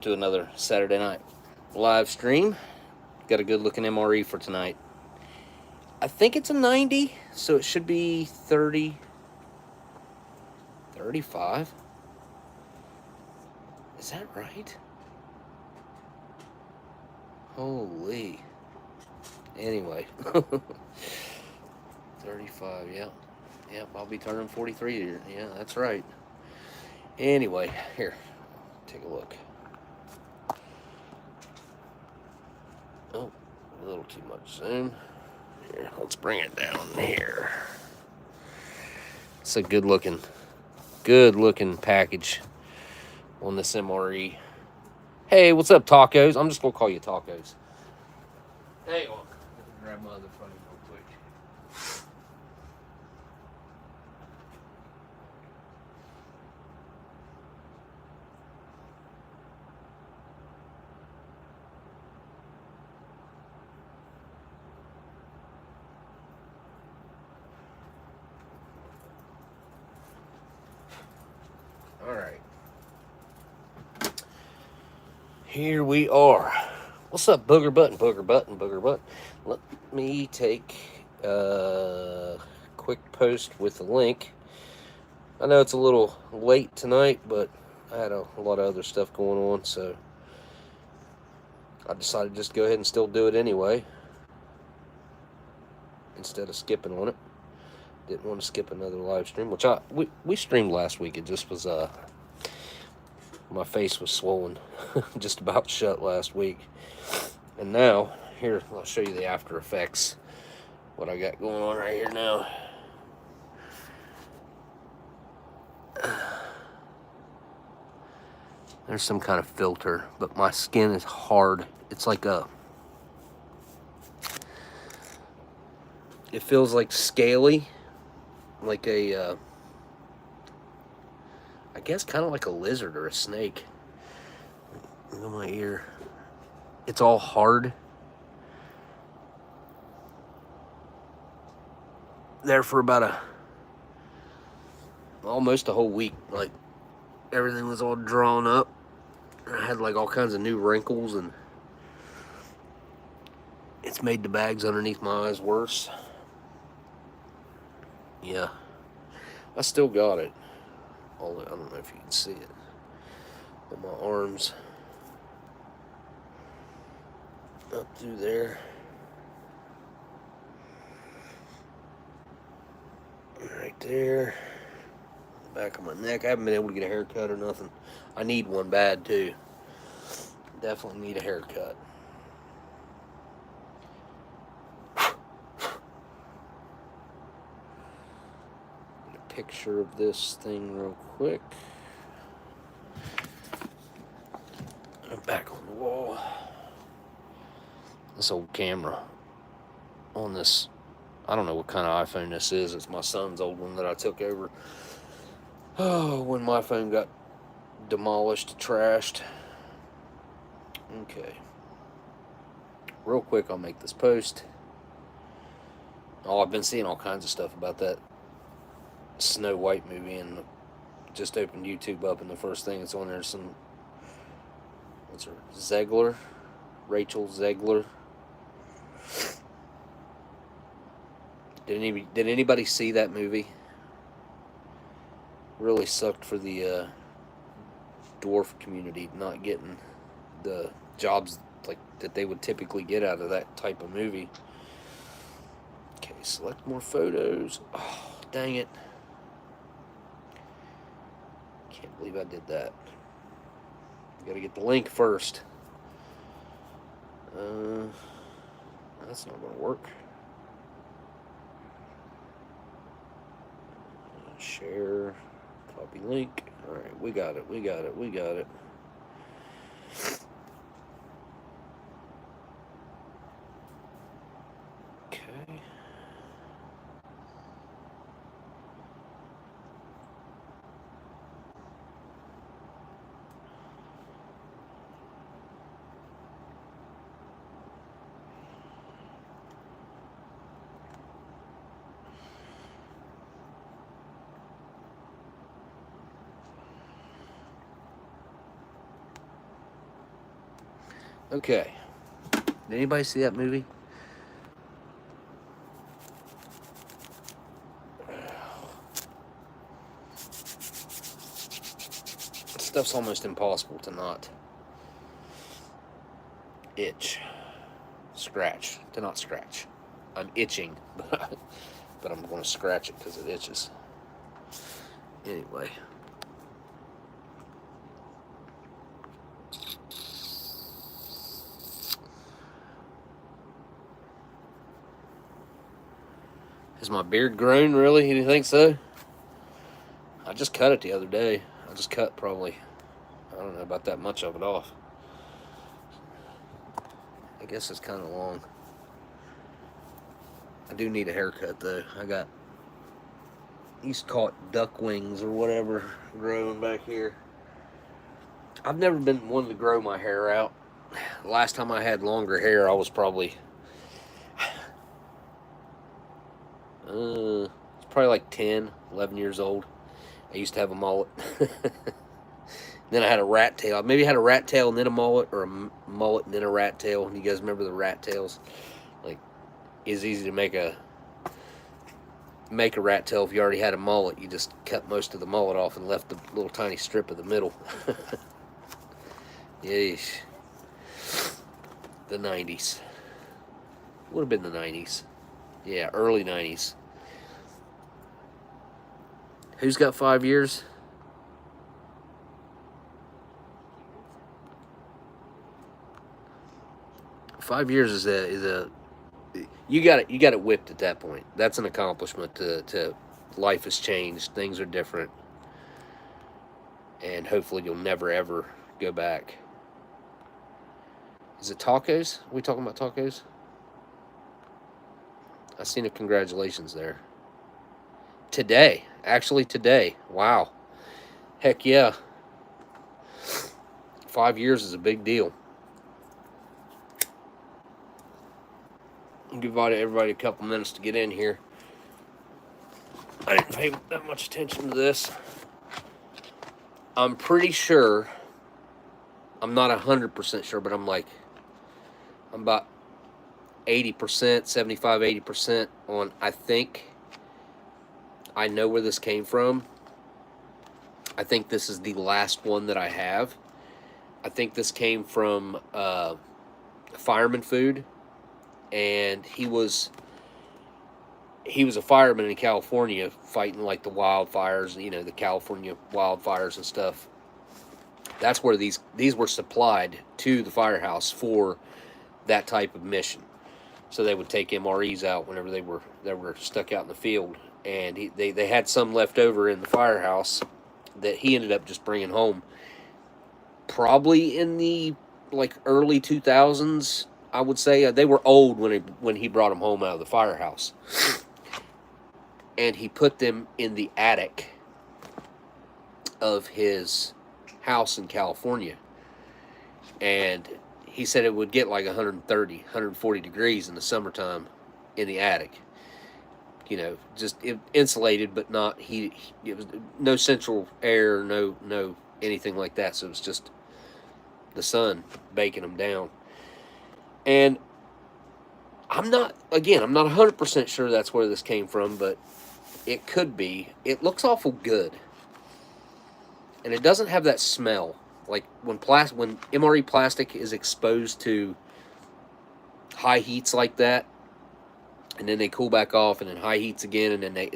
To another Saturday night live stream. Got a good looking MRE for tonight. I think it's a 90, so it should be 30, 35. Is that right? Holy. Anyway. 35, yeah. Yep, I'll be turning 43. Yeah, that's right. Anyway, here, take a look. Oh, a little too much zoom. Here, let's bring it down here. It's a good looking package on this MRE. Hey, what's up, tacos? I'm just gonna call you tacos. Hey, let me grab my other phone real quick. All right. Here we are. What's up, booger button? Let me take a quick post with the link. I know it's a little late tonight, but I had a lot of other stuff going on, so I decided just to go ahead and still do it anyway, instead of skipping on it. Didn't want to skip another live stream, which we streamed last week. It just was my face was swollen, just about shut last week. And now, here, I'll show you the after effects, what I got going on right here now. There's some kind of filter, but my skin is hard. It's like it feels like scaly, like a, I guess kind of like a lizard or a snake. Look at my ear. It's all hard. There for about almost a whole week. Like, everything was all drawn up. I had like all kinds of new wrinkles, and it's made the bags underneath my eyes worse. Yeah. I still got it. I don't know if you can see it on my arms. Up through there. Right there. Back of my neck. I haven't been able to get a haircut or nothing. I need one bad too. Definitely need a haircut. Get a picture of this thing real quick. Back on the wall. This old camera on this, I don't know what kind of iPhone this is. It's my son's old one that I took over. Oh, when my phone got demolished, trashed. Okay. Real quick, I'll make this post. Oh, I've been seeing all kinds of stuff about that Snow White movie, and just opened YouTube up, and the first thing that's on there is some, what's her, Zegler? Rachel Zegler. Did anybody see that movie? Really sucked for the dwarf community not getting the jobs like that they would typically get out of that type of movie. Okay, select more photos. Oh, dang it. Can't believe I did that. Gotta get the link first. That's not gonna work. Share, copy link. All right, we got it. Okay. Okay. Did anybody see that movie? Stuff's almost impossible to not scratch. I'm itching, but I'm going to scratch it because it itches. Anyway. Has my beard grown, really? You think so? I just cut it the other day. I just cut probably, I don't know, about that much of it off. I guess it's kind of long. I do need a haircut, though. I got, used to call it duck wings or whatever, growing back here. I've never been one to grow my hair out. The last time I had longer hair, I was probably, it's probably like 10, 11 years old. I used to have a mullet. Then I had a rat tail. Maybe I had a rat tail and then a mullet, or a mullet and then a rat tail. You guys remember the rat tails? Like, it's easy to make a rat tail if you already had a mullet. You just cut most of the mullet off and left the little tiny strip of the middle. Yeesh. The 90s. Would have been the 90s. Yeah, early 90s. Who's got 5 years? $5 years is a you got it whipped at that point. That's an accomplishment. To life has changed, things are different, and hopefully you'll never ever go back. Is it tacos? Are we talking about tacos? I seen a congratulations there. Today, actually today. Wow. Heck yeah. 5 years is a big deal. Give everybody a couple minutes to get in here. I didn't pay that much attention to this. I'm pretty sure, I'm not 100% sure, but I'm about 80%, 75, 80% on, I think I know where this came from. I think this is the last one that I have. I think this came from Fireman Food. And he was a fireman in California fighting like the wildfires, the California wildfires and stuff. That's where these were supplied to the firehouse for that type of mission. So they would take MREs out whenever they were stuck out in the field, and they had some left over in the firehouse that he ended up just bringing home. Probably in the early 2000s. I would say they were old when he brought them home out of the firehouse, and he put them in the attic of his house in California. And he said it would get like 130, 140 degrees in the summertime in the attic. Just insulated, but not heat. It was no central air, no anything like that. So it was just the sun baking them down. And I'm not 100% sure that's where this came from, but it could be. It looks awful good. And it doesn't have that smell. Like when MRE plastic is exposed to high heats like that, and then they cool back off, and then high heats again, and then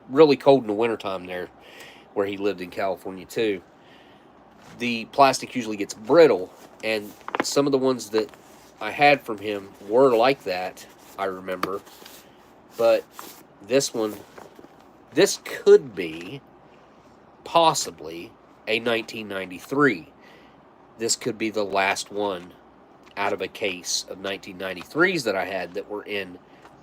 really cold in the wintertime there, where he lived in California too, the plastic usually gets brittle, and some of the ones that I had from him were like that, I remember. But this could be possibly a 1993. This could be the last one out of a case of 1993s that I had that were in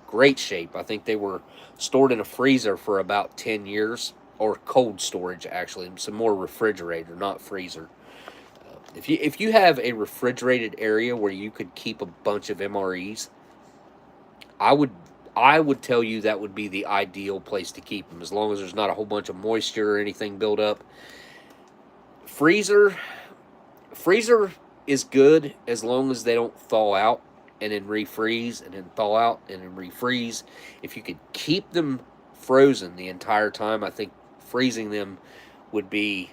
great shape. I think they were stored in a freezer for about 10 years, or cold storage actually, some more refrigerator, not freezer. If you have a refrigerated area where you could keep a bunch of MREs, I would tell you that would be the ideal place to keep them, as long as there's not a whole bunch of moisture or anything built up. Freezer, is good as long as they don't thaw out and then refreeze and then thaw out and then refreeze. If you could keep them frozen the entire time, I think freezing them would be.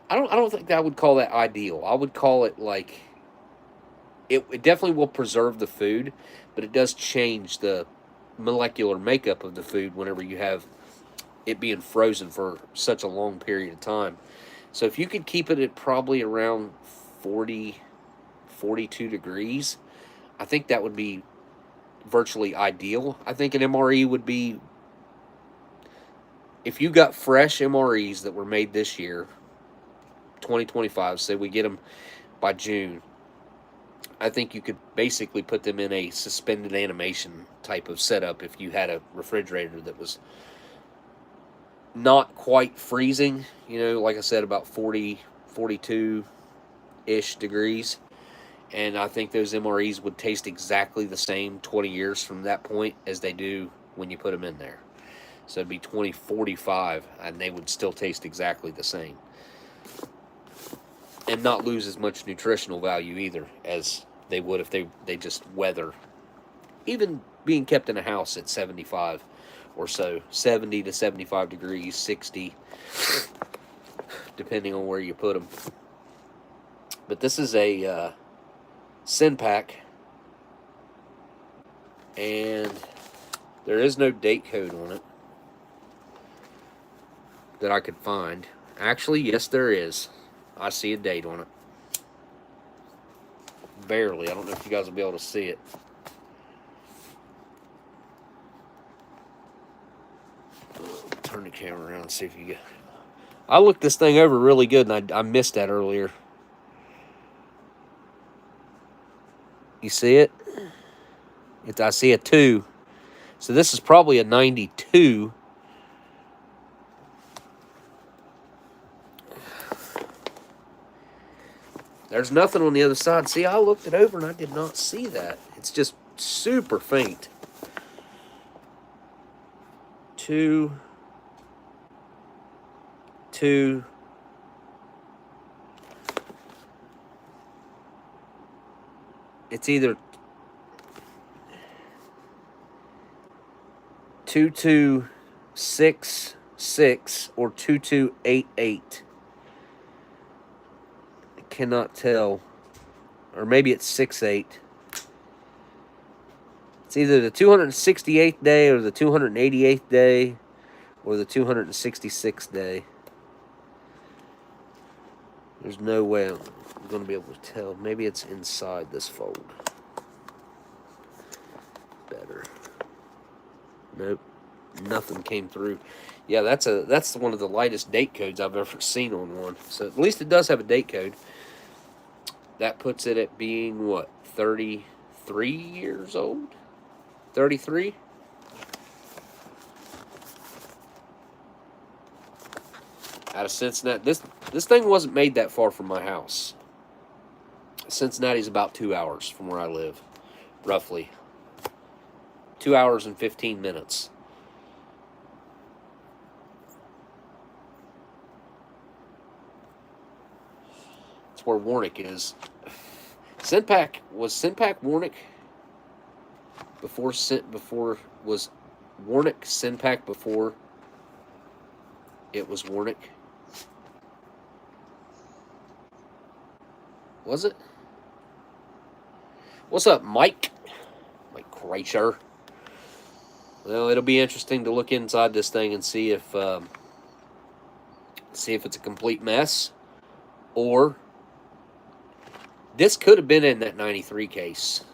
I don't think I would call that ideal. I would call it like it definitely will preserve the food, but it does change the molecular makeup of the food whenever you have it being frozen for such a long period of time. So if you could keep it at probably around 40, 42 degrees, I think that would be virtually ideal. I think an MRE would be, if you got fresh MREs that were made this year, 2025, say we get them by June, I think you could basically put them in a suspended animation type of setup if you had a refrigerator that was not quite freezing, like I said, about 40, 42-ish degrees. And I think those MREs would taste exactly the same 20 years from that point as they do when you put them in there. So it'd be 2045, and they would still taste exactly the same. And not lose as much nutritional value either as they would if they just weather. Even being kept in a house at 75 or so, 70 to 75 degrees, 60, depending on where you put them. But this is a sin pack, and there is no date code on it that I could find. Actually, yes, there is. I see a date on it. Barely. I don't know if you guys will be able to see it. Turn the camera around and see if you get. I looked this thing over really good, and I missed that earlier. You see it? I see a 2. So this is probably a 92. There's nothing on the other side. See, I looked it over and I did not see that. It's just super faint. 2. It's either 2266 or 2288. I cannot tell. Or maybe it's 68. It's either the 268th day or the 288th day or the 266th day. There's no way I'm going to be able to tell. Maybe it's inside this fold. Better. Nope. Nothing came through. Yeah, that's one of the lightest date codes I've ever seen on one. So at least it does have a date code. That puts it at being, what, 33 years old? 33? Out of Cincinnati. This thing wasn't made that far from my house. Cincinnati's about 2 hours from where I live, roughly. 2 hours and 15 minutes. That's where Warnick is. Was Sinpack Warnick before was Warnick Sinpack before it was Warnick? Was it? What's up, Mike? Mike Kreischer. Well, it'll be interesting to look inside this thing and see if it's a complete mess, or this could have been in that 93 case.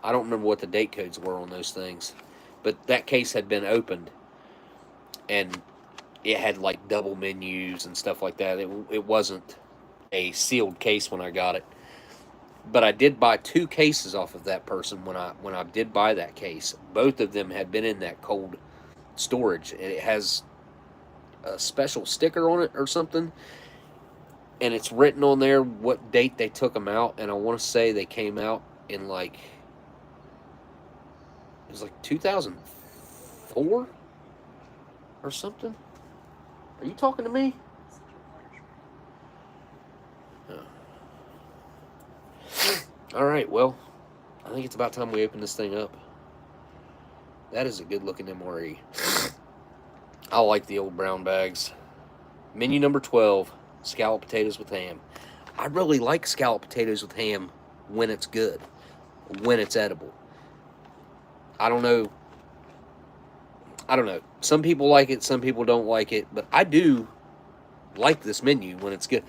I don't remember what the date codes were on those things, but that case had been opened, and it had like double menus and stuff like that. It wasn't a sealed case when I got it, but I did buy 2 cases off of that person when I did buy that case. Both of them had been in that cold storage, and it has a special sticker on it or something, and it's written on there what date they took them out, and I want to say they came out in like, it was like 2004 or something. Are you talking to me? All right, well, I think it's about time we open this thing up. That is a good looking MRE. I like the old brown bags. Menu number 12, scalloped potatoes with ham. I really like scalloped potatoes with ham when it's good, when it's edible. I don't know. Some people like it, some people don't like it, but I do like this menu when it's good.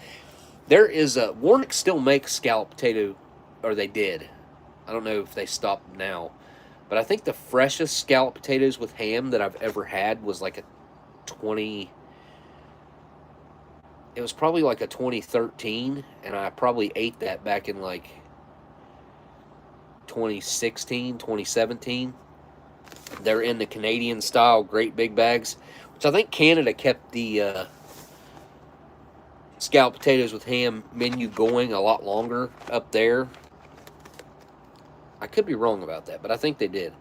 There is a Warnick still makes scalloped potato, or they did. I don't know if they stopped now, but I think the freshest scalloped potatoes with ham that I've ever had was like a 20. It was probably like a 2013, and I probably ate that back in like 2016, 2017. They're in the Canadian style great big bags, which I think Canada kept the scalloped potatoes with ham menu going a lot longer up there. I could be wrong about that, but I think they did.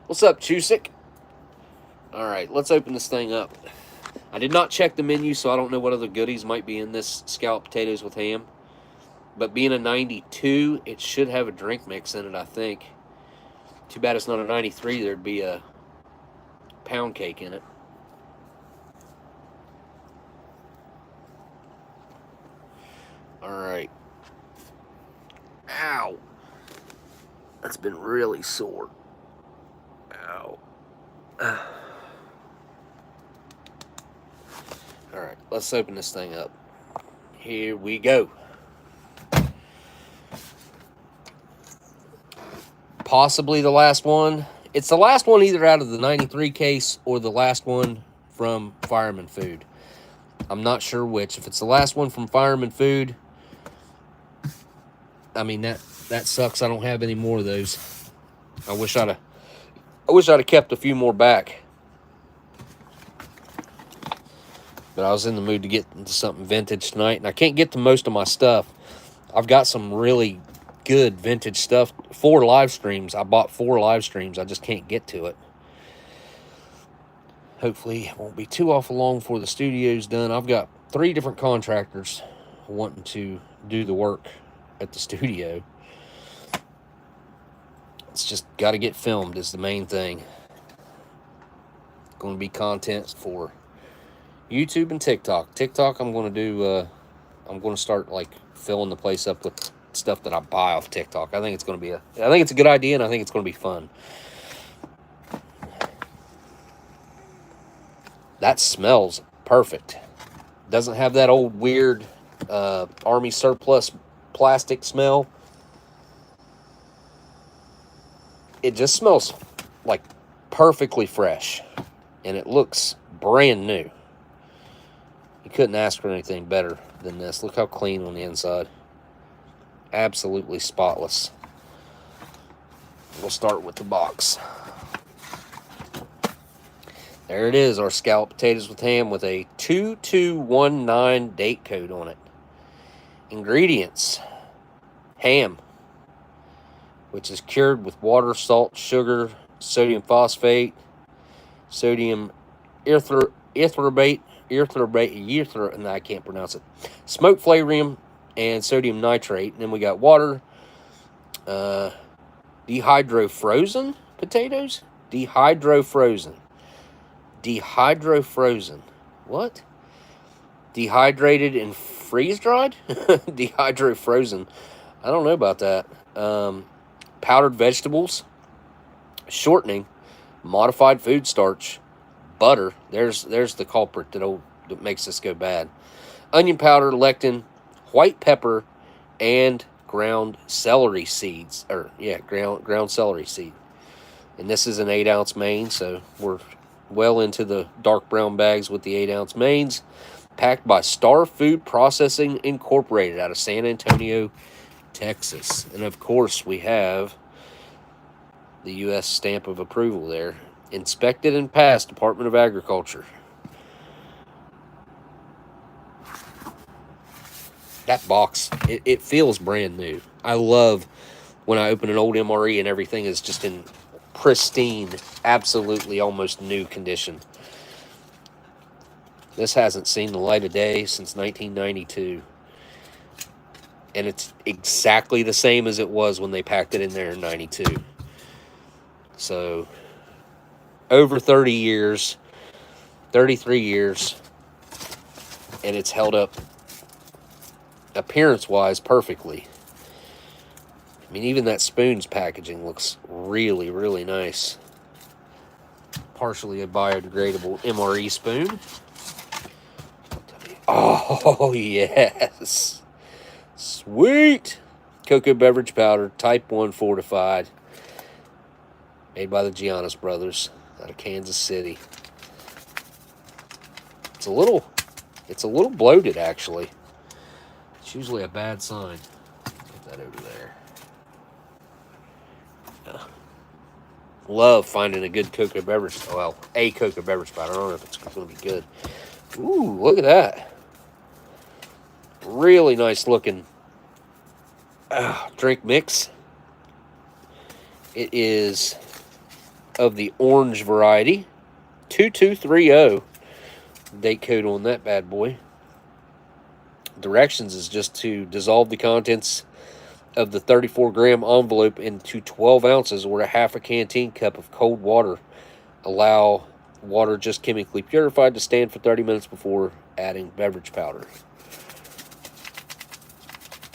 What's up, Chusik? All right, let's open this thing up. I did not check the menu, so I don't know what other goodies might be in this scalloped potatoes with ham. But being a 92, it should have a drink mix in it, I think. Too bad it's not a 93. There'd be a pound cake in it. All right. Ow. That's been really sore. Ow. All right, let's open this thing up. Here we go. Possibly the last one. It's the last one either out of the 93 case or the last one from Fireman Food. I'm not sure which. If it's the last one from Fireman Food, I mean, that sucks. I don't have any more of those. I wish I'd have kept a few more back. But I was in the mood to get into something vintage tonight, and I can't get to most of my stuff. I've got some really good vintage stuff. 4 live streams. I bought 4 live streams. I just can't get to it. Hopefully it won't be too awful long before the studio's done. I've got 3 different contractors wanting to do the work at the studio. It's just got to get filmed is the main thing. Going to be content for YouTube and TikTok. TikTok, I'm going to do. I'm going to start like filling the place up with stuff that I buy off TikTok. I think it's going to be I think it's a good idea, and I think it's going to be fun. That smells perfect. Doesn't have that old weird army surplus plastic smell. It just smells like perfectly fresh, and it looks brand new. You couldn't ask for anything better than this. Look how clean on the inside. Absolutely spotless. We'll start with the box. There it is, our scalloped potatoes with ham with a 2219 date code on it. Ingredients: ham, which is cured with water, salt, sugar, sodium phosphate, sodium erythrobate, and I can't pronounce it, smoke flavoring, and sodium nitrate. And then we got water, dehydro-frozen potatoes? Dehydro-frozen. What? Dehydrated and freeze-dried? Dehydro-frozen. I don't know about that. Powdered vegetables, shortening, modified food starch, butter. There's the culprit that makes this go bad. Onion powder, lectin, white pepper, and ground celery seeds. Ground celery seed. And this is an 8-ounce main, so we're well into the dark brown bags with the 8-ounce mains. Packed by Star Food Processing Incorporated out of San Antonio, Texas. And of course, we have the U.S. stamp of approval there. Inspected and passed, Department of Agriculture. That box, it feels brand new. I love when I open an old MRE and everything is just in pristine, absolutely almost new condition. This hasn't seen the light of day since 1992. And it's exactly the same as it was when they packed it in there in 92. So, over 30 years, 33 years, and it's held up appearance-wise perfectly. I mean, even that spoon's packaging looks really, really nice. Partially a biodegradable MRE spoon. Oh, yes. Sweet. Cocoa beverage powder, type 1 fortified. Made by the Giannis brothers out of Kansas City. It's a little bloated, actually. It's usually a bad sign. Put that over there. Love finding a good cocoa beverage. Well, a cocoa beverage powder. I don't know if it's going to be good. Ooh, look at that. Really nice looking drink mix. It is of the orange variety. 2230. Date code on that bad boy. Directions is just to dissolve the contents of the 34-gram envelope into 12 ounces or a half a canteen cup of cold water. Allow water just chemically purified to stand for 30 minutes before adding beverage powder.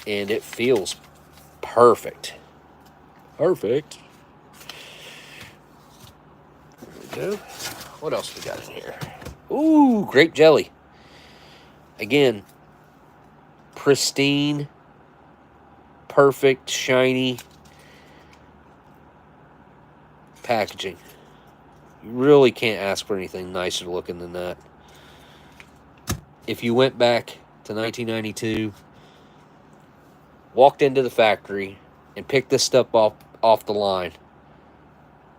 And it feels perfect. Perfect. There we go. What else we got in here? Ooh, grape jelly. Again, pristine, perfect, shiny packaging. You really can't ask for anything nicer looking than that. If you went back to 1992, walked into the factory, and picked this stuff off the line,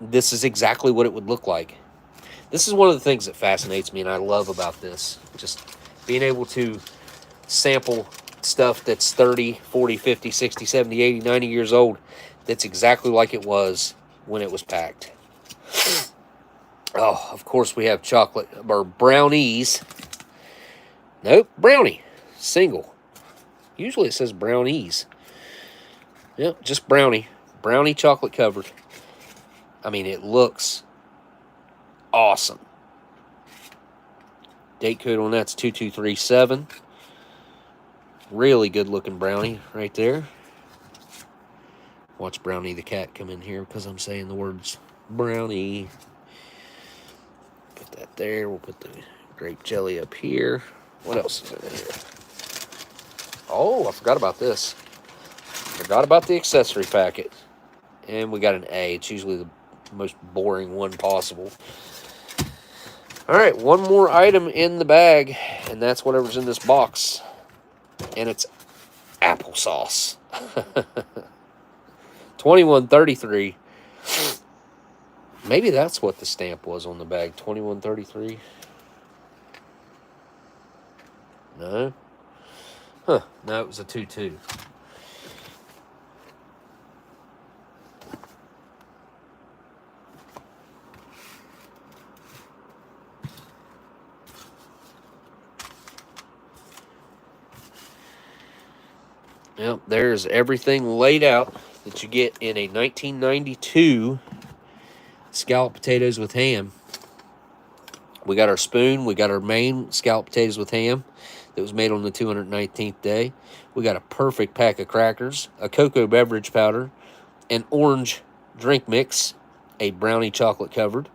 this is exactly what it would look like. This is one of the things that fascinates me and I love about this. Just being able to sample stuff that's 30, 40, 50, 60, 70, 80, 90 years old that's exactly like it was when it was packed. Oh, of course we have chocolate, or brownies. Nope, brownie. Single. Usually it says brownies. Yep, just brownie. Brownie chocolate covered. I mean, it looks awesome. Date code on that's 2237. Really good looking brownie right there. Watch Brownie the cat come in here because I'm saying the words brownie. Put that there. We'll put the grape jelly up here. What else is in here? Oh, I forgot about this. Forgot about the accessory packet. And we got an A. It's usually the most boring one possible. All right, one more item in the bag, and that's whatever's in this box. And it's applesauce. 2133. Maybe that's what the stamp was on the bag. 2133. No. Huh. No, it was a 22. Yep, there's everything laid out that you get in a 1992 scalloped potatoes with ham. We got our spoon. We got our main scalloped potatoes with ham that was made on the 219th day. We got a perfect pack of crackers, a cocoa beverage powder, an orange drink mix, a brownie chocolate covered.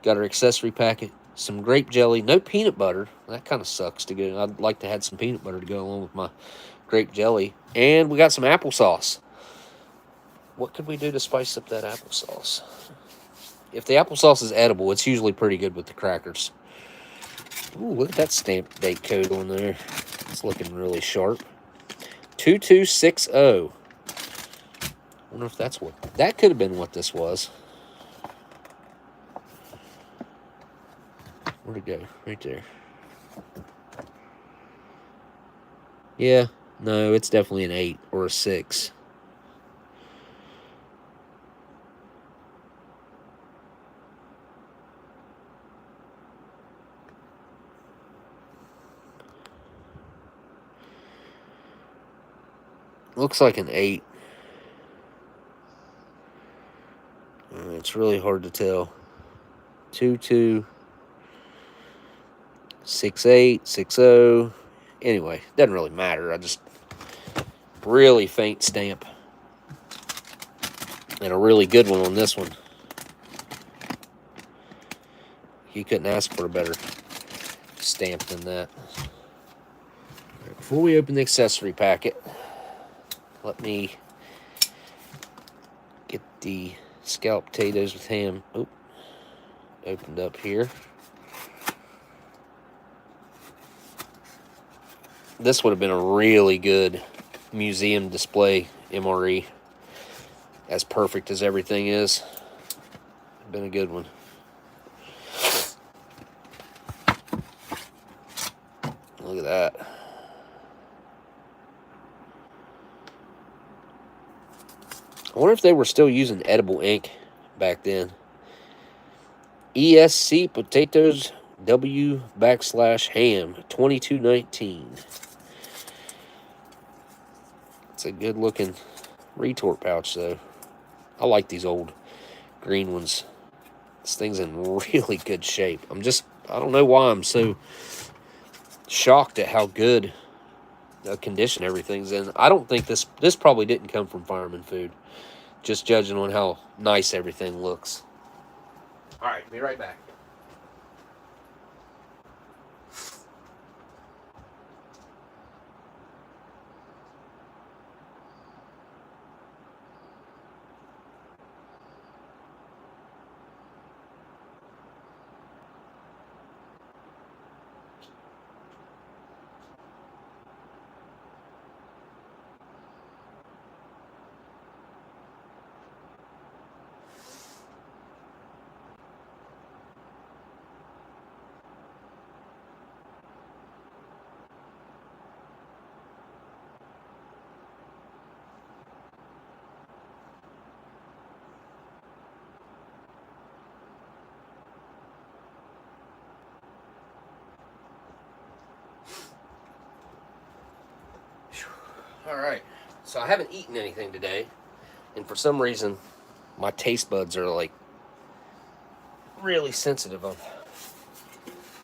Got our accessory packet, some grape jelly, no peanut butter. That kind of sucks to go. I'd like to have some peanut butter to go along with my grape jelly. And we got some applesauce. What could we do to spice up that applesauce? If the applesauce is edible, it's usually pretty good with the crackers. Ooh, look at that stamp date code on there. It's looking really sharp. 2260. I wonder if that's what... That could have been what this was. Where'd it go? Right there. Yeah. No, it's definitely an 8 or a 6. Looks like an 8. It's really hard to tell. 2-2, 6-8, 6-0. Anyway, doesn't really matter. I just really faint stamp. And a really good one on this one. You couldn't ask for a better stamp than that. Right, before we open the accessory packet, let me get the scalloped potatoes with ham opened up here. This would have been a really good museum display MRE. As perfect as everything is. Been a good one. Look at that. I wonder if they were still using edible ink back then. ESC Potatoes W/ham 2219. It's a good looking retort pouch though. I like these old green ones. This thing's in really good shape. I don't know why I'm so shocked at how good the condition everything's in. I don't think this probably didn't come from Fireman Food. Just judging on how nice everything looks. All right, be right back. All right, so I haven't eaten anything today, and for some reason, my taste buds are like really sensitive. A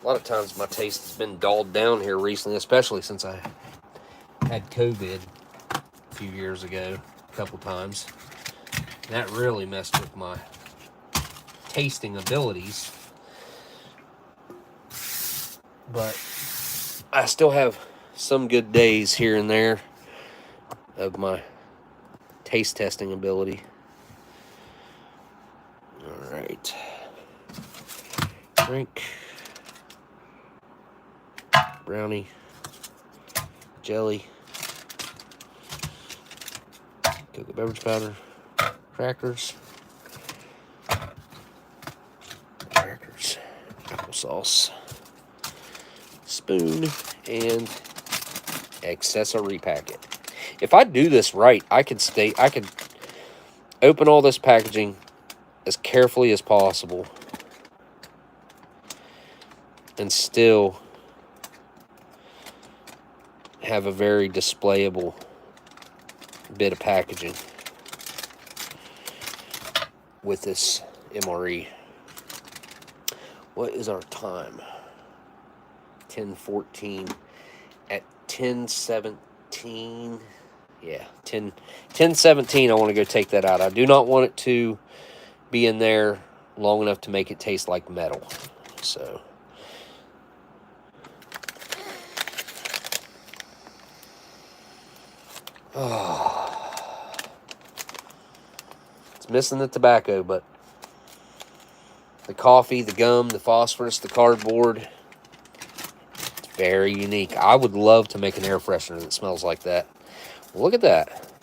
lot of times my taste has been dulled down here recently, especially since I had COVID a few years ago, a couple times. That really messed with my tasting abilities. But I still have some good days here and there of my taste testing ability. All right. Drink. Brownie. Jelly. Cocoa beverage powder. Crackers. Applesauce. Spoon. And accessory packet. If I do this right, I could open all this packaging as carefully as possible and still have a very displayable bit of packaging with this MRE. What is our time? 10:14. At 10:17. Yeah, 10:17. I want to go take that out. I do not want it to be in there long enough to make it taste like metal. So it's missing the tobacco, but the coffee, the gum, the phosphorus, the cardboard, it's very unique. I would love to make an air freshener that smells like that. Look at that.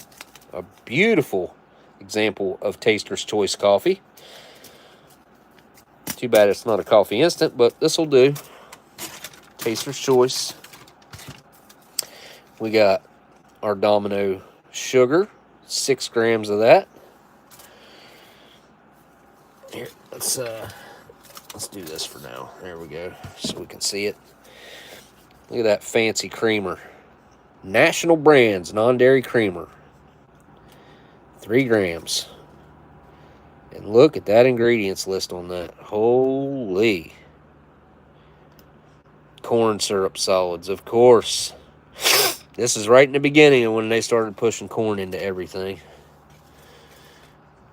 A beautiful example of Taster's Choice coffee. Too bad it's not a coffee instant, but this will do. Taster's Choice. We got our Domino sugar, 6 grams of that. Here, let's do this for now. There we go, so we can see it. Look at that fancy creamer. National Brands non-dairy creamer. 3 grams. And look at that ingredients list on that. Holy. Corn syrup solids, of course. This is right in the beginning of when they started pushing corn into everything.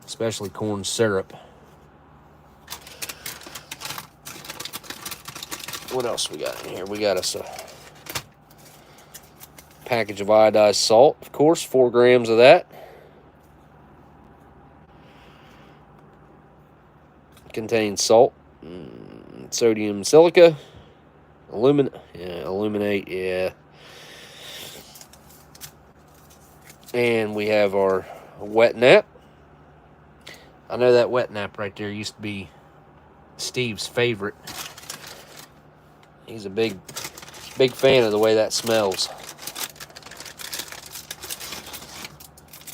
Especially corn syrup. What else we got in here? We got us a package of iodized salt, of course, 4 grams of that. Contains salt, sodium silica, aluminate, yeah. And we have our wet nap. I know that wet nap right there used to be Steve's favorite. He's a big fan of the way that smells.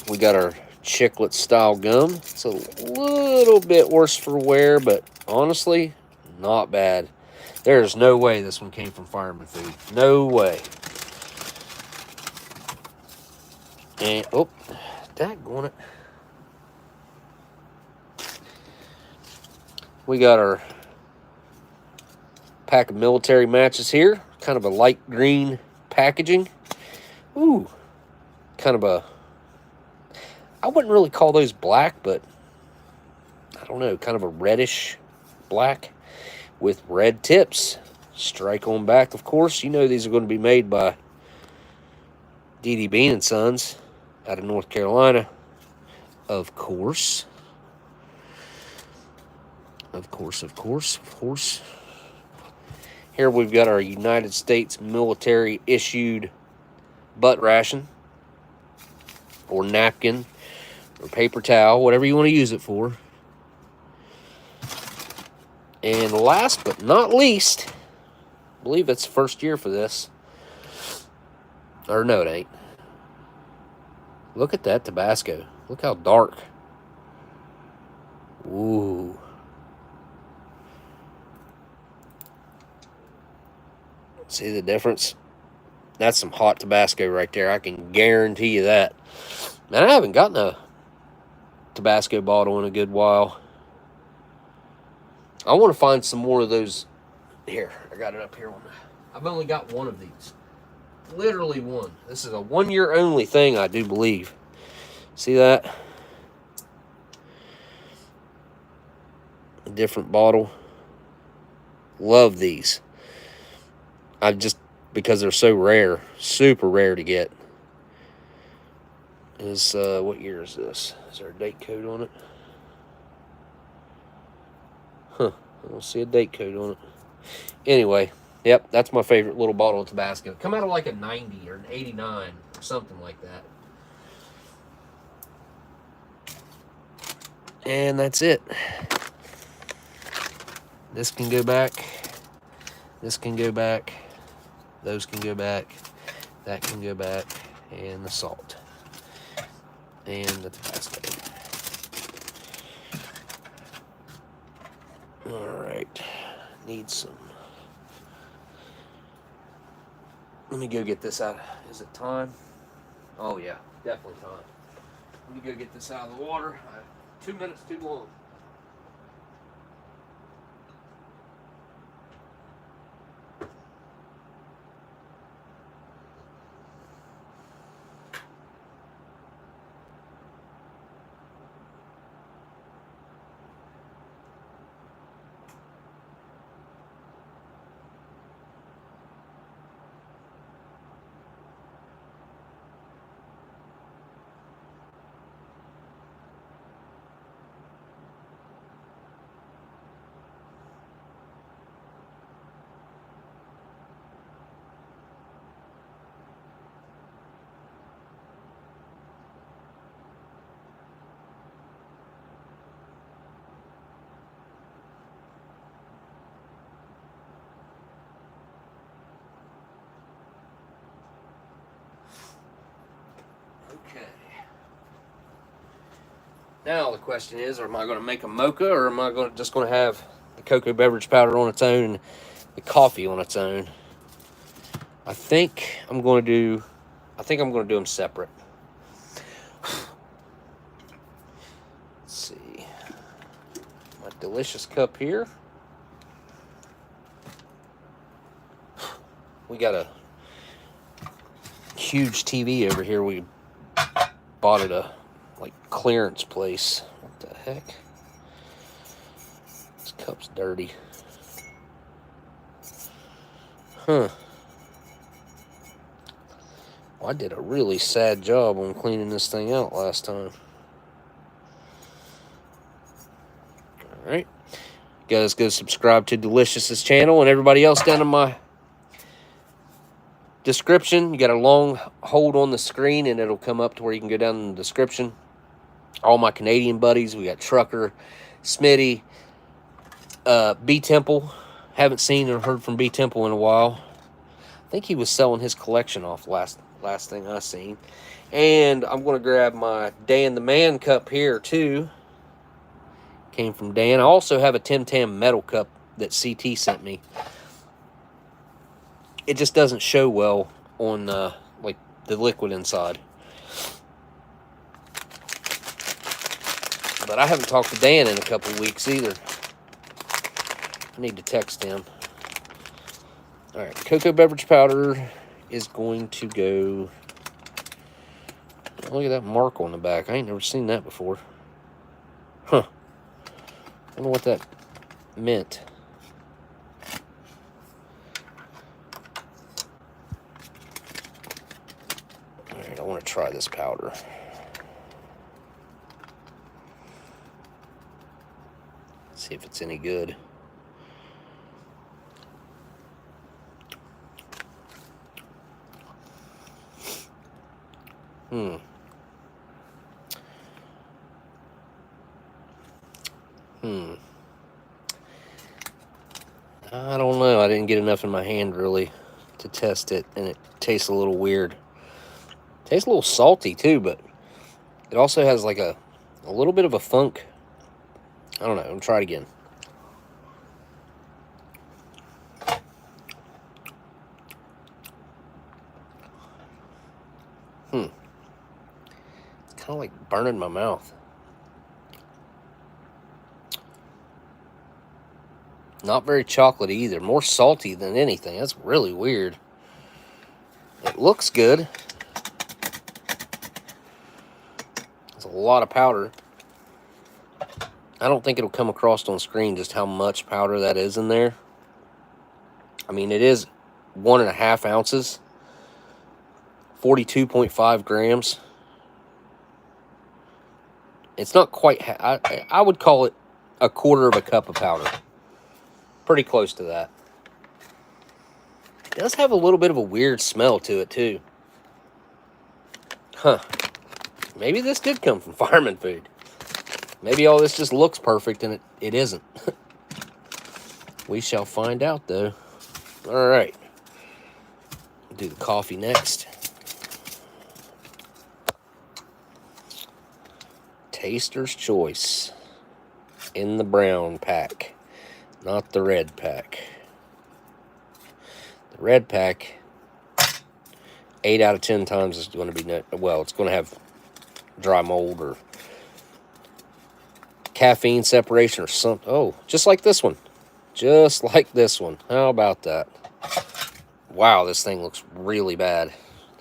We got our chiclet style gum. It's a little bit worse for wear, but honestly, not bad. There's no way this one came from Fireman Food. No way. And, oh, daggone it. We got our pack of military matches here. Kind of a light green packaging. Ooh, kind of a, I wouldn't really call those black, but I don't know, kind of a reddish black with red tips. Strike on back, of course. You know these are going to be made by D.D. Bean and Sons out of North Carolina. Of course. Of course. Here we've got our United States military issued butt ration or napkin or paper towel, whatever you want to use it for. And last but not least, I believe it's the first year for this. Or no, it ain't. Look at that Tabasco. Look how dark. Ooh. See the difference? That's some hot Tabasco right there. I can guarantee you that. Man, I haven't gotten a Tabasco bottle in a good while. I want to find some more of those. Here, I got it up here. I've only got one of these. Literally one. This is a 1 year only thing, I do believe. See that? A different bottle. Love these. I just, because they're so rare, super rare to get. What year is this? Is there a date code on it? Huh, I don't see a date code on it. Anyway, yep, that's my favorite little bottle of Tabasco. Come out of like a 90 or an 89 or something like that. And that's it. This can go back. This can go back. Those can go back. That can go back. And the salt. And the Tabasco. Alright. Need some. Let me go get this out. Is it time? Oh yeah, definitely time. Let me go get this out of the water. 2 minutes too long. Okay. Now the question is, am I going to make a mocha, or am I just going to have the cocoa beverage powder on its own and the coffee on its own? I think I'm going to do I think I'm going to do them separate. Let's see. My delicious cup here. We got a huge TV over here. We bought at a like clearance place. What the heck? This cup's dirty. Huh. Well, I did a really sad job on cleaning this thing out last time. Alright. You guys go subscribe to Delicious's channel, and everybody else down in my description. You got a long hold on the screen and it'll come up to where you can go down in the description. All my Canadian buddies. We got Trucker, Smitty, BTemple. Haven't seen or heard from BTemple in a while. I think he was selling his collection off last thing I seen. And I'm going to grab my Dan the Man cup here too. Came from Dan. I also have a Tim Tam metal cup that CT sent me. It just doesn't show well on like the liquid inside. But I haven't talked to Dan in a couple of weeks either. I need to text him. Alright, cocoa beverage powder is going to go... Look at that mark on the back. I ain't never seen that before. Huh. I don't know what that meant. Alright, I want to try this powder. See if it's any good. I don't know. I didn't get enough in my hand really to test it, and it tastes a little weird. Tastes a little salty too, but it also has like a little bit of a funk. I don't know. I'm gonna try it again. It's kind of like burning my mouth. Not very chocolatey either. More salty than anything. That's really weird. It looks good. It's a lot of powder. I don't think it'll come across on screen just how much powder that is in there. I mean, it is 1.5 ounces. 42.5 grams. It's not quite... I would call it a quarter of a cup of powder. Pretty close to that. It does have a little bit of a weird smell to it, too. Huh. Maybe this did come from fireman food. Maybe all this just looks perfect and it isn't. We shall find out, though. All right. Do the coffee next. Taster's Choice. In the brown pack. Not the red pack. The red pack, 8 out of 10 times is going to be, well, it's going to have dry mold or caffeine separation or something. Oh, just like this one. Just like this one. How about that? Wow, this thing looks really bad.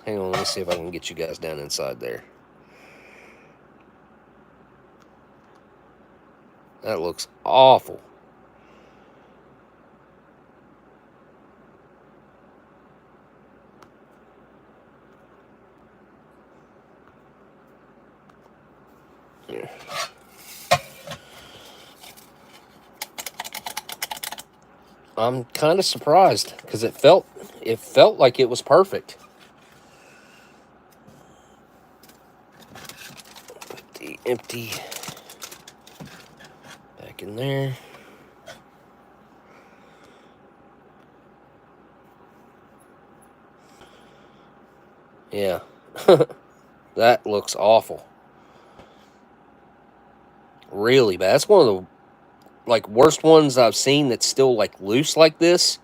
Hang on, let me see if I can get you guys down inside there. That looks awful. Yeah. I'm kind of surprised because it felt like it was perfect. Put the empty back in there. Yeah. That looks awful. Really bad. That's one of the like worst ones I've seen that's still like loose like this.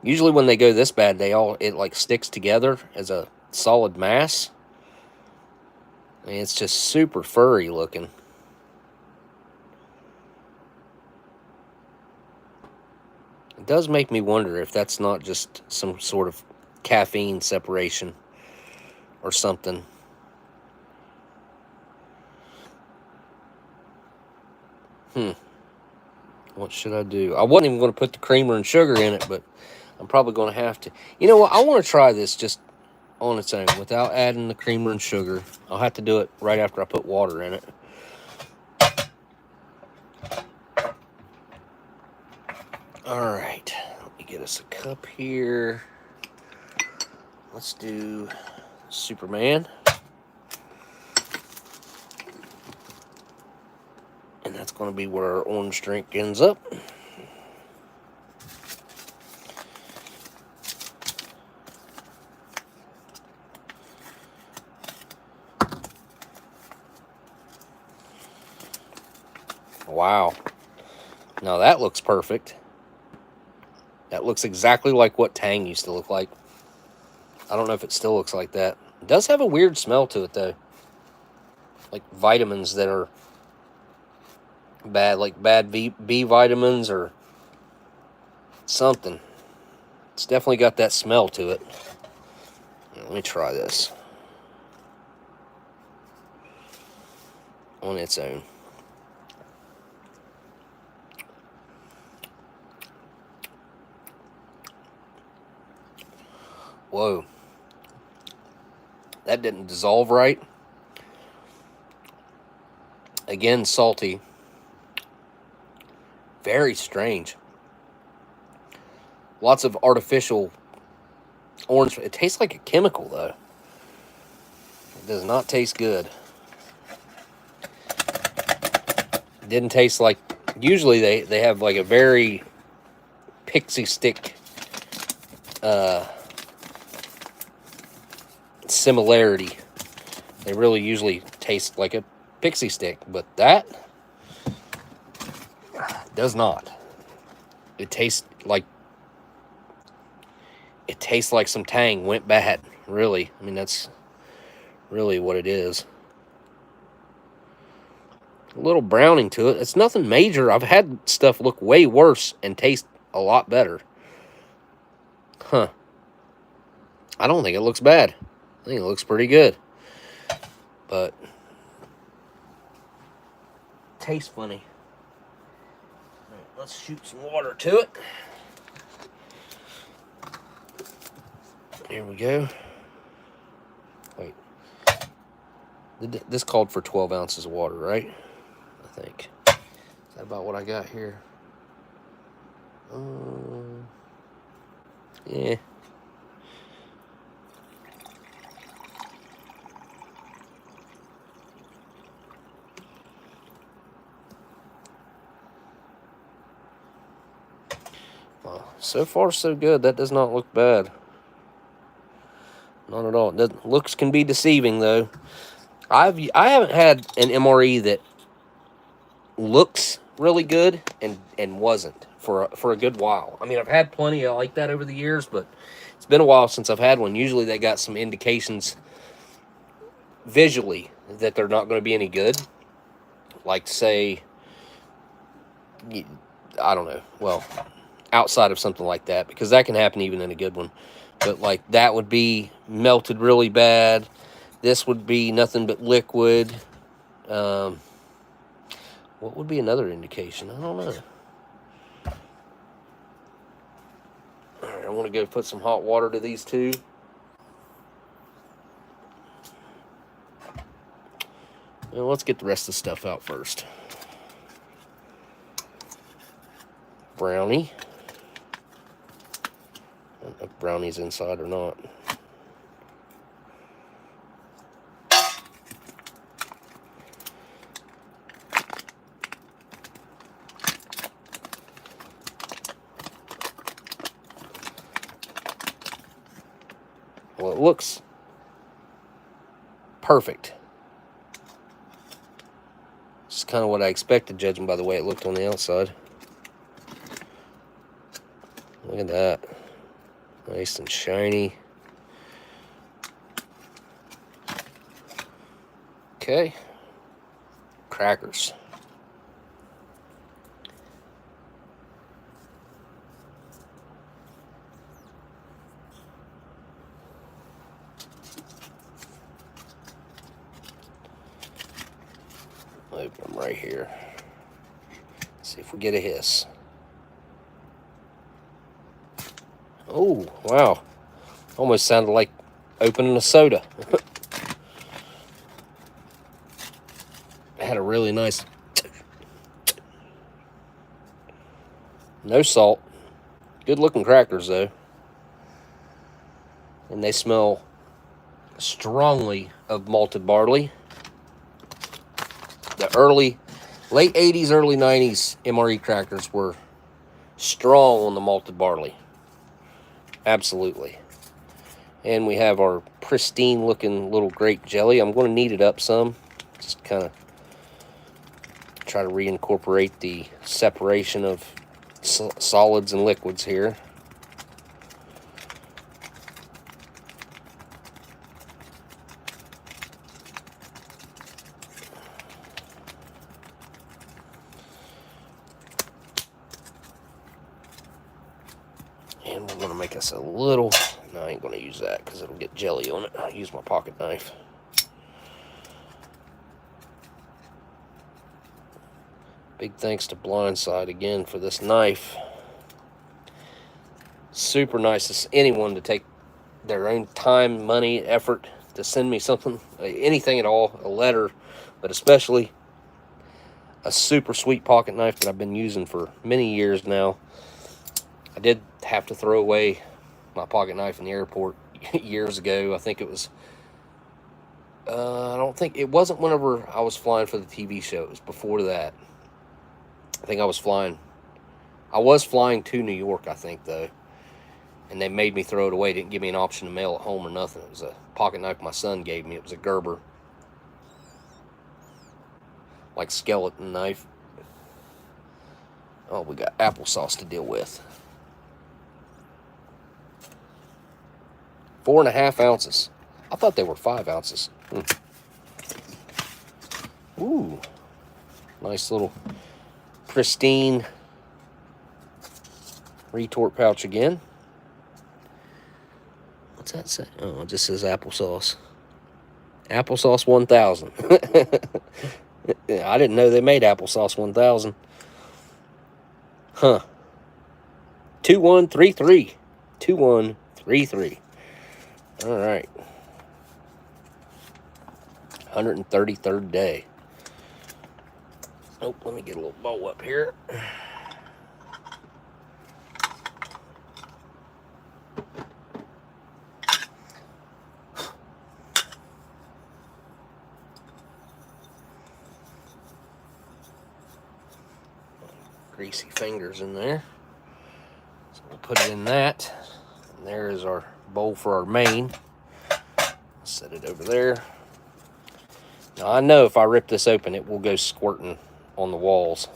Usually when they go this bad, it like sticks together as a solid mass. I mean, it's just super furry looking. It does make me wonder if that's not just some sort of caffeine separation or something. What should I do? I wasn't even going to put the creamer and sugar in it, but I'm probably going to have to. You know what? I want to try this just on its own without adding the creamer and sugar. I'll have to do it right after I put water in it. All right. Let me get us a cup here. Let's do Superman. And that's going to be where our orange drink ends up. Wow. Now that looks perfect. That looks exactly like what Tang used to look like. I don't know if it still looks like that. It does have a weird smell to it, though. Like vitamins that are bad, like bad B vitamins or something. It's definitely got that smell to it. Let me try this on its own. Whoa. That didn't dissolve right. Again, salty. Very strange. Lots of artificial orange. It tastes like a chemical, though. It does not taste good. It didn't taste like... Usually they have like a very pixie stick similarity. They really usually taste like a pixie stick, but that does not. It tastes like some Tang went bad, really. I mean, that's really what it is. A little browning to it. It's nothing major. I've had stuff look way worse and taste a lot better. Huh. I don't think it looks bad. I think it looks pretty good. But tastes funny. All right, let's shoot some water to it. Here we go. Wait. This called for 12 ounces of water, right? I think. Is that about what I got here? Yeah. Well, so far so good. That does not look bad. Not at all. Looks can be deceiving, though. I haven't had an MRE that looks really good and wasn't for a good while. I mean, I've had plenty like that over the years, but it's been a while since I've had one. Usually they got some indications visually that they're not going to be any good. Like, say, I don't know. Well, outside of something like that, because that can happen even in a good one. But, like, that would be melted really bad. This would be nothing but liquid. What would be another indication? I don't know. All right, I want to go put some hot water to these two. Well, let's get the rest of the stuff out first. Brownie. I don't know if brownie's inside or not. Well, it looks perfect. It's kind of what I expected, judging by the way it looked on the outside. Look at that. Nice and shiny. Okay. Crackers. Open them right here. See if we get a hiss. Oh, wow. Almost sounded like opening a soda. Had a really nice... No salt. Good looking crackers, though. And they smell strongly of malted barley. The late 80s, early 90s MRE crackers were strong on the malted barley. Absolutely. And we have our pristine looking little grape jelly. I'm going to knead it up some. Just kind of try to reincorporate the separation of solids and liquids here. And we're going to make us a little... No, I ain't going to use that because it'll get jelly on it. I'll use my pocket knife. Big thanks to Blindside again for this knife. Super nice of anyone to take their own time, money, effort to send me something, anything at all, a letter, but especially a super sweet pocket knife that I've been using for many years now. I did have to throw away my pocket knife in the airport years ago. I think it was, I don't think, it wasn't whenever I was flying for the TV show. It was before that. I think I was flying to New York, I think, though. And they made me throw it away. Didn't give me an option to mail it home or nothing. It was a pocket knife my son gave me. It was a Gerber. Like skeleton knife. Oh, we got applesauce to deal with. 4.5 ounces. I thought they were 5 ounces. Ooh. Nice little pristine retort pouch again. What's that say? Oh, it just says applesauce. Applesauce 1000. I didn't know they made applesauce 1000. Huh. 2133. 2133. All right. 133rd day. Oh, let me get a little bowl up here. Greasy fingers in there. So we'll put it in that. And there is our bowl for our main. Set it over there. Now I know if I rip this open, it will go squirting on the walls.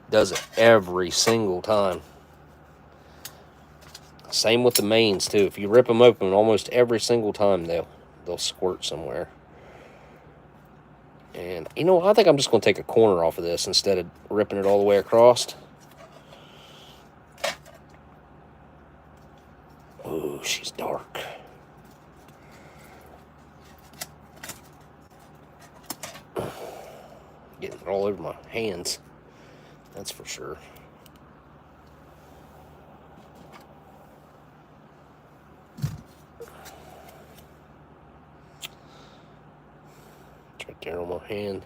Does it every single time. Same with the mains too. If you rip them open, almost every single time they'll squirt somewhere. And you know, I think I'm just going to take a corner off of this instead of ripping it all the way across. Ooh, she's dark. Getting it all over my hands. That's for sure. It's right there on my hand.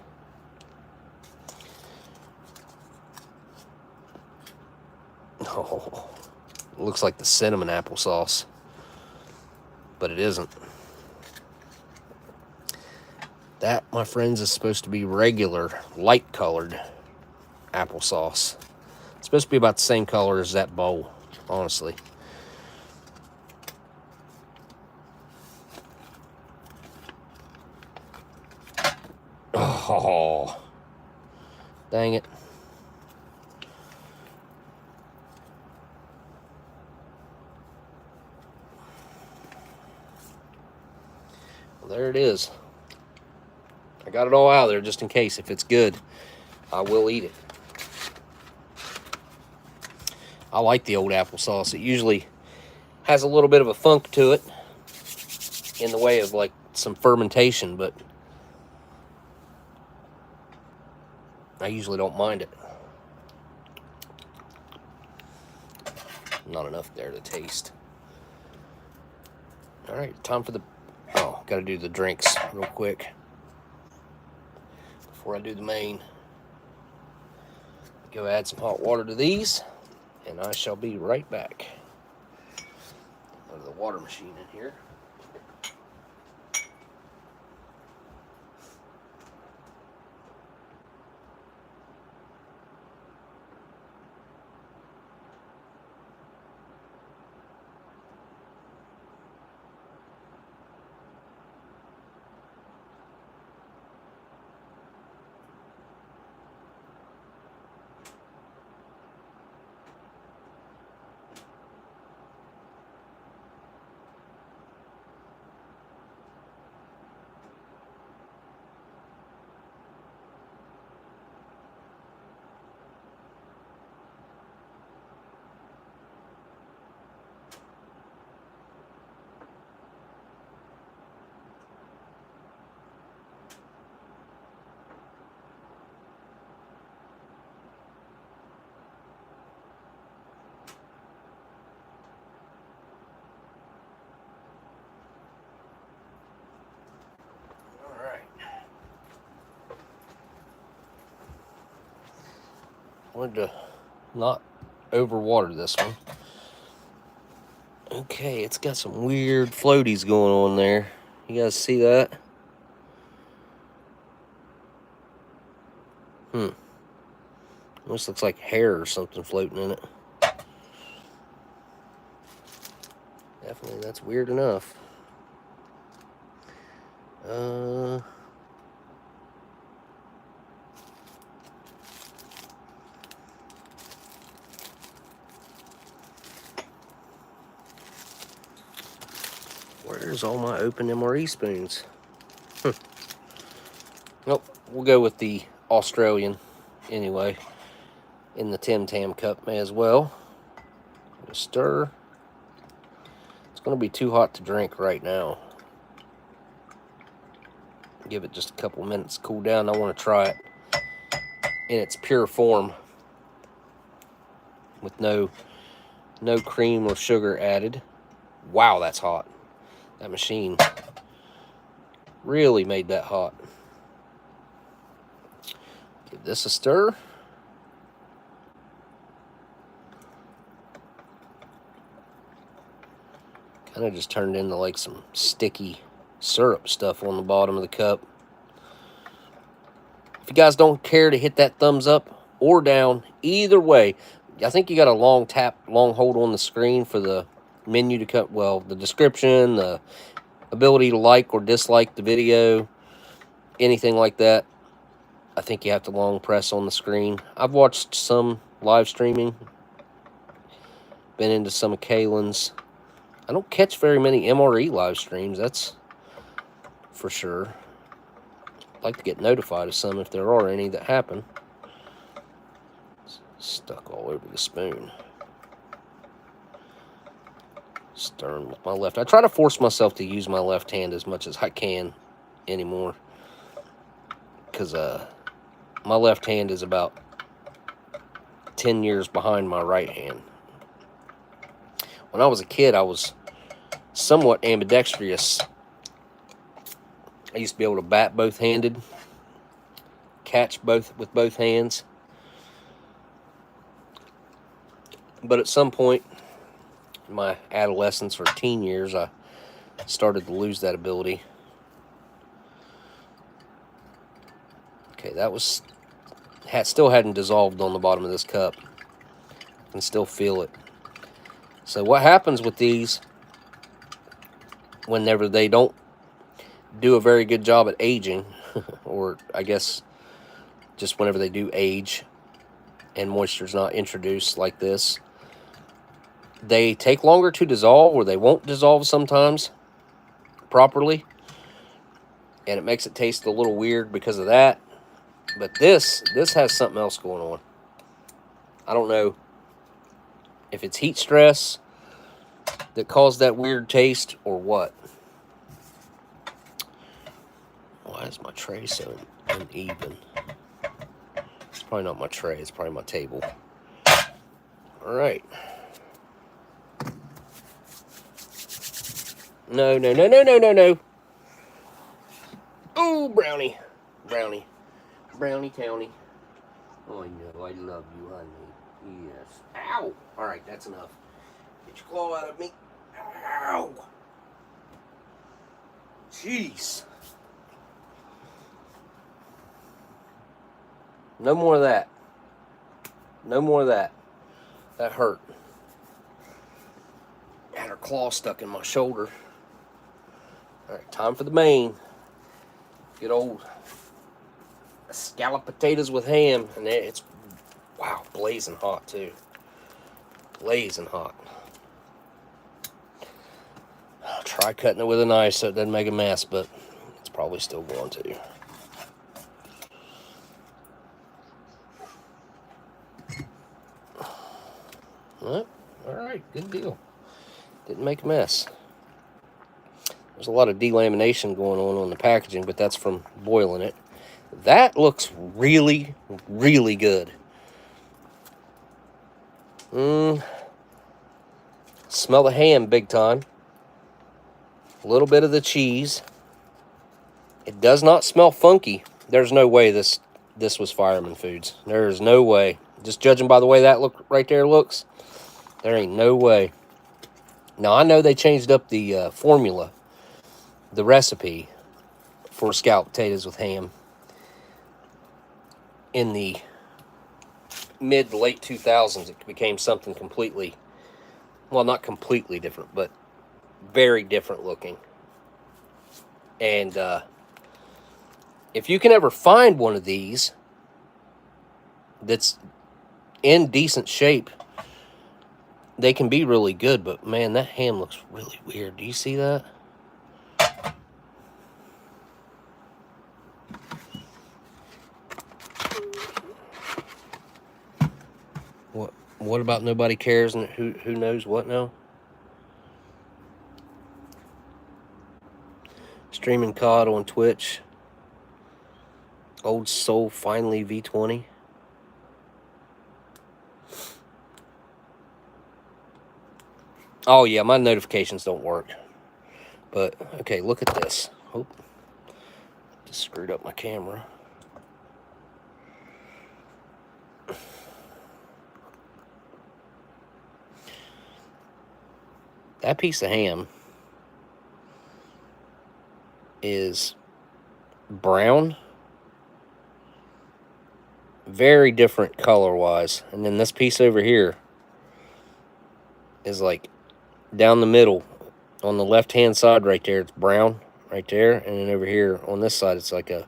Oh, it looks like the cinnamon applesauce, but it isn't. That, my friends, is supposed to be regular, light-colored applesauce. It's supposed to be about the same color as that bowl, honestly. Oh, dang it. Well, there it is. I got it all out there just in case. If it's good, I will eat it. I like the old applesauce. It usually has a little bit of a funk to it in the way of like some fermentation, but I usually don't mind it. Not enough there to taste. All right, time for the... Oh, got to do the drinks real quick before I do the main. Go add some hot water to these, and I shall be right back. Go to the water machine in here. Wanted to not overwater this one. Okay, it's got some weird floaties going on there. You guys see that? Almost looks like hair or something floating in it. Definitely, that's weird enough. Where's all my open MRE spoons? Nope, we'll go with the Australian anyway. In the Tim Tam cup, may as well. Stir. It's going to be too hot to drink right now. Give it just a couple minutes to cool down. I want to try it in its pure form with no cream or sugar added. Wow, that's hot. That machine really made that hot. Give this a stir. Kind of just turned into like some sticky syrup stuff on the bottom of the cup. If you guys don't care to hit that thumbs up or down, either way, I think you got a long hold on the screen for the menu to cut. Well, the description, the ability to like or dislike the video, anything like that. I think you have to long press on the screen. I've watched some live streaming, been into some of Kaylin's. I don't catch very many MRE live streams, that's for sure. I'd like to get notified of some if there are any that happen. It's stuck all over the spoon. Stirring with my left. I try to force myself to use my left hand as much as I can anymore, because my left hand is about 10 years behind my right hand. When I was a kid, I was somewhat ambidextrous. I used to be able to bat both-handed, catch with both hands. But at some point in my adolescence or teen years, I started to lose that ability. Okay, that was... still hadn't dissolved on the bottom of this cup. I can still feel it. So what happens with these, whenever they don't do a very good job at aging, or I guess just whenever they do age and moisture's not introduced like this, they take longer to dissolve, or they won't dissolve sometimes properly. and it makes it taste a little weird because of that. But this has something else going on. I don't know if it's heat stress that caused that weird taste or what. Why is my tray so uneven? It's probably not my tray, it's probably my table. All right. No, no, no, no, no, no, no. Oh, brownie. Brownie. Brownie townie. Oh, I know. I love you, honey. Yes. Ow. All right, that's enough. Get your claw out of me. Ow. Jeez. No more of that. No more of that. That hurt. Had her claw stuck in my shoulder. All right, time for the main. Good old scalloped potatoes with ham, and it's, wow, blazing hot too. Blazing hot. I'll try cutting it with a knife so it doesn't make a mess, but it's probably still going to. Well, all right, good deal. Didn't make a mess. There's a lot of delamination going on the packaging, but that's from boiling it. That looks really, really good. Smell the ham big time. A little bit of the cheese. It does not smell funky. There's no way this was Fireman Foods. There is no way. Just judging by the way that look right there looks, there ain't no way. Now, I know they changed up the formula, the recipe for scalloped potatoes with ham in the mid to late 2000s. It became something completely, well, not completely different, but very different looking. And if you can ever find one of these that's in decent shape, they can be really good. But man, that ham looks really weird. Do you see that? What about nobody cares and who knows what now? Streaming COD on Twitch. Old Soul finally V20. Oh yeah, my notifications don't work. But okay, look at this. Oh, just screwed up my camera. That piece of ham is brown, very different color-wise. And then this piece over here is like down the middle. On the left-hand side right there, it's brown right there. And then over here on this side, it's like a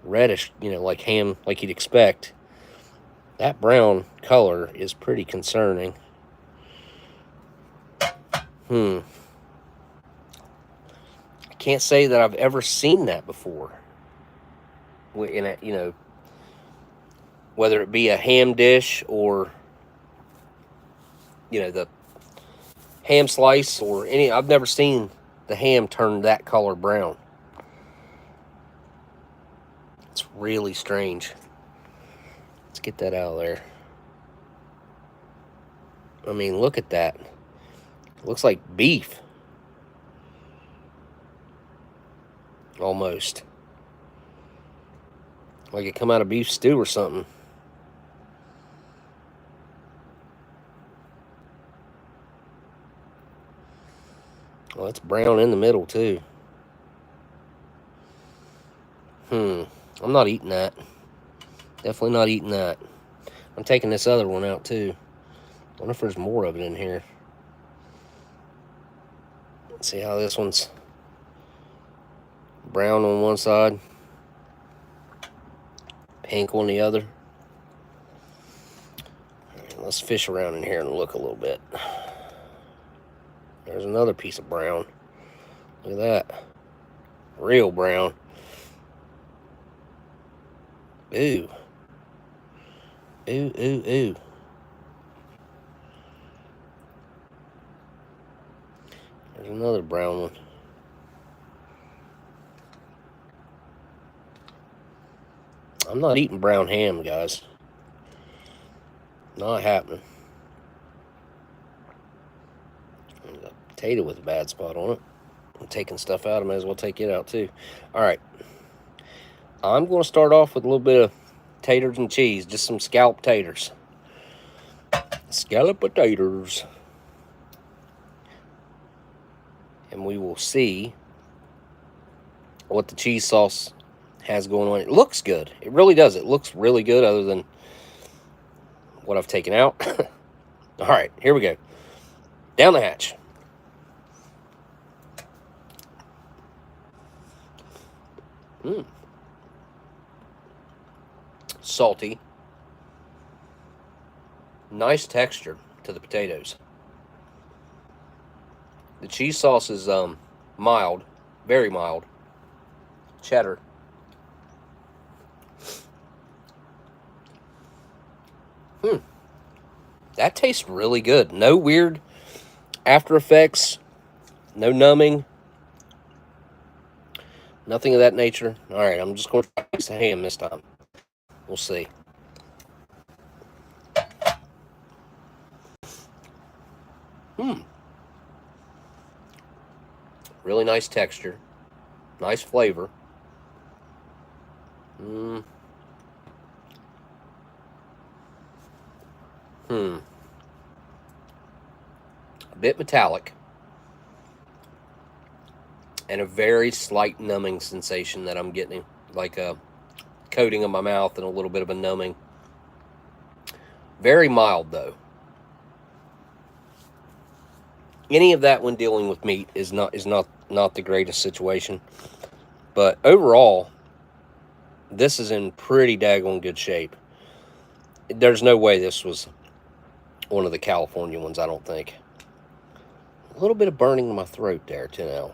reddish, you know, like ham, like you'd expect. That brown color is pretty concerning. I can't say that I've ever seen that before. In a, you know, whether it be a ham dish or, you know, the ham slice or any, I've never seen the ham turn that color brown. It's really strange. Let's get that out of there. I mean, look at that. It looks like beef. Almost. Like it come out of beef stew or something. Well, it's brown in the middle, too. I'm not eating that. Definitely not eating that. I'm taking this other one out, too. I wonder if there's more of it in here. Let's see how this one's brown on one side, pink on the other. All right, let's fish around in here and look a little bit. There's another piece of brown. Look at that. Real brown. Ooh. Ooh, ooh, ooh. There's another brown one. I'm not eating brown ham, guys. Not happening. There's a potato with a bad spot on it. I'm taking stuff out. I might as well take it out too. All right. I'm going to start off with a little bit of taters and cheese. Just some scallop taters. Scallop potatoes. And we will see what the cheese sauce has going on. It looks good. It really does. It looks really good other than what I've taken out. All right, here we go. Down the hatch. Salty. Nice texture to the potatoes. The cheese sauce is mild, very mild. Cheddar. That tastes really good. No weird after effects, no numbing, nothing of that nature. All right, I'm just going to try the ham this time. We'll see. Really nice texture. Nice flavor. A bit metallic. And a very slight numbing sensation that I'm getting. Like a coating of my mouth and a little bit of a numbing. Very mild, though. Any of that when dealing with meat is not the greatest situation. But overall, this is in pretty daggone good shape. There's no way this was one of the California ones, I don't think. A little bit of burning in my throat there, too, now.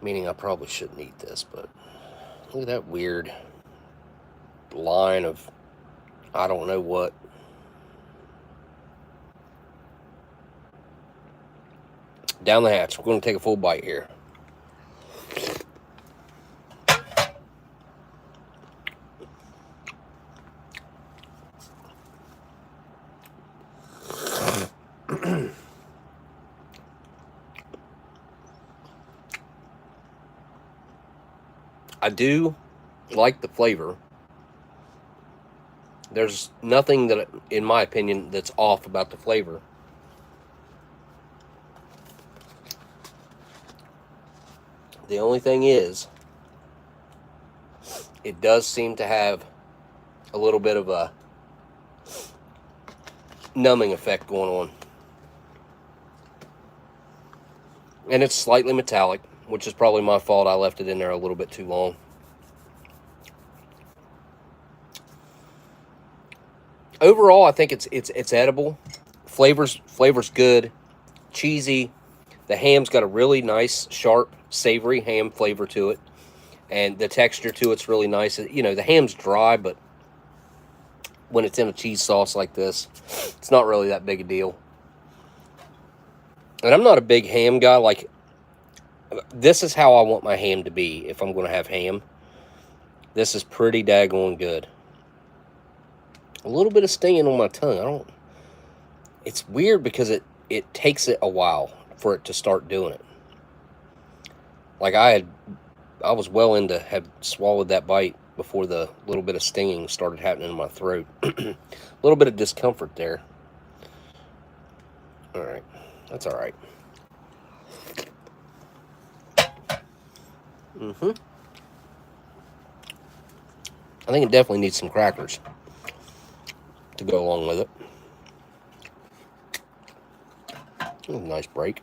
Meaning I probably shouldn't eat this, but look at that weird line of I don't know what. Down the hatch. We're going to take a full bite here. I do like the flavor. There's nothing that, in my opinion, that's off about the flavor. The only thing is, it does seem to have a little bit of a numbing effect going on. And it's slightly metallic, which is probably my fault. I left it in there a little bit too long. Overall, I think it's edible. Flavor's good, cheesy. The ham's got a really nice, sharp, savory ham flavor to it, and the texture to it's really nice. You know, the ham's dry, but when it's in a cheese sauce like this, it's not really that big a deal. And I'm not a big ham guy. Like, this is how I want my ham to be if I'm going to have ham. This is pretty daggone good. A little bit of stinging on my tongue. It's weird because it takes it a while for it to start doing it. Like I was well into had swallowed that bite before the little bit of stinging started happening in my throat. A little bit of discomfort there. All right, that's all right. I think it definitely needs some crackers to go along with it. A nice break.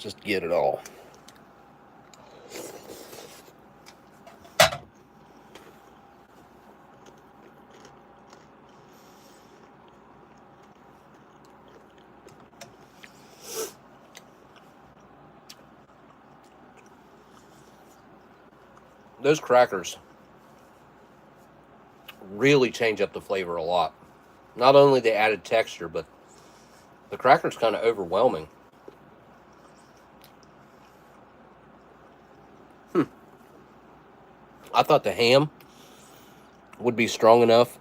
Just get it all. Those crackers really change up the flavor a lot. Not only the added texture, but the cracker's kind of overwhelming. I thought the ham would be strong enough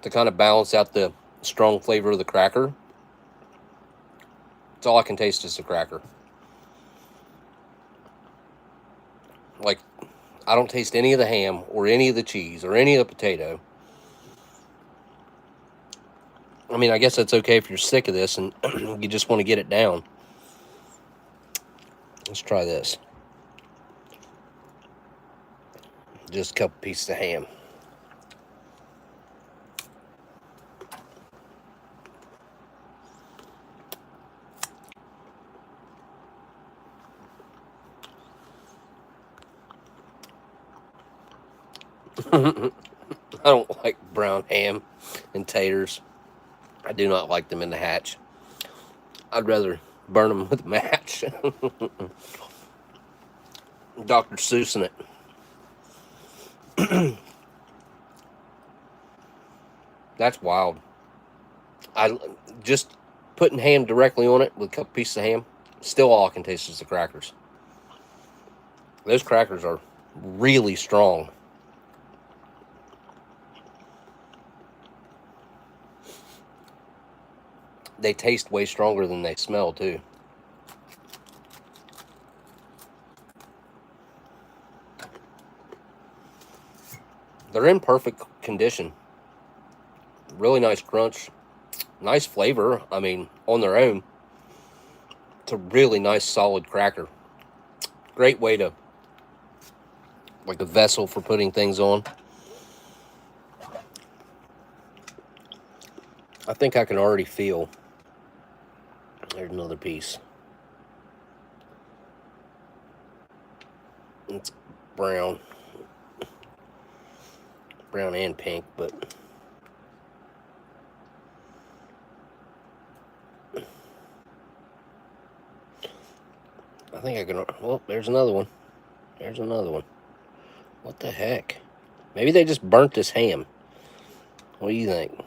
to kind of balance out the strong flavor of the cracker. It's all I can taste is the cracker. Like, I don't taste any of the ham or any of the cheese or any of the potato. I mean, I guess that's okay if you're sick of this and you just want to get it down. Let's try this. Just a couple pieces of ham. I don't like brown ham and taters. I do not like them in the hatch. I'd rather burn them with a match. Dr. Seuss in it. That's wild. I just putting ham directly on it with a couple pieces of ham. Still, all I can taste is the crackers. Those crackers are really strong. They taste way stronger than they smell, too. They're in perfect condition. Really nice crunch. Nice flavor. I mean, on their own. It's a really nice, solid cracker. Great way to, like a vessel for putting things on. I think I can already feel. There's another piece. It's brown. Brown and pink, but I think I can. Well, there's another one. There's another one. What the heck? Maybe they just burnt this ham. What do you think?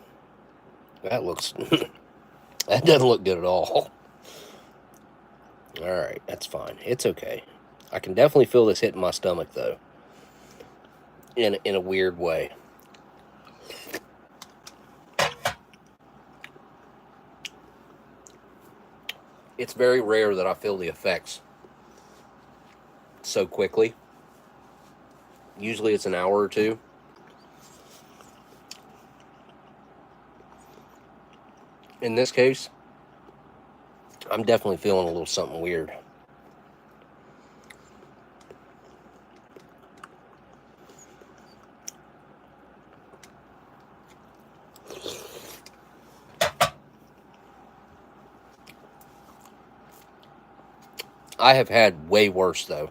That looks... that doesn't look good at all. Alright, that's fine. It's okay. I can definitely feel this hitting my stomach, though. In a weird way. It's very rare that I feel the effects so quickly. Usually it's an hour or two. In this case, I'm definitely feeling a little something weird. I have had way worse, though.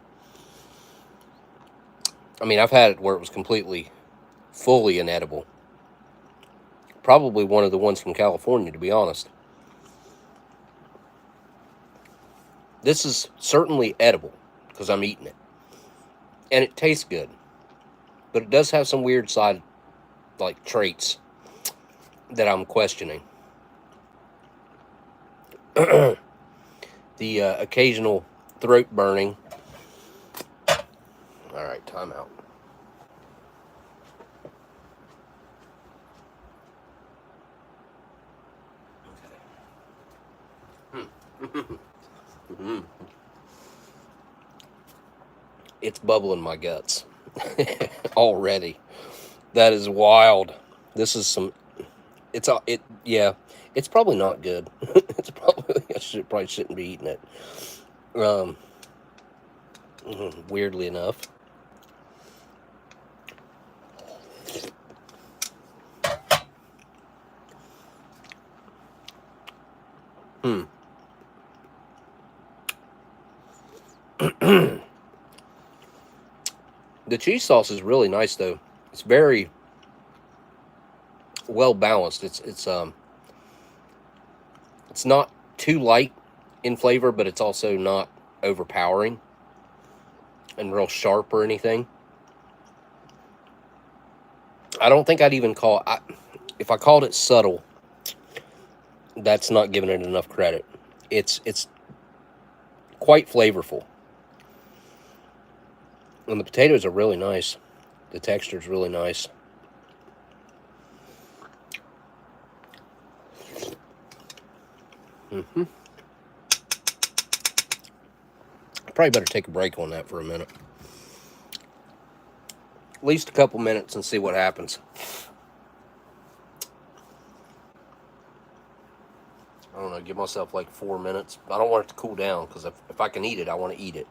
I mean, I've had it where it was completely, fully inedible. Probably one of the ones from California, to be honest. This is certainly edible, because I'm eating it. And it tastes good. But it does have some weird side, like, traits that I'm questioning. The occasional throat burning. Alright, time out. It's bubbling my guts already. That is wild. This is some. Yeah. It's probably not good. It's probably probably shouldn't be eating it. Weirdly enough. The cheese sauce is really nice, though. It's very well balanced. It's not too light in flavor, but it's also not overpowering and real sharp or anything. I don't think I'd even call it, if I called it subtle, that's not giving it enough credit. It's quite flavorful. And the potatoes are really nice. The texture is really nice. Probably better take a break on that for a minute. At least a couple minutes and see what happens. I don't know, give myself like 4 minutes. I don't want it to cool down because if I can eat it, I want to eat it.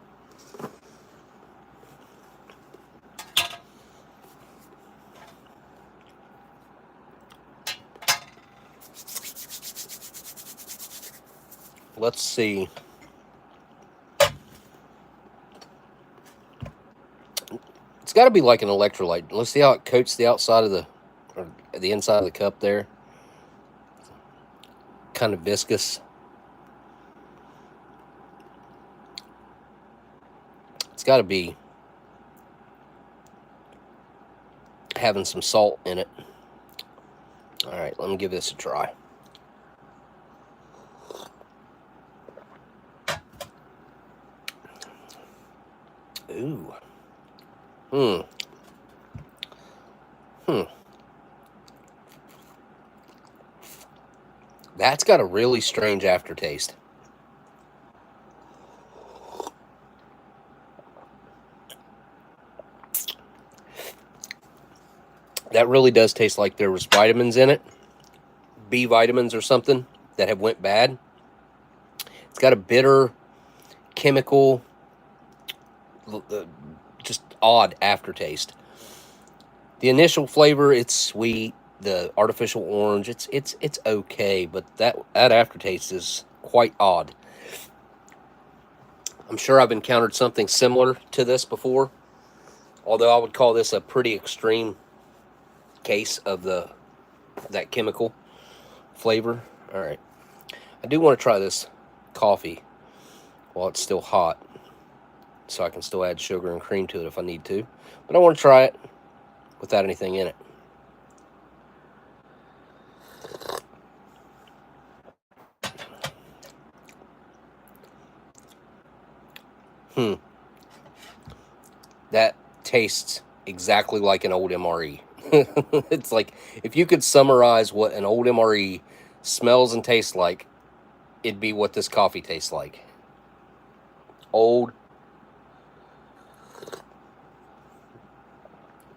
Let's see. It's got to be like an electrolyte. Let's see how it coats the outside of or the inside of the cup there. Kind of viscous. It's got to be having some salt in it. All right, let me give this a try. Ooh. That's got a really strange aftertaste. That really does taste like there was vitamins in it. B vitamins or something that have went bad. It's got a bitter, chemical, just odd aftertaste. The initial flavor, it's sweet. The artificial orange, it's okay, but that aftertaste is quite odd. I'm sure I've encountered something similar to this before, although I would call this a pretty extreme case of that chemical flavor. All right, I do want to try this coffee while it's still hot, so I can still add sugar and cream to it if I need to, but I want to try it without anything in it. That tastes exactly like an old MRE. It's like, if you could summarize what an old MRE smells and tastes like, it'd be what this coffee tastes like. Old,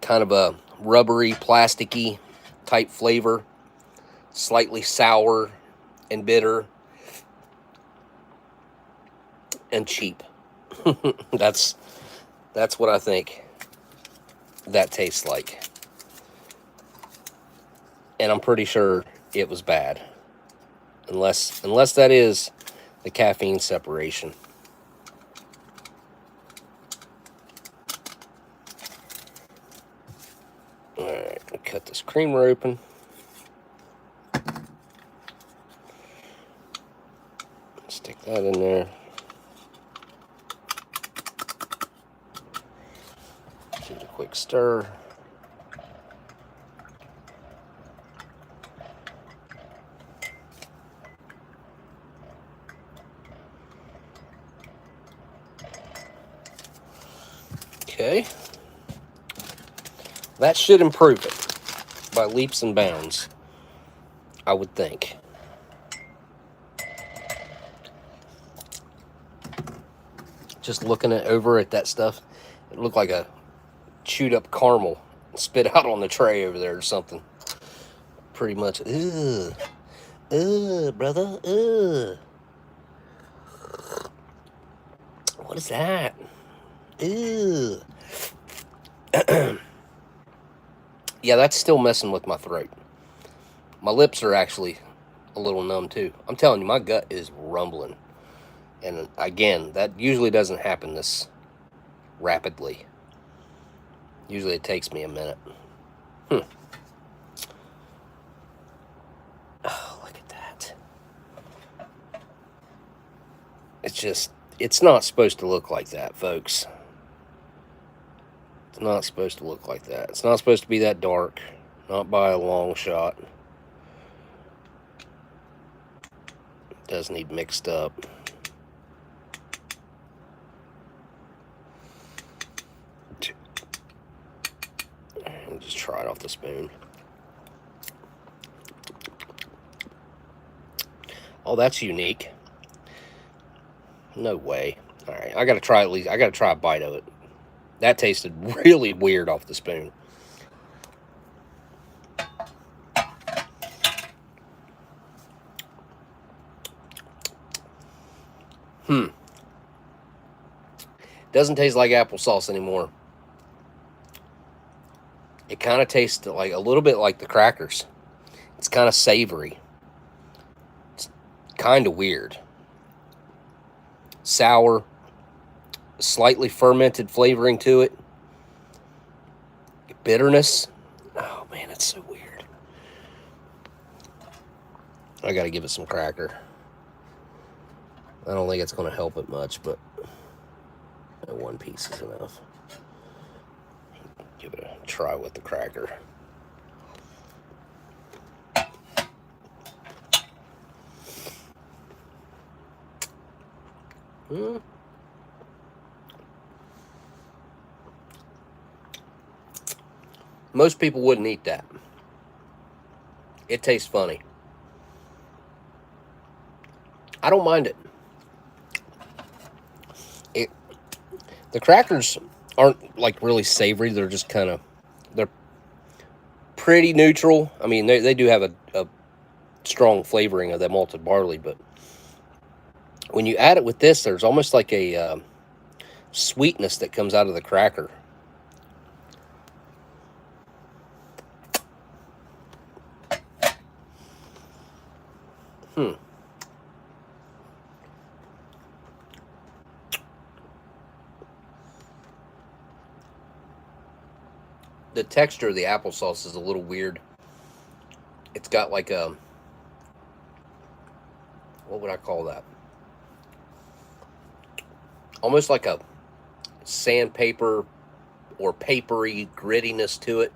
kind of a rubbery, plasticky type flavor, slightly sour and bitter, and cheap. That's what I think that tastes like. And I'm pretty sure it was bad. Unless that is the caffeine separation. Alright, I'll cut this creamer open. Stick that in there. Give it a quick stir. Okay. That should improve it by leaps and bounds, I would think. Just looking over at that stuff, it looked like a chewed up caramel spit out on the tray over there or something. Pretty much. Ugh. Ugh, brother. Ugh. What is that? Ew. Yeah, that's still messing with my throat. My lips are actually a little numb too. I'm telling you, my gut is rumbling. And again, that usually doesn't happen this rapidly. Usually it takes me a minute. Oh, look at that. It's not supposed to look like that, folks. It's not supposed to look like that. It's not supposed to be that dark. Not by a long shot. It does need mixed up. I'll just try it off the spoon. Oh, that's unique. No way. All right, I gotta try at least. I gotta try a bite of it. That tasted really weird off the spoon. Doesn't taste like applesauce anymore. It kind of tastes like a little bit like the crackers. It's kind of savory. It's kind of weird. Sour, slightly fermented flavoring to it. Bitterness. Oh man, it's so weird. I gotta give it some cracker. I don't think it's gonna help it much, but one piece is enough. Give it a try with the cracker. Most people wouldn't eat that. It tastes funny. I don't mind it. The crackers aren't like really savory. They're just kind of, they're pretty neutral. I mean, they do have a strong flavoring of that malted barley, but when you add it with this, there's almost like a sweetness that comes out of the cracker. The texture of the applesauce is a little weird. It's got like a, what would I call that? Almost like a sandpaper or papery grittiness to it.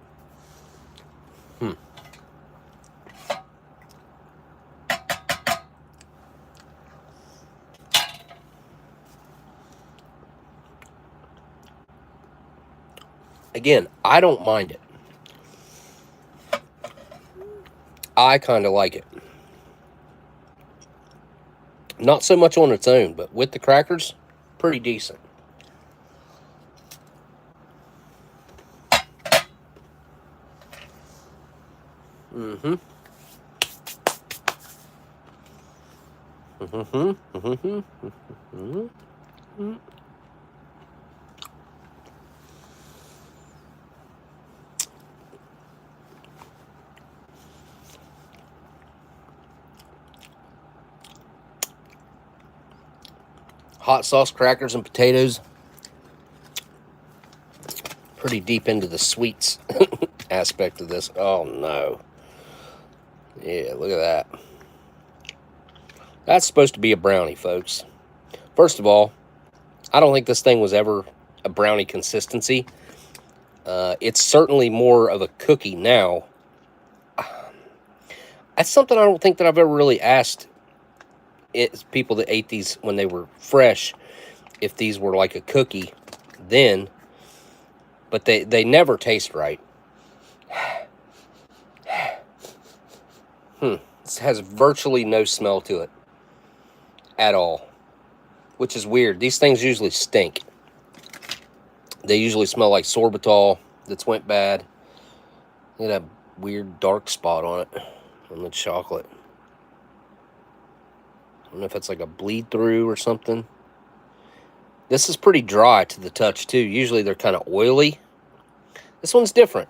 Again, I don't mind it. I kind of like it. Not so much on its own, but with the crackers, pretty decent. Hot sauce, crackers, and potatoes. Pretty deep into the sweets aspect of this. Oh no. Yeah, look at that. That's supposed to be a brownie, folks. First of all, I don't think this thing was ever a brownie consistency. It's certainly more of a cookie now. That's something I don't think that I've ever really asked people that ate these when they were fresh, if these were like a cookie then, but they never taste right. This has virtually no smell to it at all, which is weird. These things usually stink. They usually smell like sorbitol that's went bad. Look at that weird dark spot on it, on the chocolate. I don't know if it's like a bleed through or something. This is pretty dry to the touch too. Usually they're kind of oily. This one's different.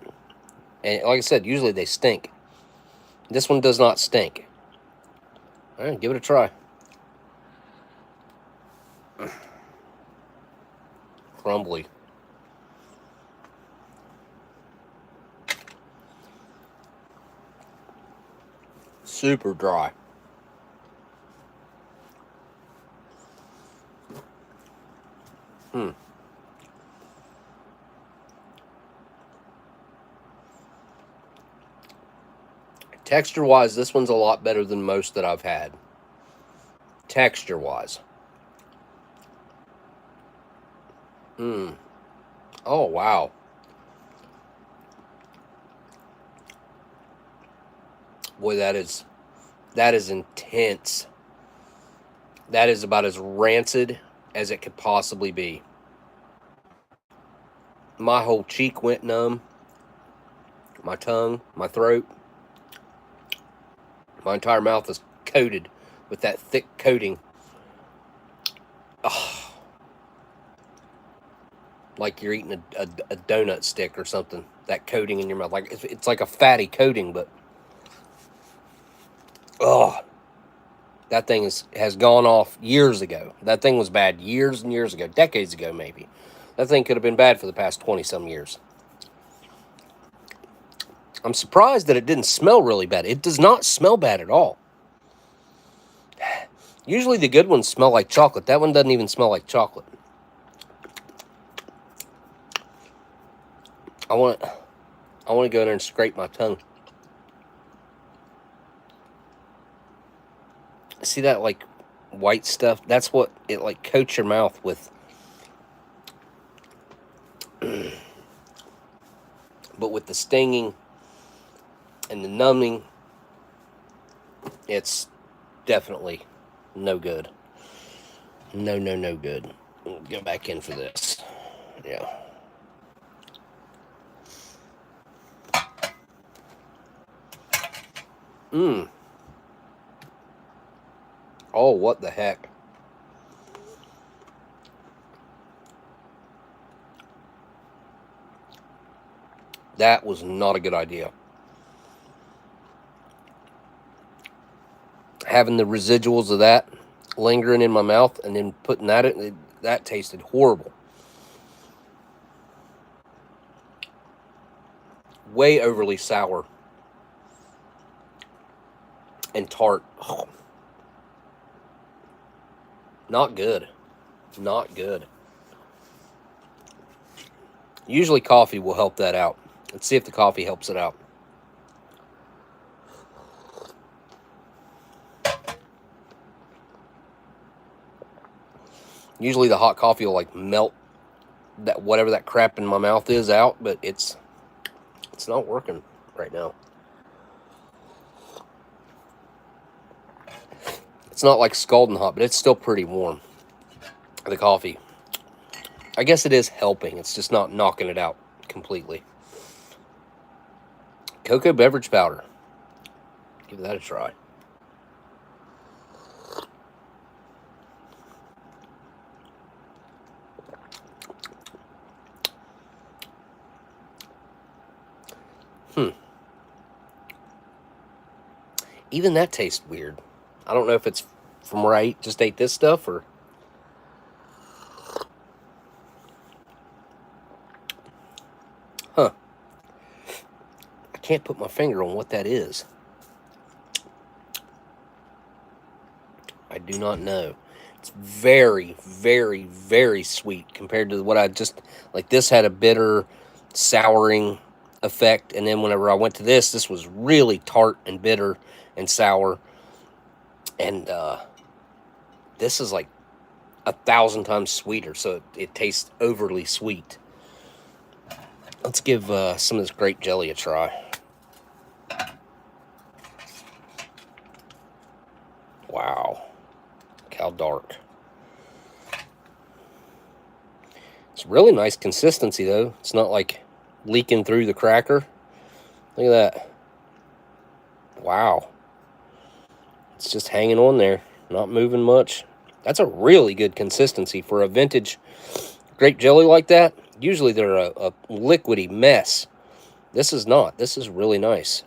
And like I said, usually they stink. This one does not stink. All right, give it a try. Crumbly. Super dry. Texture-wise, this one's a lot better than most that I've had. Texture-wise. Oh, wow. Boy, that is intense. That is about as rancid as it could possibly be. My whole cheek went numb. My tongue, my throat. My entire mouth is coated with that thick coating. Oh, like you're eating a donut stick or something. That coating in your mouth. Like it's like a fatty coating, but oh, that thing has gone off years ago. That thing was bad years and years ago. Decades ago, maybe. That thing could have been bad for the past 20-some years. I'm surprised that it didn't smell really bad. It does not smell bad at all. Usually the good ones smell like chocolate. That one doesn't even smell like chocolate. I want to go in there and scrape my tongue. See that like white stuff? That's what it like coats your mouth with. But with the stinging and the numbing, it's definitely no good. No good. We'll go back in for this. Yeah. Oh, what the heck? That was not a good idea. Having the residuals of that lingering in my mouth and then putting that in, that tasted horrible. Way overly sour and tart. Oh. Not good. Not good. Usually coffee will help that out. Let's see if the coffee helps it out. Usually the hot coffee will like melt that whatever that crap in my mouth is out, but it's not working right now. It's not like scalding hot, but it's still pretty warm. The coffee. I guess it is helping. It's just not knocking it out completely. Cocoa beverage powder. Give that a try. Even that tastes weird. I don't know if it's from where I just ate this stuff or... Huh. I can't put my finger on what that is. I do not know. It's very, very, very sweet compared to what I just... Like this had a bitter, souring effect. And then whenever I went to this was really tart and bitter and sour. And this is like 1,000 times sweeter, so it tastes overly sweet. Let's give some of this grape jelly a try. Wow. Look how dark. It's really nice consistency, though. It's not like leaking through the cracker. Look at that. Wow. It's just hanging on there, not moving much. That's a really good consistency for a vintage grape jelly like that. Usually they're a liquidy mess. This is not. This is really nice.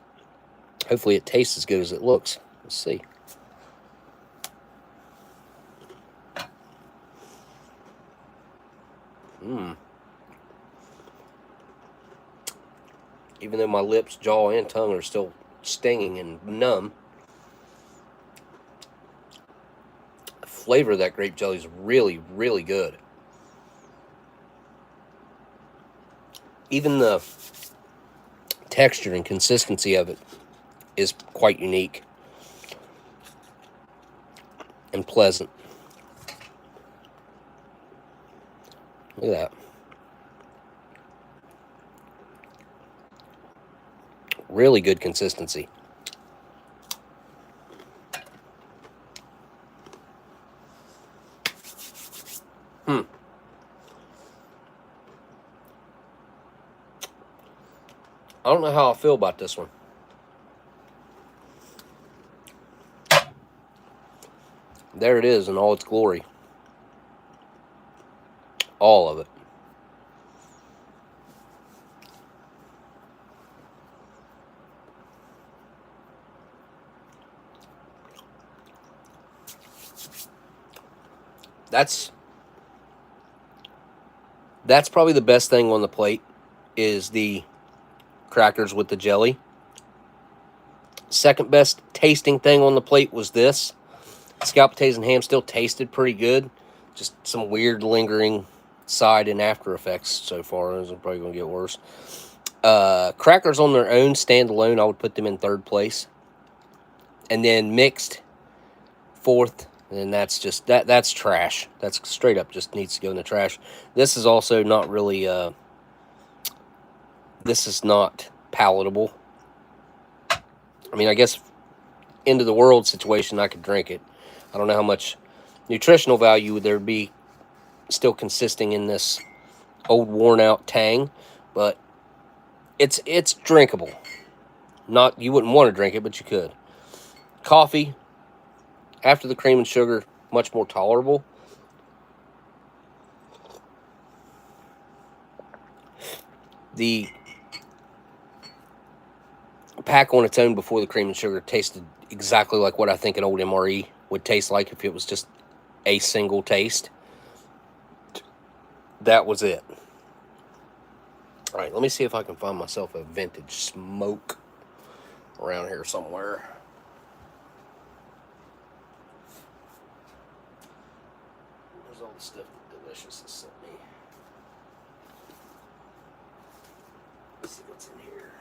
Hopefully it tastes as good as it looks. Let's see. Even though my lips, jaw, and tongue are still stinging and numb, the flavor of that grape jelly is really, really good. Even the texture and consistency of it is quite unique and pleasant. Look at that. Really good consistency. I don't know how I feel about this one. There it is in all its glory. All of it. That's probably the best thing on the plate is the crackers with the jelly. Second best tasting thing on the plate was this. Scalped potatoes and ham still tasted pretty good. Just some weird lingering side and after effects so far. Those are probably going to get worse. Crackers on their own, standalone, I would put them in third place. And then mixed, fourth. And that's just, that's trash. That's straight up just needs to go in the trash. This is also not really, this is not palatable. I mean, I guess end of the world situation, I could drink it. I don't know how much nutritional value would there be still consisting in this old worn out tang, but it's drinkable. Not, you wouldn't want to drink it, but you could. Coffee, after the cream and sugar, much more tolerable. The pack on its own before the cream and sugar tasted exactly like what I think an old MRE would taste like if it was just a single taste. That was it. All right, let me see if I can find myself a vintage smoke around here somewhere. Where's all the stuff that Delicious has sent me? Let's see what's in here.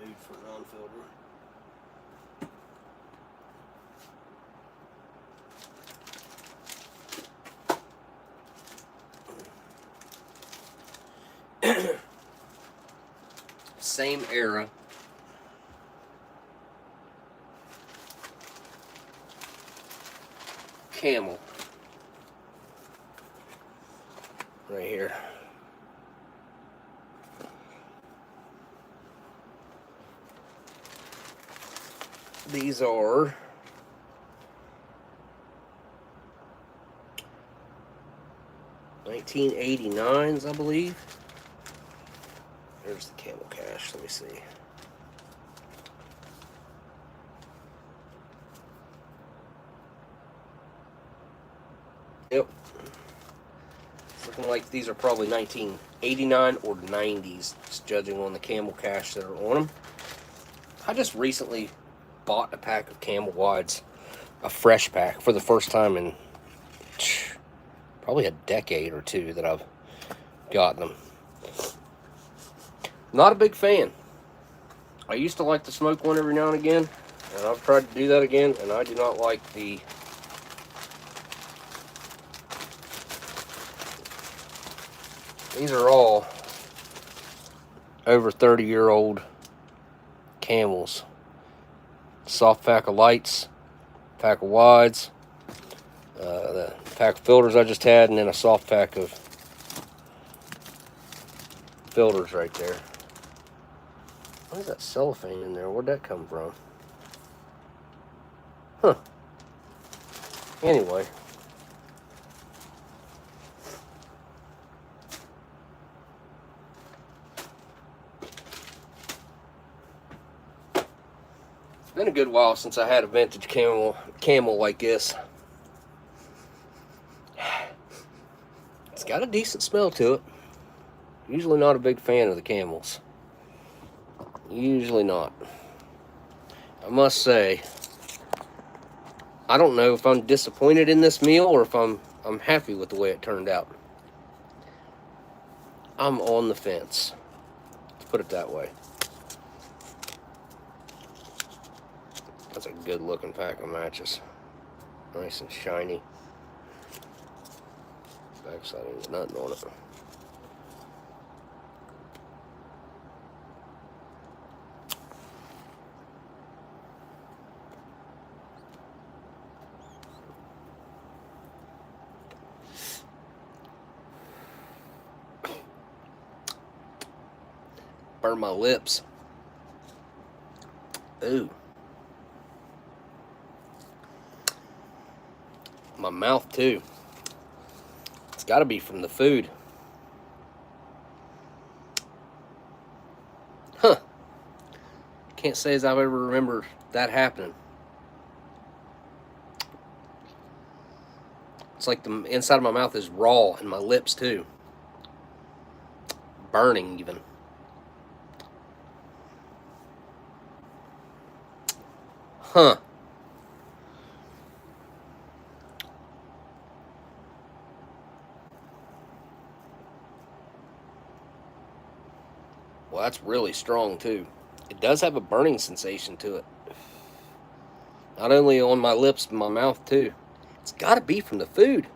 Mood for non-filter. Same era. Camel. Right here. These are $1989s, I believe. There's the Camel Cash. Let me see. Yep. It's looking like these are probably 1989 or 90s, just judging on the Camel Cash that are on them. I just recently bought a pack of Camel Wides, a fresh pack, for the first time in probably a decade or two that I've gotten them. Not a big fan. I used to like to smoke one every now and again, and I've tried to do that again, and I do not like the these are all over 30-year-old Camels. Soft pack of lights, pack of wides, the pack of filters I just had, and then a soft pack of filters right there. What is that cellophane in there? Where'd that come from? Huh. Anyway. been a good while since I had a vintage camel like this. It's got a decent smell to it. Usually not a big fan of the camels. Usually not. I must say, I don't know if I'm disappointed in this meal or if I'm happy with the way it turned out. I'm on the fence. Let's put it that way. That's a good looking pack of matches. Nice and shiny. Backside ain't nothing on it. Burn my lips. Ooh. My mouth too. It's got to be from the food. Huh. Can't say as I've ever remember that happening. It's like the inside of my mouth is raw and my lips too. Burning even. Huh. Well, that's really strong too. It does have a burning sensation to it. Not only on my lips, but my mouth too. It's got to be from the food.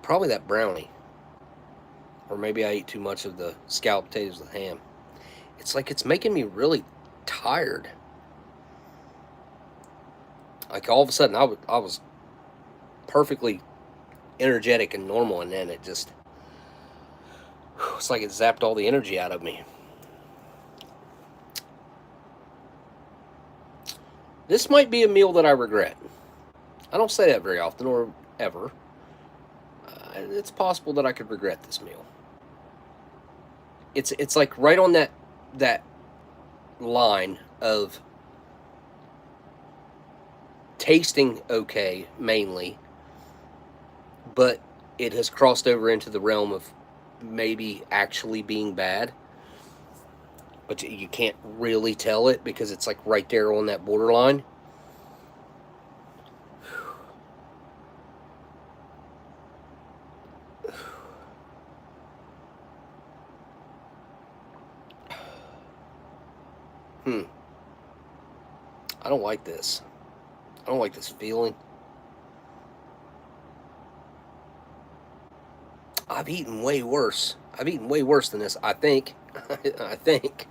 Probably that brownie. Or maybe I ate too much of the scalloped potatoes with ham. It's like it's making me really tired. Like all of a sudden, I was perfectly energetic and normal, and then it just, it's like it zapped all the energy out of me. This might be a meal that I regret. I don't say that very often or ever. It's possible that I could regret this meal. It's like right on that line of tasting okay mainly, but it has crossed over into the realm of maybe actually being bad. But you can't really tell it because it's like right there on that borderline. I don't like this. I don't like this feeling. I've eaten way worse. I've eaten way worse than this, I think. I think.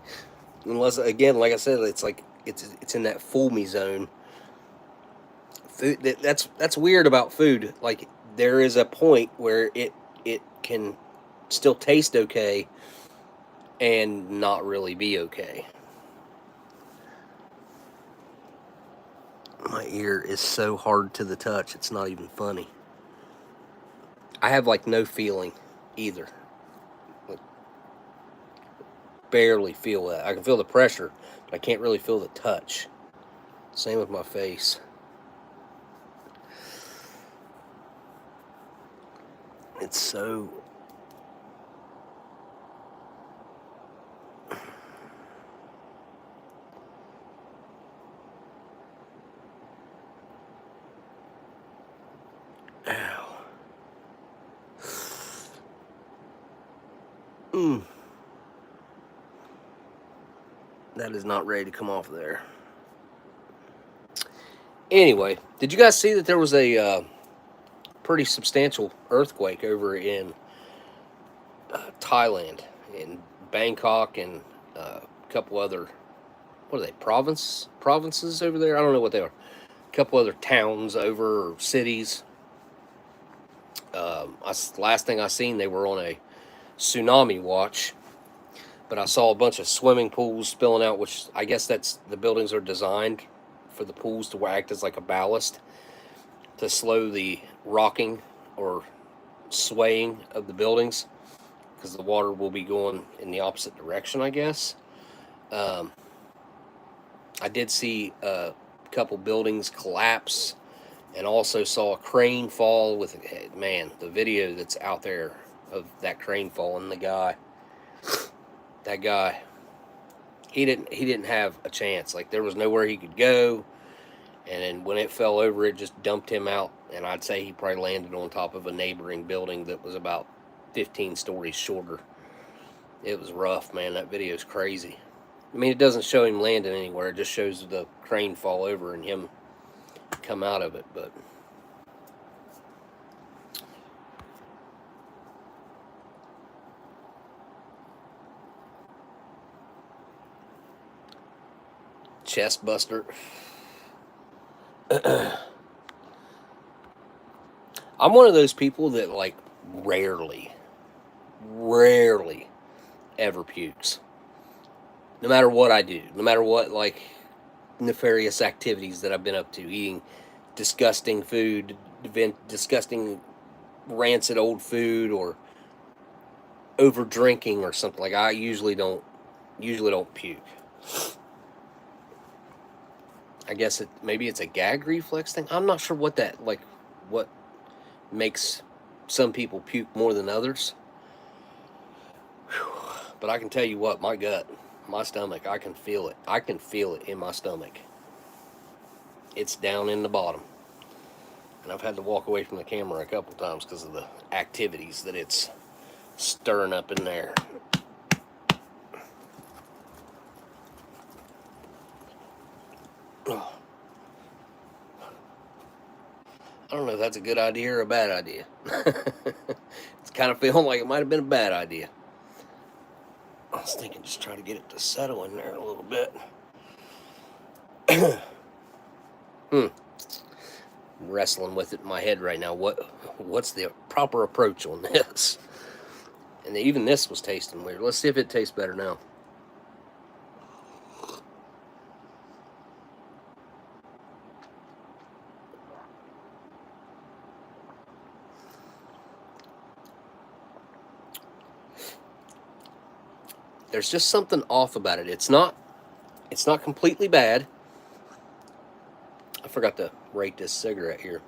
Unless, again, like I said, it's like it's in that fool me zone. Food, that's weird about food. Like there is a point where it can still taste okay and not really be okay. My ear is so hard to the touch, it's not even funny. I have like no feeling either. Like, barely feel that. I can feel the pressure, but I can't really feel the touch. Same with my face. It's so... Ow. That is not ready to come off there. Anyway, did you guys see that there was a pretty substantial earthquake over in Thailand, in Bangkok, and a couple other, what are they, provinces over there? I don't know what they are. A couple other towns over, or cities. Last thing I seen, they were on a tsunami watch, but I saw a bunch of swimming pools spilling out, which I guess that's, the buildings are designed for the pools to act as like a ballast to slow the rocking or swaying of the buildings, because the water will be going in the opposite direction, I guess. I I did see a couple buildings collapse, and also saw a crane fall with, man, the video that's out there of that crane falling, that guy, he didn't have a chance. Like, there was nowhere he could go, and then when it fell over, it just dumped him out, and I'd say he probably landed on top of a neighboring building that was about 15 stories shorter. It was rough, man. That video's crazy. I mean, it doesn't show him landing anywhere. It just shows the crane fall over and him come out of it, but chest buster. I'm one of those people that, like, rarely ever pukes. No matter what I do, no matter what, like, nefarious activities that I've been up to, eating disgusting food, disgusting rancid old food, or over drinking or something. Like, I usually don't puke. I guess maybe it's a gag reflex thing. I'm not sure what what makes some people puke more than others. Whew. But I can tell you what, my gut, my stomach, I can feel it. I can feel it in my stomach. It's down in the bottom. And I've had to walk away from the camera a couple times because of the activities that it's stirring up in there. I don't know if that's a good idea or a bad idea. It's kind of feeling like it might have been a bad idea. I was thinking just try to get it to settle in there a little bit. I'm wrestling with it in my head right now. What's the proper approach on this? And even this was tasting weird. Let's see if it tastes better now. There's just something off about it. It's not completely bad. I forgot to rate this cigarette here.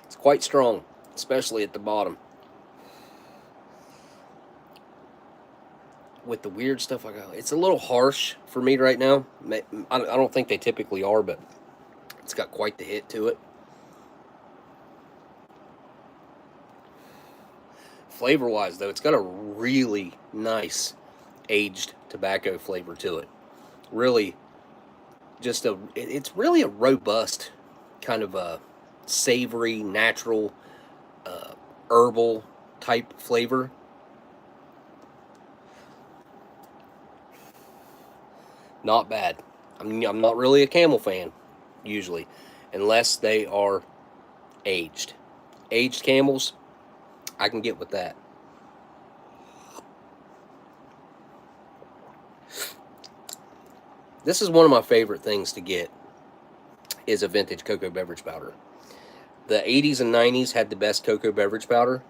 It's quite strong, especially at the bottom. With the weird stuff I got, it's a little harsh for me right now. I don't think they typically are, but it's got quite the hit to it. Flavor-wise, though, it's got a really nice aged tobacco flavor to it. Really, it's really a robust kind of a savory, natural, herbal type flavor. Not bad. I mean, I'm not really a Camel fan, usually, unless they are aged. Aged Camels, I can get with that. This is one of my favorite things to get, is a vintage cocoa beverage powder. The 80s and 90s had the best cocoa beverage powder.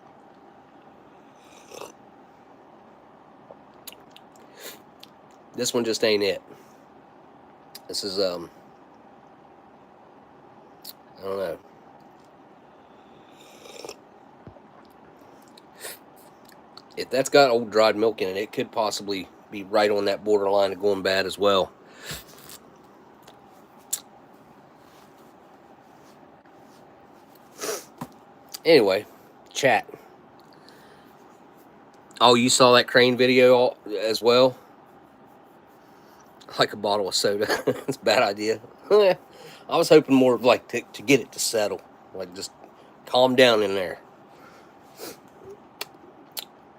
This one just ain't it. This is, I don't know. If that's got old dried milk in it, it could possibly be right on that borderline of going bad as well. Anyway, chat. Oh, you saw that crane video as well? Like a bottle of soda. It's a bad idea. I was hoping more of like to get it to settle. Like, just calm down in there.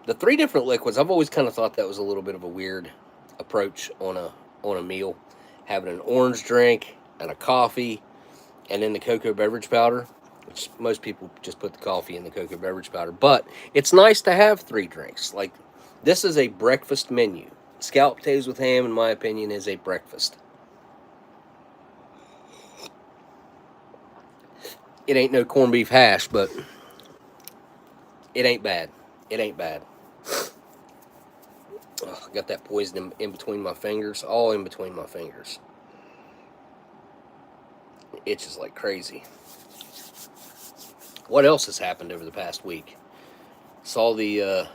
The 3 different liquids, I've always kind of thought that was a little bit of a weird approach on a meal. Having an orange drink and a coffee and then the cocoa beverage powder. Which most people just put the coffee in the cocoa beverage powder. But it's nice to have 3 drinks. Like, this is a breakfast menu. Scalloped potatoes with ham, in my opinion, is a breakfast. It ain't no corned beef hash, but it ain't bad. It ain't bad. I got that poison in between my fingers, all in between my fingers. It itches like crazy. What else has happened over the past week? Saw the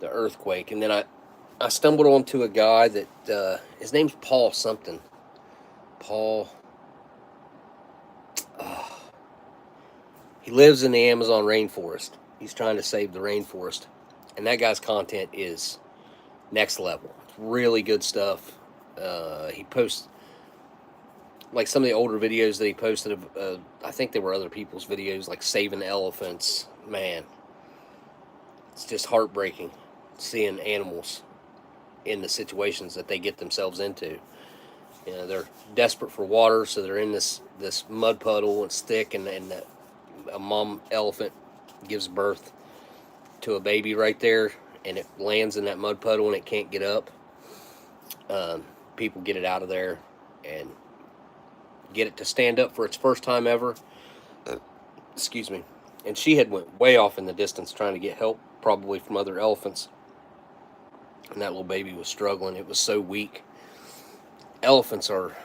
earthquake, and then I stumbled onto a guy that his name's Paul something. Paul. He lives in the Amazon rainforest. He's trying to save the rainforest, and that guy's content is next level. It's really good stuff. He posts like some of the older videos that he posted of, I think there were other people's videos, like saving elephants. Man, it's just heartbreaking seeing animals in the situations that they get themselves into. You know, they're desperate for water, so they're in this mud puddle. It's thick, and a mom elephant gives birth to a baby right there, and it lands in that mud puddle and it can't get up. People get it out of there and get it to stand up for its first time ever. Excuse me. And she had went way off in the distance trying to get help, probably from other elephants. And that little baby was struggling. It was so weak. Elephants are...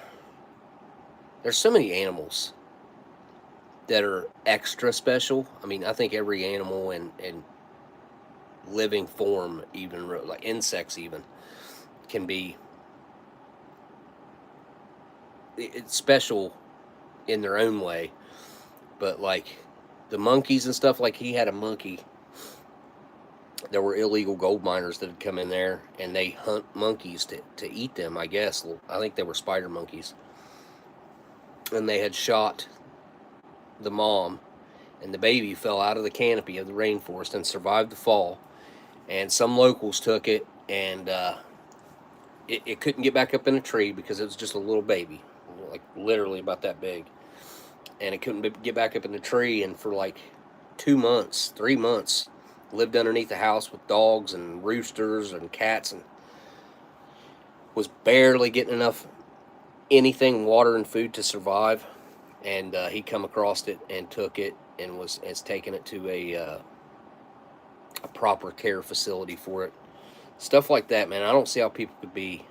There's so many animals that are extra special. I mean, I think every animal and living form, even like insects even, can be... It's special in their own way. But like the monkeys and stuff, like he had a monkey. There were illegal gold miners that had come in there, and they hunt monkeys to eat them, I guess. I think they were spider monkeys. And they had shot the mom, and the baby fell out of the canopy of the rainforest and survived the fall. And some locals took it, and it couldn't get back up in a tree because it was just a little baby, like literally about that big. And it couldn't get back up in the tree, and for like 2 months, 3 months, lived underneath the house with dogs and roosters and cats, and was barely getting enough anything, water and food, to survive. And he come across it and took it and has taken it to a proper care facility for it. Stuff like that, man. I don't see how people could be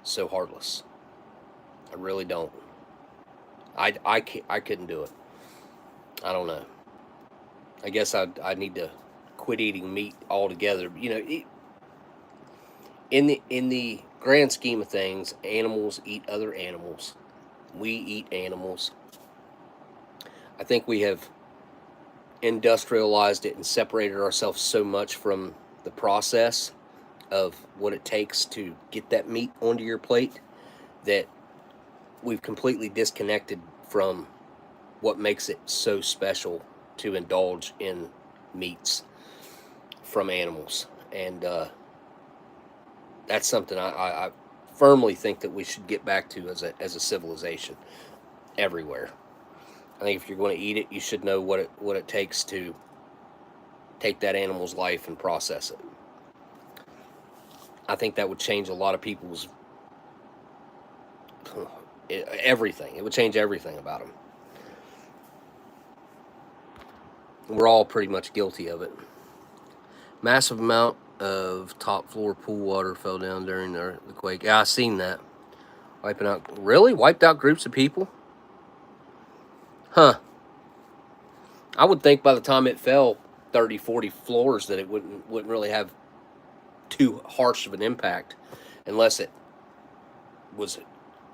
so heartless. I really don't. I couldn't do it. I don't know. I guess I need to quit eating meat altogether. You know, in the grand scheme of things, animals eat other animals. We eat animals. I think we have industrialized it and separated ourselves so much from the process of what it takes to get that meat onto your plate that we've completely disconnected from what makes it so special to indulge in meats from animals. And that's something I firmly think that we should get back to as a civilization everywhere. I think if you're going to eat it, you should know what it takes to take that animal's life and process it. I think that would change a lot of people's everything. It would change everything about them. We're all pretty much guilty of it. Massive amount of top floor pool water fell down during the quake. Yeah, I seen that. Wiped out groups of people? Huh. I would think by the time it fell 30, 40 floors that it wouldn't really have too harsh of an impact, unless it was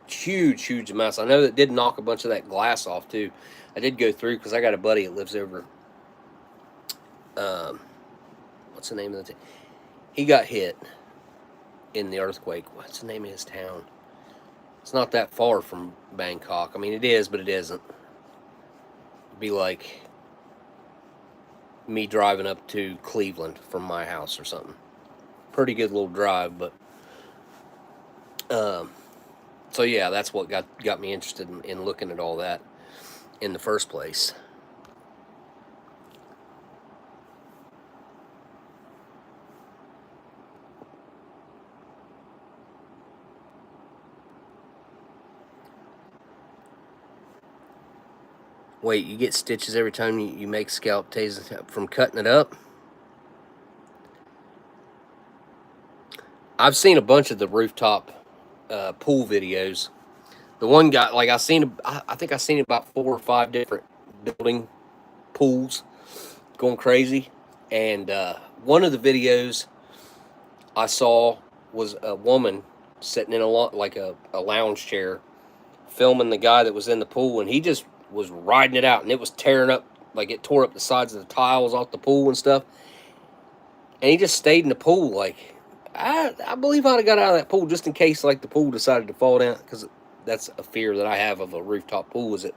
huge amounts. I know that did knock a bunch of that glass off too. I did go through because I got a buddy that lives over. What's the name of the town? He got hit in the earthquake. What's the name of his town? It's not that far from Bangkok. I mean, it is, but it isn't. It'd be like me driving up to Cleveland from my house or something. Pretty good little drive, but so yeah, that's what got me interested in looking at all that in the first place. Wait, you get stitches every time you make scalp tasers from cutting it up? I've seen a bunch of the rooftop pool videos. The one guy, like I think I seen about 4 or 5 different building pools going crazy. And one of the videos I saw was a woman sitting in a lounge chair, filming the guy that was in the pool, and he just was riding it out, and it was tearing up, like it tore up the sides of the tiles off the pool and stuff. And he just stayed in the pool. Like, I believe I'd have got out of that pool just in case, like, the pool decided to fall down, because that's a fear that I have of a rooftop pool, is it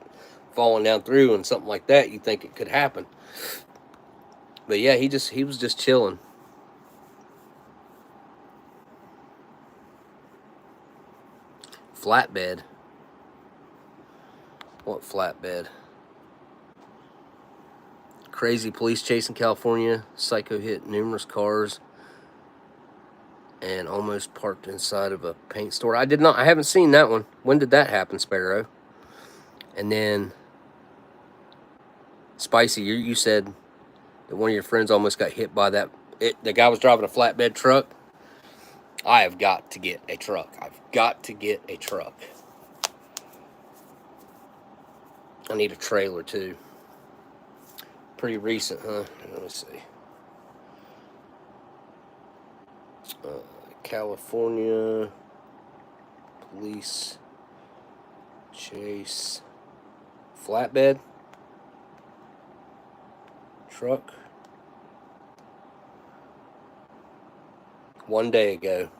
falling down through and something like that. You think it could happen. But yeah, he was just chilling. Flatbed. What flatbed? Crazy police chase in California. Psycho hit numerous cars and almost parked inside of a paint store. I haven't seen that one. When did that happen, Sparrow? And then Spicy, you said that one of your friends almost got hit by that. The guy was driving a flatbed truck. I have got to get a truck. I've got to get a truck. I need a trailer too. Pretty recent, huh? Let me see. California police chase flatbed truck. 1 day ago.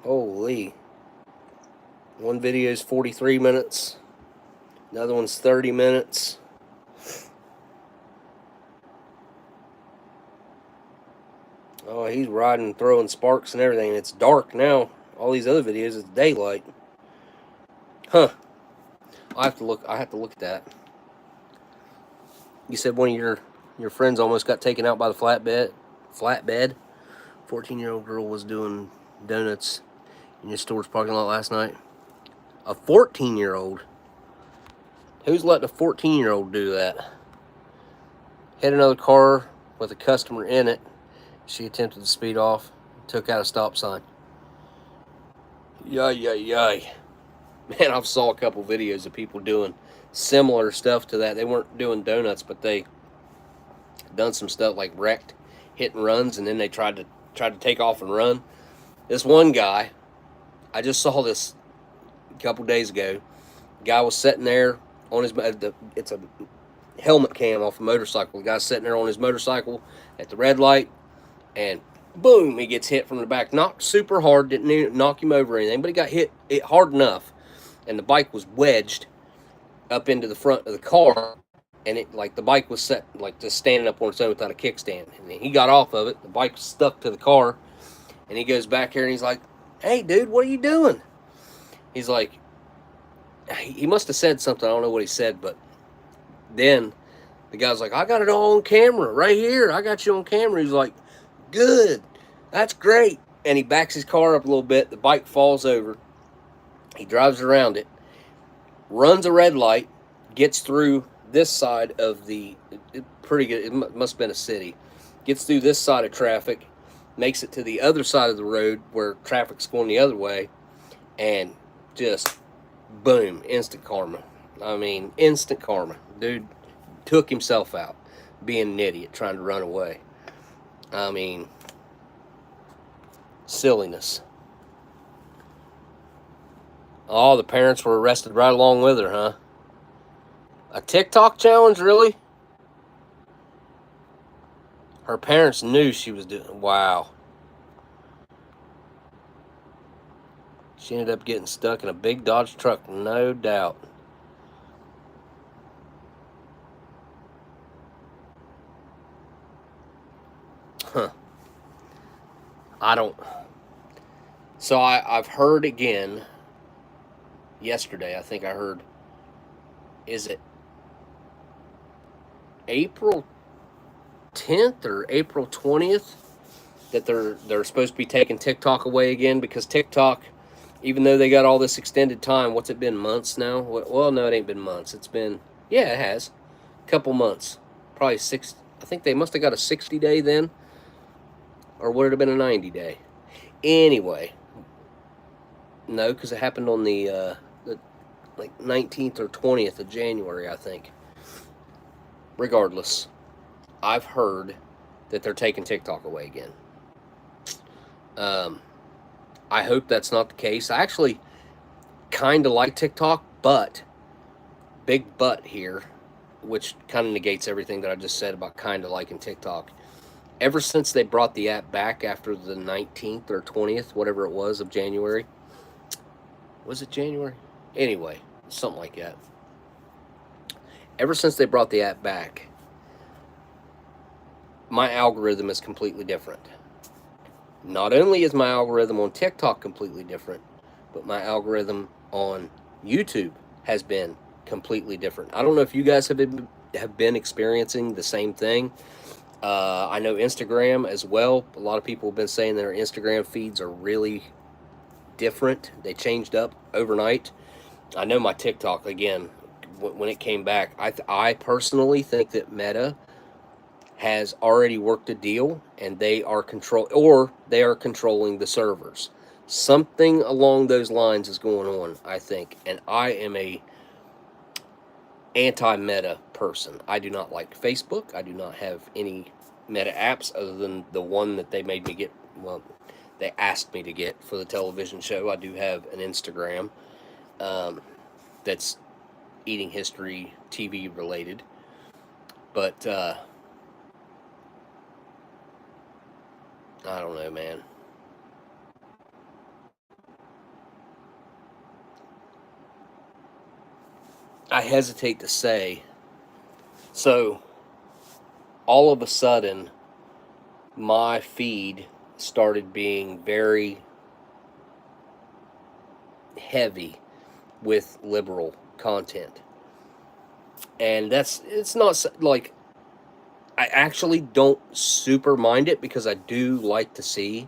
Holy. One video is 43 minutes. Another one's 30 minutes. Oh, he's riding, throwing sparks and everything. It's dark now. All these other videos is daylight. Huh. I have to look at that. You said one of your friends almost got taken out by the flatbed. 14-year-old girl was doing donuts in your store's parking lot last night. A 14-year-old? Who's letting a 14-year-old do that? Hit another car with a customer in it. She attempted to speed off, took out a stop sign. Yay. Man, I've saw a couple videos of people doing similar stuff to that. They weren't doing donuts, but they done some stuff like wrecked, hit and runs, and then they tried to take off and run. This one guy, I just saw this a couple days ago. Guy was sitting there on his, it's a helmet cam off a motorcycle. The guy's sitting there on his motorcycle at the red light, and boom, he gets hit from the back. Not super hard, didn't knock him over or anything, but he got hit hard enough, and the bike was wedged up into the front of the car, and it, like, the bike was set, like, just standing up on its own without a kickstand. And he got off of it, the bike was stuck to the car, and he goes back here and he's like, "Hey dude, what are you doing?" He's like, he must have said something, I don't know what he said, but then the guy's like, "I got it all on camera, right here, I got you on camera." He's like, "Good, that's great." And he backs his car up a little bit, the bike falls over, he drives around it, runs a red light, gets through this side of the, pretty good, it must have been a city, gets through this side of traffic, makes it to the other side of the road where traffic's going the other way, and just boom, instant karma. I mean, instant karma. Dude took himself out, being an idiot, trying to run away. I mean, silliness. Oh, the parents were arrested right along with her, huh? A TikTok challenge, really? Her parents knew she was doing, wow. She ended up getting stuck in a big Dodge truck, no doubt. Huh. I don't. So I've heard again yesterday, I think I heard, is it April 10th or April 20th that they're supposed to be taking TikTok away again, because TikTok, even though they got all this extended time, what's it been, months now? Well, no, it ain't been months. It's been, yeah, it has. A couple months. Probably I think they must have got a 60-day then, or would it have been a 90-day? Anyway, no, because it happened on the like 19th or 20th of January, I think. Regardless, I've heard that they're taking TikTok away again. I hope that's not the case. I actually kind of like TikTok, but big but here, which kind of negates everything that I just said about kind of liking TikTok. Ever since they brought the app back after the 19th or 20th, whatever it was, of January. Was it January? Anyway, something like that. Ever since they brought the app back, my algorithm is completely different. Not only is my algorithm on TikTok completely different, but my algorithm on YouTube has been completely different. I don't know if you guys have been experiencing the same thing. I know Instagram as well. A lot of people have been saying their Instagram feeds are really different. They changed up overnight. I know my TikTok, again, when it came back, I personally think that Meta has already worked a deal, and they are controlling the servers. Something along those lines is going on, I think, and I am a anti-Meta person. I do not like Facebook. I do not have any Meta apps other than the one that they made me get. Well, they asked me to get for the television show. I do have an Instagram that's eating history TV related, but I don't know, man. I hesitate to say. So, all of a sudden, my feed started being very heavy with liberal content. And it's not like, I actually don't super mind it, because I do like to see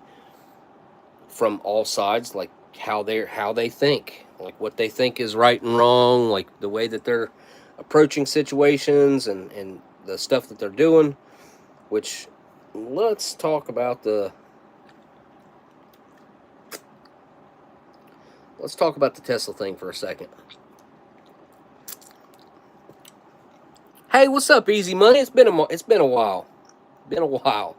from all sides, like how they think, like what they think is right and wrong, like the way that they're approaching situations, and the stuff that they're doing. Which, let's talk about the Tesla thing for a second. Hey, what's up, Easy Money? It's been a while. Been a while.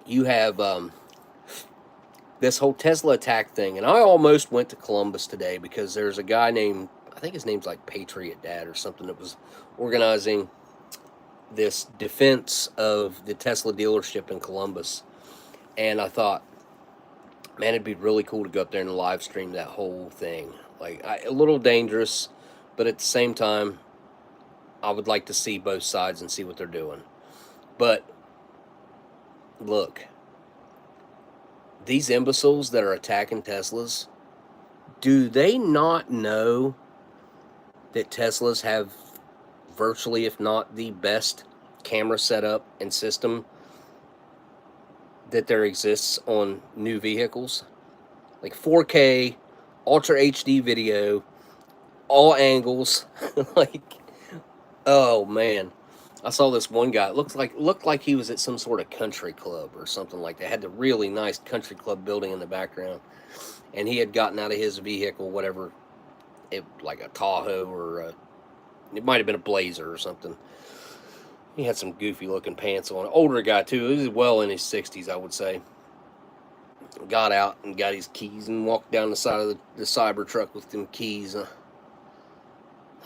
You have this whole Tesla attack thing, and I almost went to Columbus today because there's a guy named, I think his name's like Patriot Dad or something, that was organizing this defense of the Tesla dealership in Columbus. And I thought, man, it'd be really cool to go up there and live stream that whole thing. Like, a little dangerous, but at the same time, I would like to see both sides and see what they're doing. But look, these imbeciles that are attacking Teslas, do they not know that Teslas have virtually, if not the best camera setup and system that there exists on new vehicles? Like 4K, Ultra HD video, all angles. Like, oh man. I saw this one guy. It looked like he was at some sort of country club or something like that. Had the really nice country club building in the background, and he had gotten out of his vehicle, whatever, like a Tahoe, or it might have been a Blazer or something. He had some goofy looking pants on. Older guy too. He was well in his 60s, I would say. Got out and got his keys and walked down the side of the Cybertruck with them keys.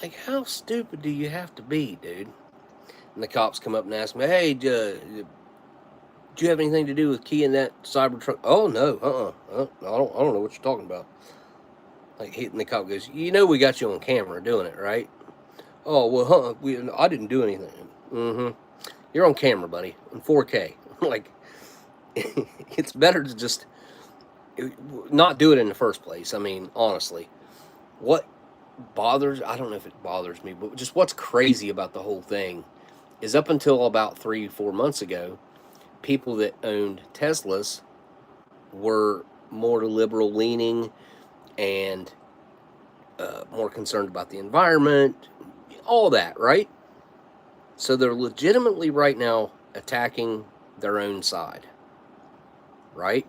Like, how stupid do you have to be, dude? And the cops come up and ask me, hey, did you have anything to do with keying that Cybertruck? Oh, no, I don't know what you're talking about. Like, and the cop goes, you know we got you on camera doing it, right? Oh, well, I didn't do anything. Mm-hmm. You're on camera, buddy, in 4K. Like, it's better to just not do it in the first place. I mean, honestly, what I don't know if it bothers me, but just what's crazy about the whole thing is, up until about 3-4 months ago, people that owned Teslas were more liberal leaning and more concerned about the environment. all that, right? So they're legitimately right now attacking their own side, right?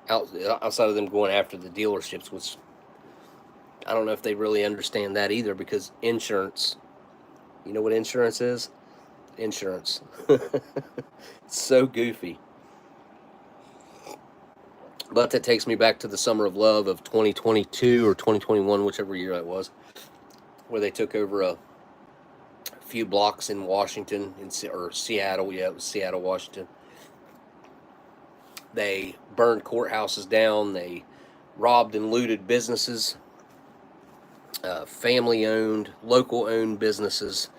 Outside of them going after the dealerships, which I don't know if they really understand that either, because insurance, you know what insurance is? Insurance. It's so goofy. But that takes me back to the summer of love of 2022 or 2021, whichever year that was, where they took over a few blocks in Washington, or Seattle. Yeah, it was Seattle, Washington. They burned courthouses down. They robbed and looted businesses, family-owned, local-owned businesses,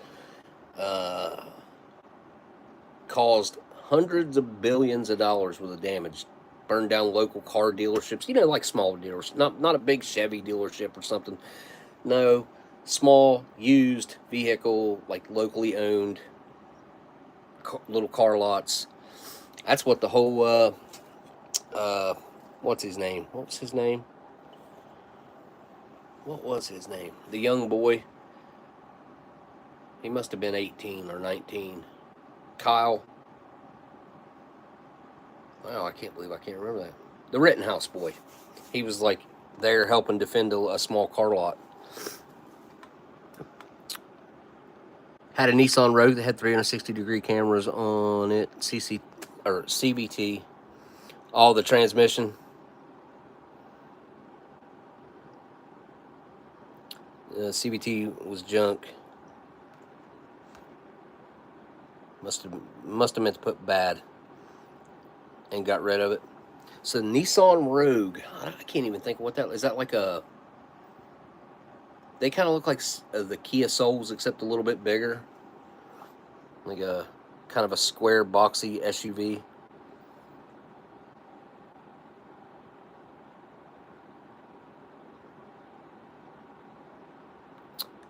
caused hundreds of billions of dollars worth of damage. Burned down local car dealerships, like small dealerships, not a big Chevy dealership or something. No, small used vehicle, like locally owned little car lots. That's what the whole what's his name? What was his name? What was his name? The young boy. He must have been 18 or 19. Kyle. Wow, I can't believe I can't remember that. The Rittenhouse boy. He was like there helping defend a small car lot. Had a Nissan Rogue that had 360-degree cameras on it. CVT. All the transmission. CVT was junk. Must have meant to put bad and got rid of it. So Nissan Rogue, I can't even think of what that is. That like a? They kind of look like the Kia Souls, except a little bit bigger, like a kind of a square, boxy SUV.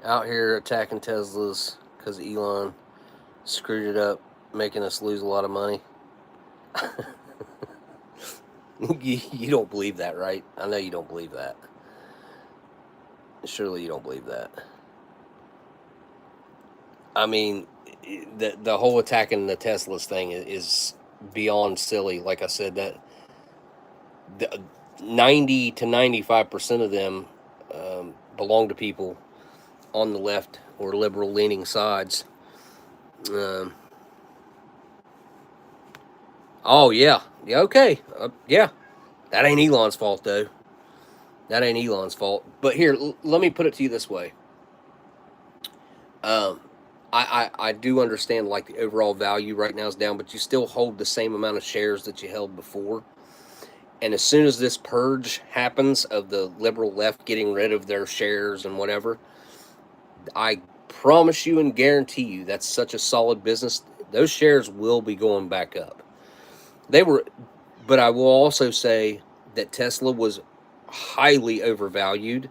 Out here attacking Teslas because Elon screwed it up, making us lose a lot of money. You don't believe that, right? I know you don't believe that. Surely you don't believe that. I mean, the whole attacking the Teslas thing is beyond silly. Like I said, that 90 to 95% of them belong to people on the left or liberal leaning sides. Oh yeah, okay, yeah. That ain't Elon's fault though. That ain't Elon's fault. But here, let me put it to you this way. I do understand like the overall value right now is down, but you still hold the same amount of shares that you held before. And as soon as this purge happens of the liberal left getting rid of their shares and whatever, I promise you and guarantee you that's such a solid business. Those shares will be going back up. But I will also say that Tesla was highly overvalued.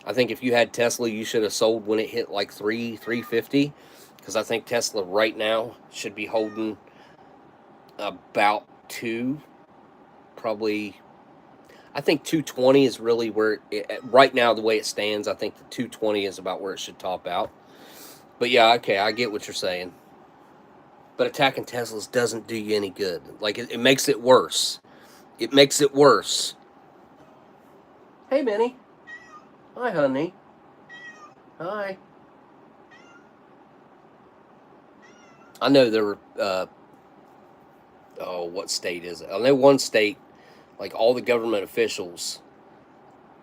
I think if you had Tesla, you should have sold when it hit like $350, because I think Tesla right now should be holding about $2, probably. I think 220 is really where right now the way it stands. I think the 220 is about where it should top out. But yeah, okay, I get what you're saying. But attacking Teslas doesn't do you any good. Like it makes it worse. It makes it worse. Hey, Minnie. Hi, honey. Hi. I know there were, what state is it? I know one state, like all the government officials,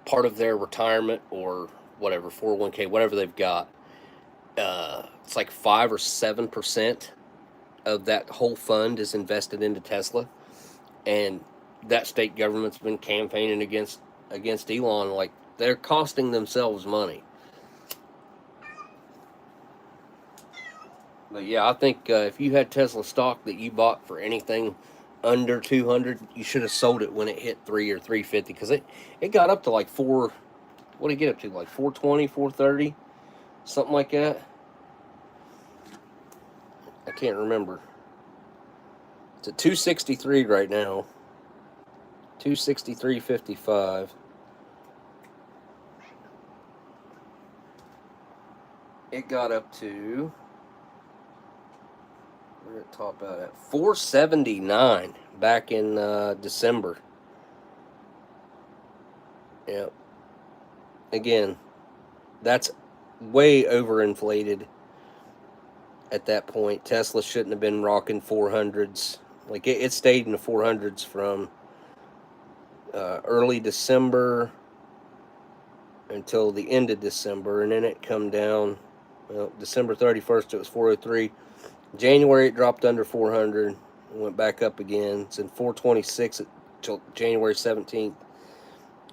part of their retirement or whatever, 401k, whatever they've got, it's like 5 or 7% of that whole fund is invested into Tesla. And that state government's been campaigning against Elon, like they're costing themselves money. But yeah, I think if you had Tesla stock that you bought for anything under 200, you should have sold it when it hit 3 or 350, because it got up to like 4. What did it get up to? Like 420, 430, something like that. I can't remember. It's at 263 right now. 263.55. it got up to, where did it top out at? 479 back in December. Yep. Again, that's way overinflated at that point. Tesla shouldn't have been rocking 400s. Like, it stayed in the 400s from early December until the end of December, and then it come down. Well, December 31st, it was 403. January, it dropped under 400, went back up again. It's in 426 until January 17th.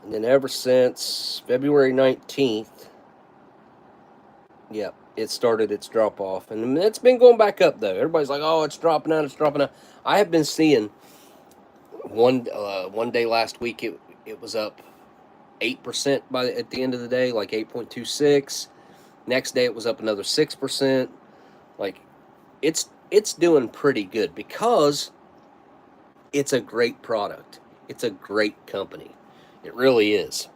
And then ever since February 19th, yep, it started its drop off. And it's been going back up, though. Everybody's like, oh, it's dropping out, it's dropping out. I have been seeing one day last week, it was up 8% at the end of the day, like 8.26. Next day, it was up another 6%. Like, it's doing pretty good because it's a great product. It's a great company. It really is.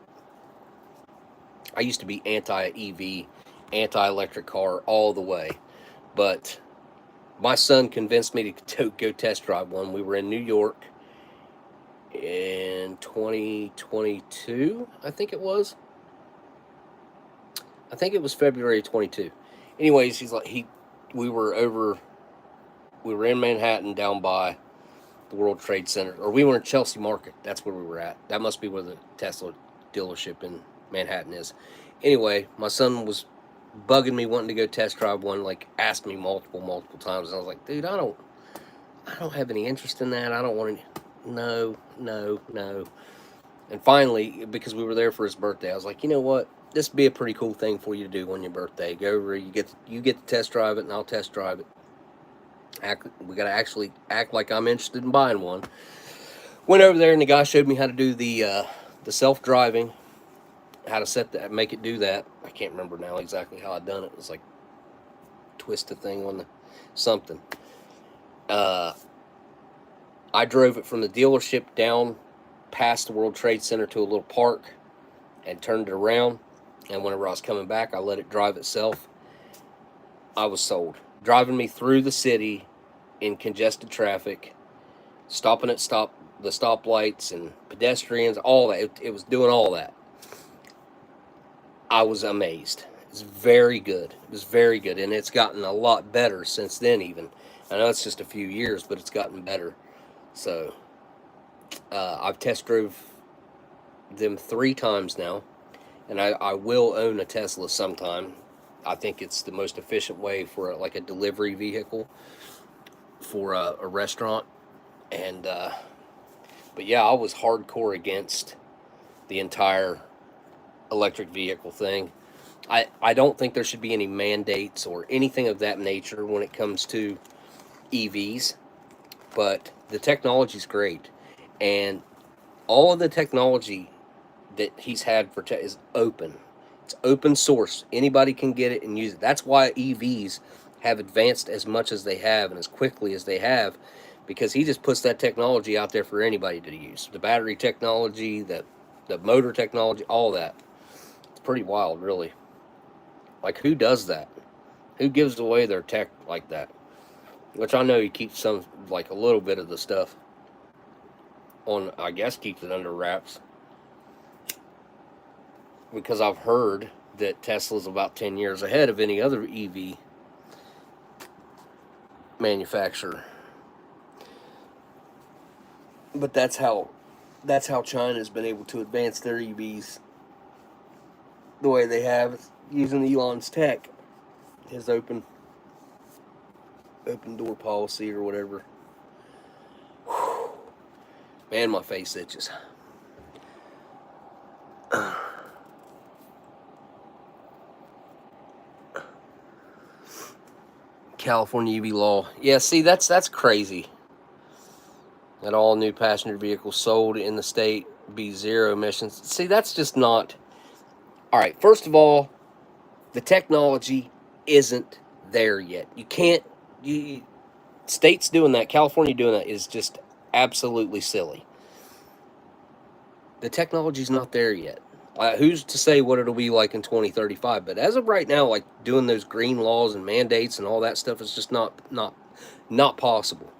I used to be anti-EV, anti-electric car all the way, but my son convinced me to go test drive one. We were in New York in 2022, I think it was. I think it was February 22. Anyways, he's like, we were in Manhattan down by the World Trade Center, or we were in Chelsea Market. That's where we were at. That must be where the Tesla dealership in Manhattan is. Anyway, my son was bugging me, wanting to go test drive one, like asked me multiple times. And I was like, dude, I don't have any interest in that. I don't want any. No. And finally, because we were there for his birthday, I was like, you know what? This would be a pretty cool thing for you to do on your birthday. Go over, you get to test drive it, and I'll test drive it. We got to actually act like I'm interested in buying one. Went over there, and the guy showed me how to do the self-driving, how to set that, make it do that. I can't remember now exactly how I done it. It was like twist the thing on the something. I drove it from the dealership down past the World Trade Center to a little park and turned it around. And whenever I was coming back, I let it drive itself. I was sold. Driving me through the city in congested traffic, stopping at the stoplights and pedestrians, all that. It was doing all that. I was amazed. It's very good. It was very good, and it's gotten a lot better since then. Even I know it's just a few years, but it's gotten better. So I've test drove them 3 times now, and I will own a Tesla sometime. I think it's the most efficient way for like a delivery vehicle for a restaurant. And but yeah, I was hardcore against the entire electric vehicle thing. I don't think there should be any mandates or anything of that nature when it comes to EVs, but the technology's great, and all of the technology that he's had for is open. It's open source. Anybody can get it and use it. That's why EVs have advanced as much as they have and as quickly as they have, because he just puts that technology out there for anybody to use. The battery technology, the motor technology, all that. It's pretty wild, really. Like, who does that? Who gives away their tech like that? Which I know he keeps some, like a little bit of the stuff on, I guess keeps it under wraps. Because I've heard that Tesla's about 10 years ahead of any other EV manufacturer. But that's how China's been able to advance their EVs the way they have, using Elon's tech, his open door policy or whatever. Whew. Man, my face itches. California EV law. Yeah, see, that's crazy. That all new passenger vehicles sold in the state be zero emissions. See, that's just not... All right, first of all, the technology isn't there yet. You can't... states doing that, California doing that is just absolutely silly. The technology's not there yet. Who's to say what it'll be like in 2035? But as of right now, like doing those green laws and mandates and all that stuff is just not possible.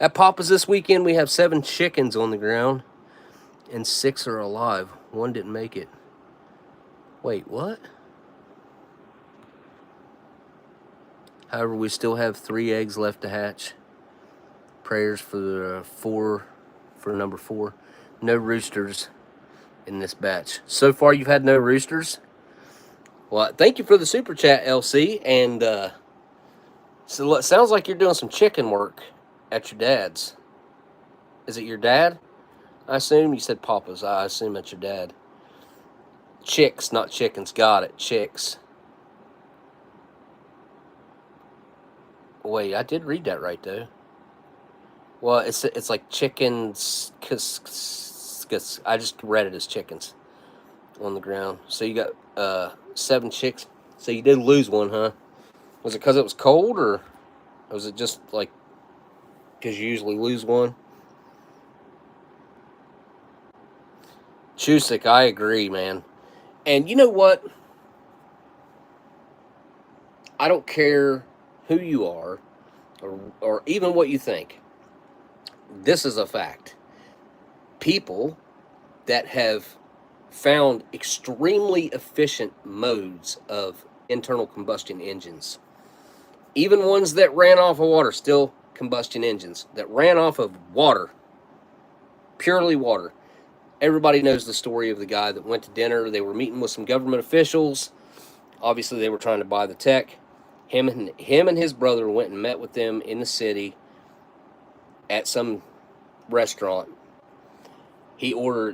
At Papa's this weekend, we have 7 chickens on the ground, and 6 are alive. 1 didn't make it. Wait, what? However, we still have 3 eggs left to hatch. Prayers for the for number 4. No roosters in this batch. So far, you've had no roosters. Well, thank you for the super chat, LC. And so it sounds like you're doing some chicken work at your dad's. Is it your dad? I assume you said Papa's. I assume it's your dad. Chicks, not chickens. Got it. Chicks. Wait, I did read that right though. Well, it's like chickens. Cause I just read it as chickens on the ground. So you got 7 chicks. So you did lose 1, huh? Was it because it was cold, or was it just like because you usually lose 1? Chusik, I agree, man. And you know what? I don't care who you are or even what you think. This is a fact. People that have found extremely efficient modes of internal combustion engines, even ones that ran off of water, still combustion engines, that ran off of water, purely water. Everybody knows the story of the guy that went to dinner. They were meeting with some government officials. Obviously, they were trying to buy the tech. Him and his brother went and met with them in the city at some restaurant.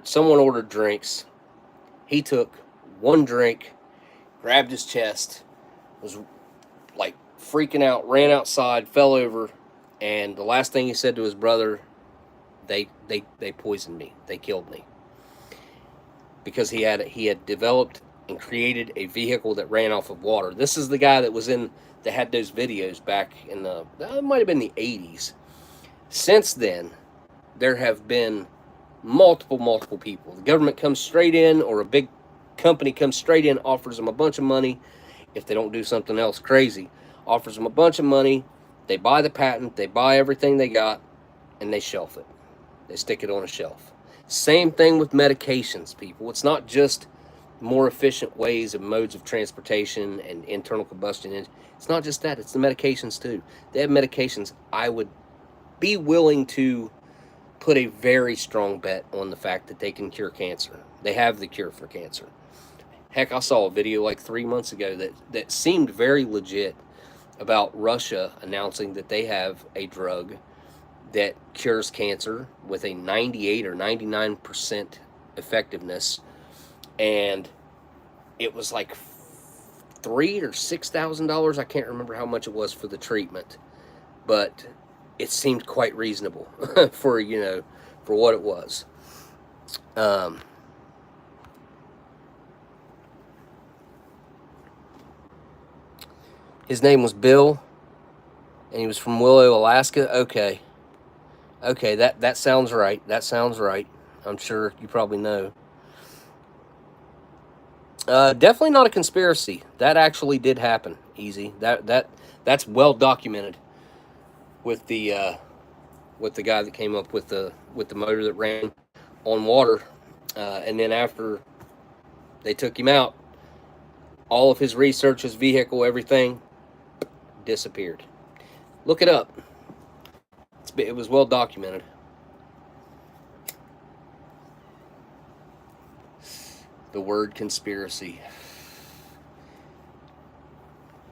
Someone ordered drinks. He took 1 drink, grabbed his chest, was like freaking out, ran outside, fell over, and the last thing he said to his brother, they poisoned me. They killed me. Because he had developed and created a vehicle that ran off of water. This is the guy that had those videos back in it might have been the 80s. Since then, there have been multiple people. The government comes straight in, or a big company comes straight in, offers them a bunch of money. If they don't do something else crazy, offers them a bunch of money. They buy the patent, they buy everything they got, and they shelf it. They stick it on a shelf. Same thing with medications, people. It's not just more efficient ways and modes of transportation and internal combustion engine. It's not just that. It's the medications too. They have medications. I would be willing to put a very strong bet on the fact that they can cure cancer. They have the cure for cancer. Heck, I saw a video like 3 months ago that seemed very legit about Russia announcing that they have a drug that cures cancer with a 98 or 99% effectiveness, and it was like $3,000 or $6,000. I can't remember how much it was for the treatment, but it seemed quite reasonable for what it was. His name was Bill, and he was from Willow, Alaska. Okay, that sounds right. That sounds right. I'm sure you probably know. Definitely not a conspiracy. That actually did happen. Easy. That's well documented with the guy that came up with the motor that ran on water, and then after they took him out, all of his research, his vehicle, everything disappeared. Look it up. It was well documented. The word conspiracy.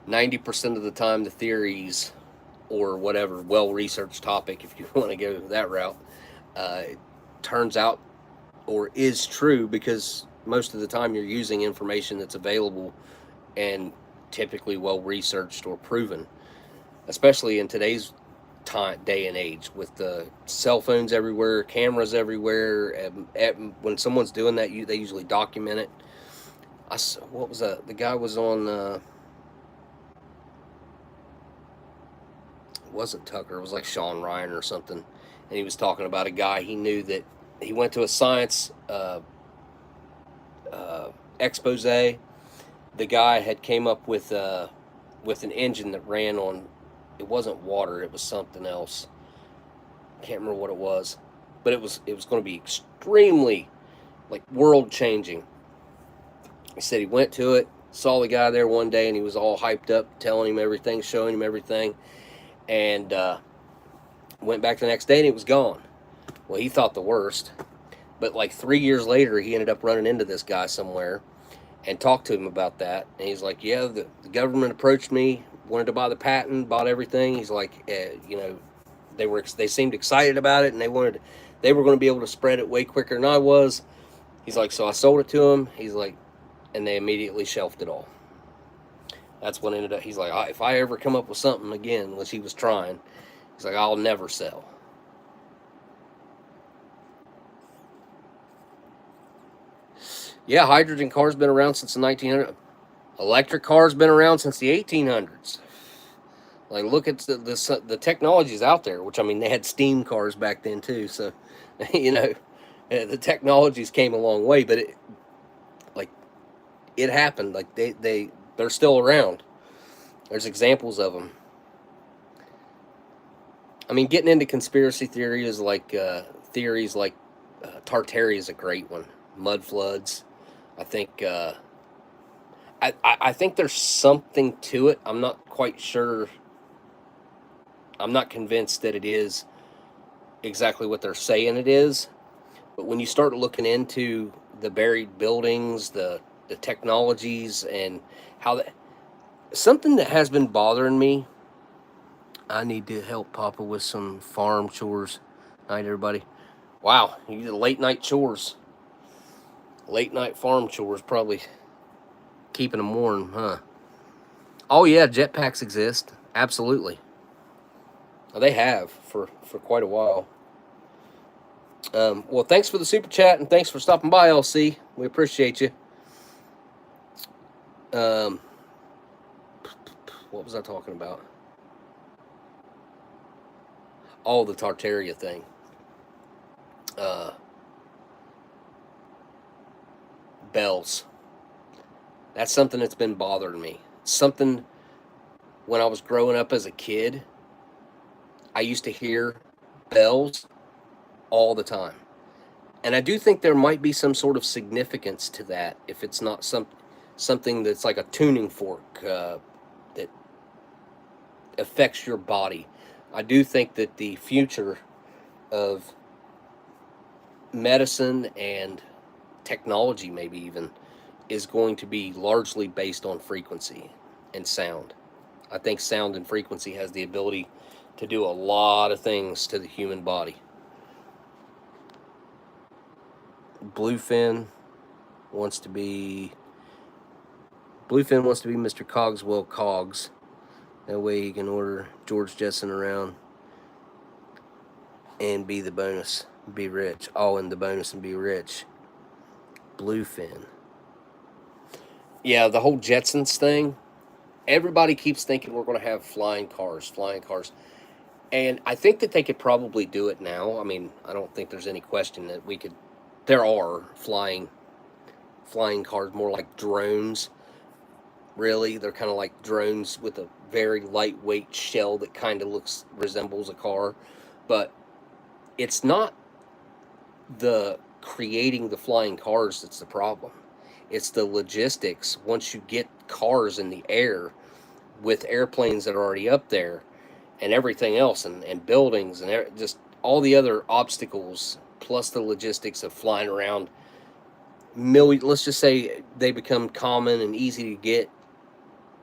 90% of the time, the theories or whatever well-researched topic, if you want to go that route, turns out or is true, because most of the time you're using information that's available and typically well-researched or proven, especially in today's day and age with the cell phones everywhere, cameras everywhere. When someone's doing that, they usually document it. What was that? The guy was on, it wasn't Tucker, it was like Sean Ryan or something, and he was talking about a guy he knew that he went to a science expose. The guy had came up with an engine that ran on, it wasn't water, it was something else. Can't remember what it was, but it was going to be extremely, like, world changing. He said he went to it, saw the guy there one day, and he was all hyped up, telling him everything, showing him everything, and went back the next day and it was gone. Well, he thought the worst, but like 3 years later, he ended up running into this guy somewhere and talked to him about that. And he's like, yeah, the government approached me, wanted to buy the patent, bought everything. He's like, they seemed excited about it, and they were going to be able to spread it way quicker than I was. He's like, so I sold it to him. He's like, and they immediately shelved it all. That's what ended up. He's like, if I ever come up with something again, which he was trying, he's like, I'll never sell. Yeah, hydrogen cars been around since the 1900s. Electric cars been around since the 1800s. Like, look at the technologies out there, which, I mean, they had steam cars back then too. So, the technologies came a long way, but it happened. Like, they're still around. There's examples of them. I mean, getting into conspiracy theories like Tartaria is a great one. Mud floods. I think I think there's something to it. I'm not quite sure. I'm not convinced that it is exactly what they're saying it is. But when you start looking into the buried buildings, the technologies, and how that, something that has been bothering me. I need to help Papa with some farm chores. Night, everybody. Wow, you do late night chores. Late night farm chores, probably keeping them warm, huh? Oh yeah, jetpacks exist. Absolutely. They have for quite a while. Well, thanks for the super chat, and thanks for stopping by, LC. We appreciate you. What was I talking about? Oh, the Tartaria thing. Bells. That's something that's been bothering me. Something, when I was growing up as a kid, I used to hear bells all the time. And I do think there might be some sort of significance to that, if it's not something that's like a tuning fork that affects your body. I do think that the future of medicine and technology, maybe even, is going to be largely based on frequency and sound. I think sound and frequency has the ability to do a lot of things to the human body. Bluefin wants to be Mr. Cogswell Cogs. That way he can order George Jetson around and be the bonus, be rich. All in the bonus and be rich. Bluefin. Yeah, the whole Jetsons thing. Everybody keeps thinking we're going to have flying cars. And I think that they could probably do it now. I mean, I don't think there's any question that we could. There are flying cars, more like drones. Really, they're kind of like drones with a very lightweight shell that kind of resembles a car. But it's not the creating the flying cars that's the problem. It's the logistics. Once you get cars in the air with airplanes that are already up there and everything else, and buildings and just all the other obstacles, plus the logistics of flying around let's just say they become common and easy to get,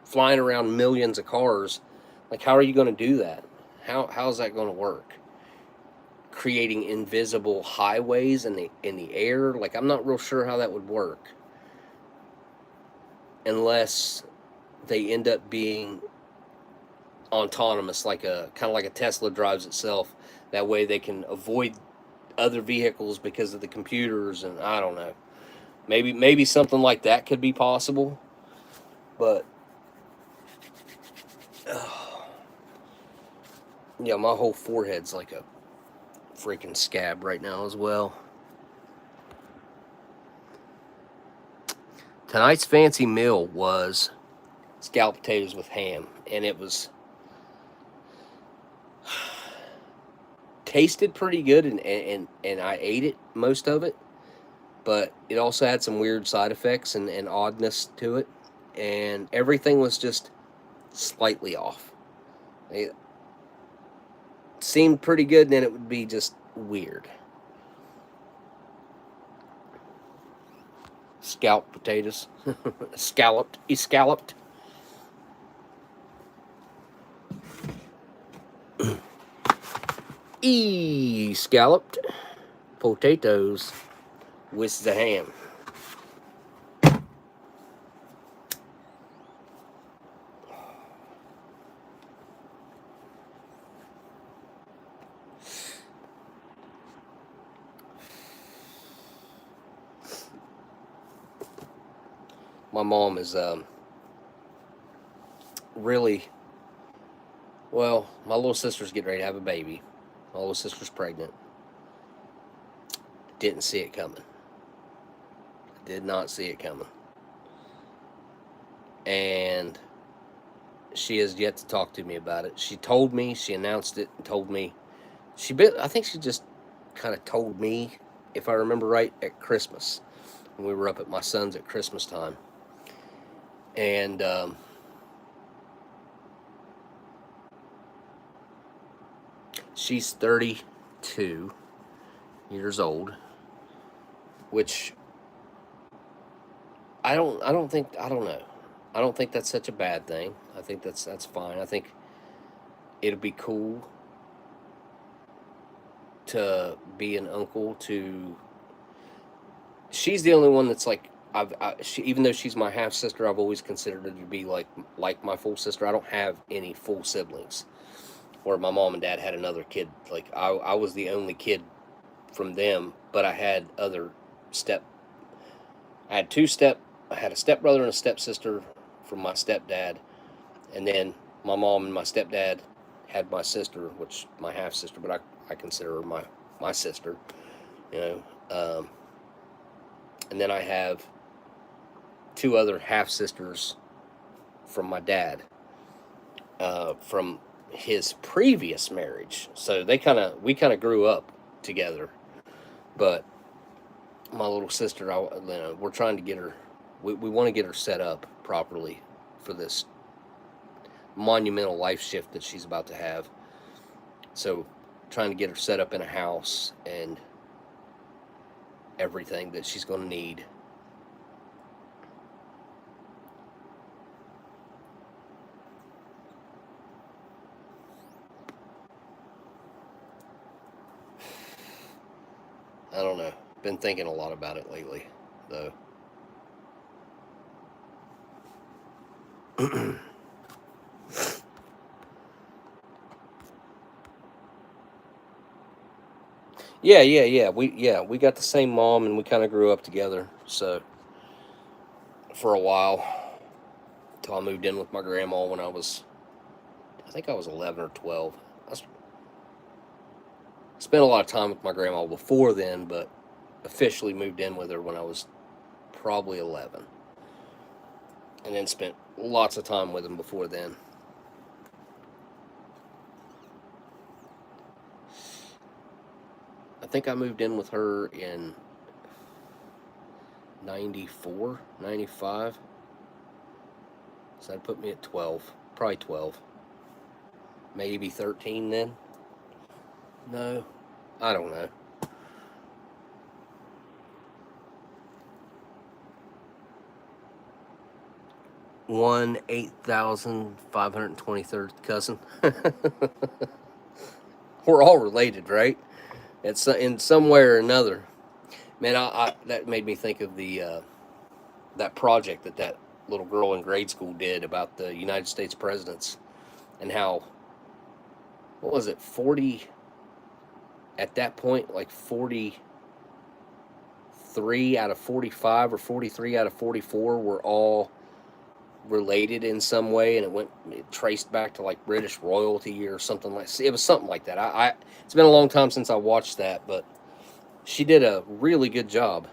flying around millions of cars. Like, how are you going to do that? How's that going to work? Creating invisible highways in the air? Like, I'm not real sure how that would work, unless they end up being autonomous, like kind of like a Tesla drives itself. That way they can avoid other vehicles because of the computers, and I don't know. Maybe something like that could be possible, but yeah, my whole forehead's like a freaking scab right now as well. tonight's fancy meal was scalloped potatoes with ham, and it was tasted pretty good, and I ate it, most of it, but it also had some weird side effects and oddness to it, and everything was just slightly off. It seemed pretty good, and then it would be just weird. Scalloped potatoes. Scalloped. Scalloped. Scalloped potatoes with the ham. My mom is really, well, my little sister's getting ready to have a baby. My little sister's pregnant. Didn't see it coming. Did not see it coming. And she has yet to talk to me about it. She told me, she announced it and told me. I think she just kind of told me, if I remember right, at Christmas. When we were up at my son's at Christmas time. And she's 32 years old, which I don't know. I don't think that's such a bad thing. I think that's fine. I think it'll be cool to be an uncle to. She's the only one that's like, even though she's my half sister, I've always considered her to be like my full sister. I don't have any full siblings, where my mom and dad had another kid. Like I was the only kid from them, but I had other I had a stepbrother and a stepsister from my stepdad, and then my mom and my stepdad had my sister, which my half sister, but I consider her my sister, you know. And then I have two other half sisters from my dad, from his previous marriage. So we kind of grew up together. But my little sister, we're trying to get her. We want to get her set up properly for this monumental life shift that she's about to have. So, trying to get her set up in a house and everything that she's going to need. I don't know. Been thinking a lot about it lately, though. Yeah. We got the same mom, and we kind of grew up together. So for a while, till I moved in with my grandma when I think I was 11 or 12. I spent a lot of time with my grandma before then, but officially moved in with her when I was probably 11, and then spent lots of time with him before then. I think I moved in with her in 94, 95. So that'd put me at 12. Probably 12. Maybe 13 then? No. I don't know. One 8,523rd cousin. We're all related, right? It's in some way or another. Man, that made me think of that project that little girl in grade school did about the United States presidents, and how, what was it, 40, at that point, like 43 out of 45 or 43 out of 44 were all related in some way, and it traced back to like British royalty or something like. It was something like that. It's been a long time since I watched that, but she did a really good job.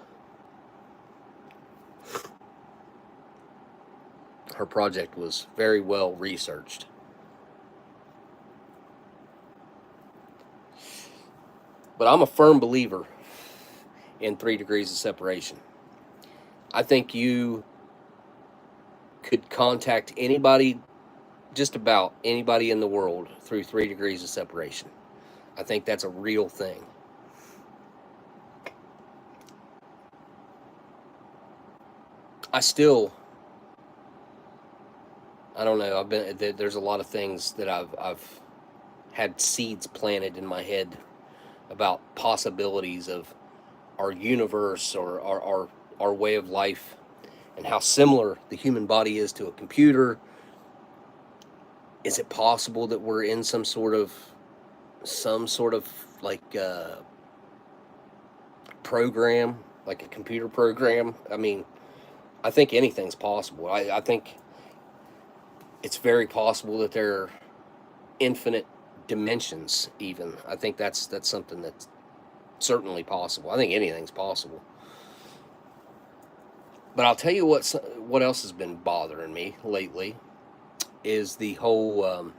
her project was very well researched. But I'm a firm believer in 3 degrees of separation. I think you could contact anybody, just about anybody in the world, through 3 degrees of separation. I think that's a real thing. I don't know. There's a lot of things that I've had seeds planted in my head about possibilities of our universe or our way of life, and how similar the human body is to a computer. Is it possible that we're in some sort of like program, like a computer program? I mean, I think anything's possible. I think it's very possible that there are infinite dimensions even. I think that's something that's certainly possible. I think anything's possible. But I'll tell you what else has been bothering me lately is the whole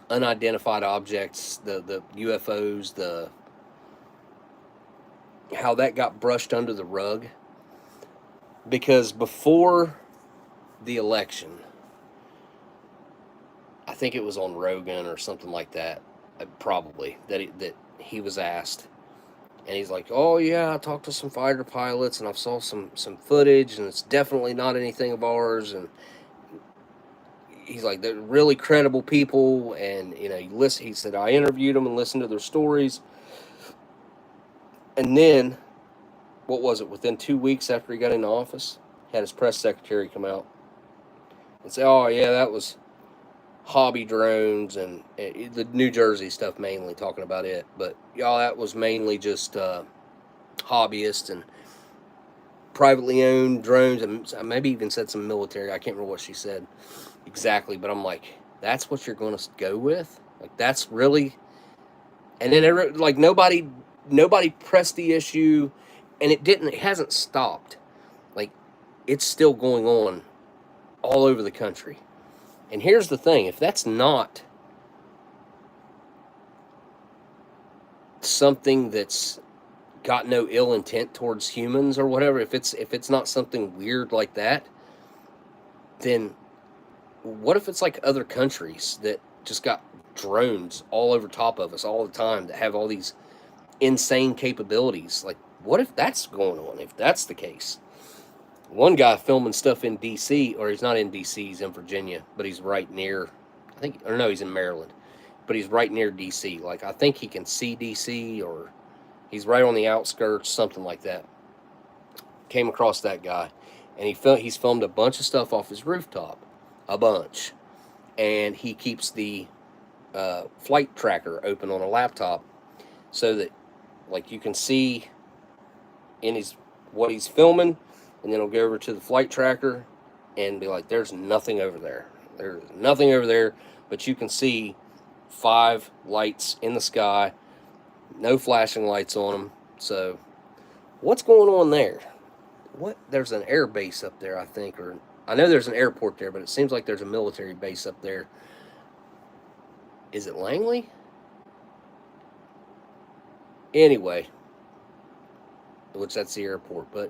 unidentified objects, the UFOs, how that got brushed under the rug. Because before the election, I think it was on Rogan or something like that, probably, that he was asked, and he's like, "Oh yeah, I talked to some fighter pilots and I saw some footage, and it's definitely not anything of ours." And he's like, "They're really credible people, and he said, I interviewed them and listened to their stories." And then, what was it? Within 2 weeks after he got into office, had his press secretary come out and say, "Oh yeah, that was hobby drones and the New Jersey stuff mainly, talking about it, but y'all, that was mainly just hobbyists and privately owned drones," and maybe even said some military. I can't remember what she said exactly, but I'm like, that's what you're going to go with? Like, that's really? And then like nobody pressed the issue, and it hasn't stopped. Like, it's still going on all over the country. And here's the thing, if that's not something that's got no ill intent towards humans or whatever, if it's not something weird like that, then what if it's like other countries that just got drones all over top of us all the time that have all these insane capabilities? Like, what if that's going on, if that's the case? One guy filming stuff in D.C., or he's not in D.C., he's in Virginia, but he's right near, he's in Maryland, but he's right near D.C. Like, I think he can see D.C., or he's right on the outskirts, something like that. Came across that guy, and he's filmed a bunch of stuff off his rooftop, a bunch, and he keeps the flight tracker open on a laptop so that, like, you can see in what he's filming, and then he'll go over to the flight tracker and be like, "There's nothing over there. There's nothing over there," but you can see 5 lights in the sky, no flashing lights on them. So, what's going on there? There's an air base up there, I think, or I know there's an airport there, but it seems like there's a military base up there. Is it Langley? Anyway, which that's the airport, but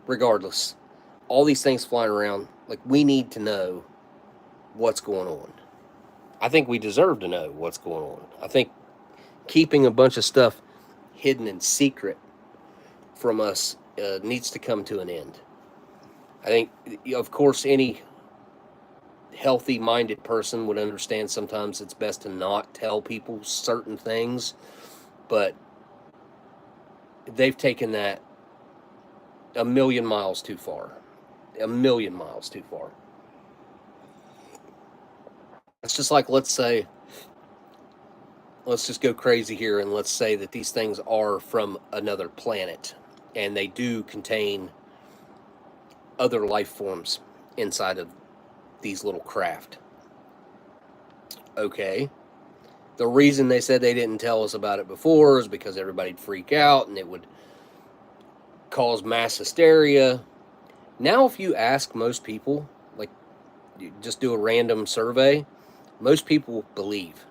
regardless, all these things flying around, like, we need to know what's going on. I think we deserve to know what's going on. I think keeping a bunch of stuff hidden in secret from us needs to come to an end. I think, of course, any healthy-minded person would understand sometimes it's best to not tell people certain things, but they've taken that a million miles too far. A million miles too far. It's just like, let's just go crazy here, and let's say that these things are from another planet, and they do contain other life forms inside of these little craft. Okay. The reason they said they didn't tell us about it before is because everybody'd freak out, and it would cause mass hysteria. Now, if you ask most people, like, you just do a random survey, most people believe.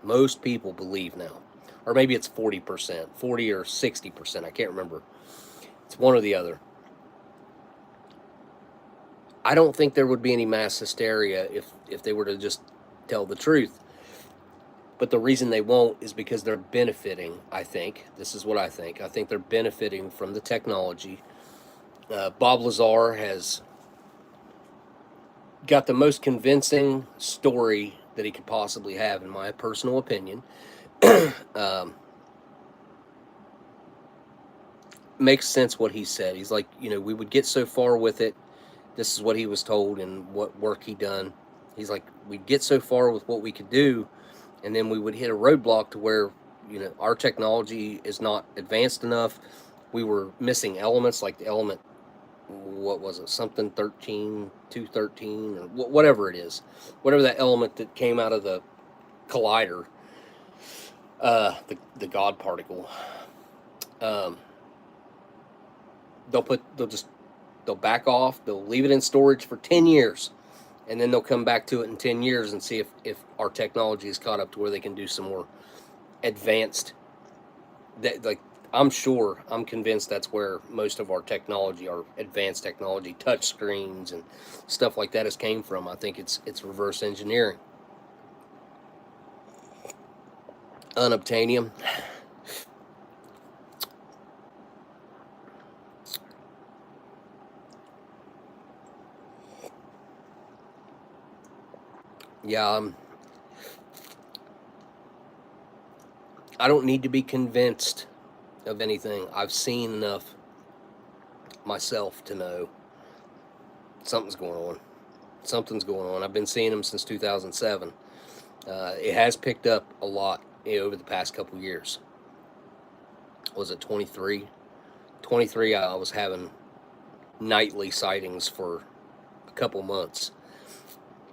Most people believe now. Or maybe it's 40%, 40 or 60%. I can't remember. It's one or the other. I don't think there would be any mass hysteria if they were to just tell the truth. But the reason they won't is because they're benefiting, I think. This is what I think. I think they're benefiting from the technology. Bob Lazar has got the most convincing story that he could possibly have, in my personal opinion. Makes sense what he said. He's like, we would get so far with it. This is what he was told and what work he done. He's like, we'd get so far with what we could do, and then we would hit a roadblock to where, our technology is not advanced enough. We were missing elements, like the element, what was it, something 13, 213, or whatever it is. Whatever that element that came out of the collider, the God particle. They'll back off, they'll leave it in storage for 10 years, and then they'll come back to it in 10 years and see if our technology is caught up to where they can do some more advanced, I'm convinced that's where most of our technology, our advanced technology, touch screens and stuff like that, has came from. I think it's reverse engineering. Unobtainium. Yeah, I don't need to be convinced of anything. I've seen enough myself to know something's going on. Something's going on. I've been seeing them since 2007. It has picked up a lot over the past couple years. Was it 23? 23, I was having nightly sightings for a couple months.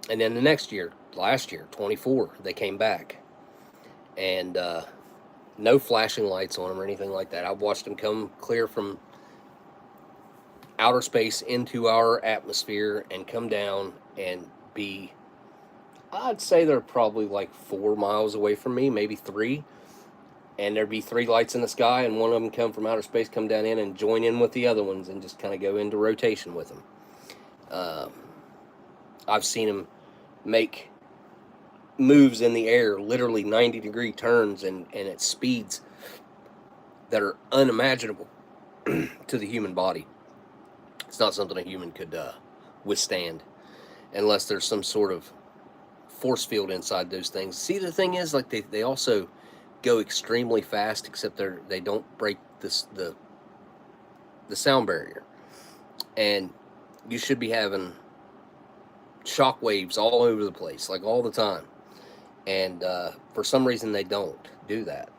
And then the next year, last year, 24, they came back. And no flashing lights on them or anything like that. I've watched them come clear from outer space into our atmosphere and come down and be, I'd say they're probably like 4 miles away from me, maybe 3. And there'd be 3 lights in the sky, and one of them come from outer space, come down in and join in with the other ones and just kind of go into rotation with them. I've seen them make moves in the air, literally 90-degree turns, and at speeds that are unimaginable to the human body. It's not something a human could withstand unless there's some sort of force field inside those things. See, the thing is, like, they also go extremely fast, except they don't break the sound barrier. And you should be having shock waves all over the place, like all the time. And for some reason, they don't do that.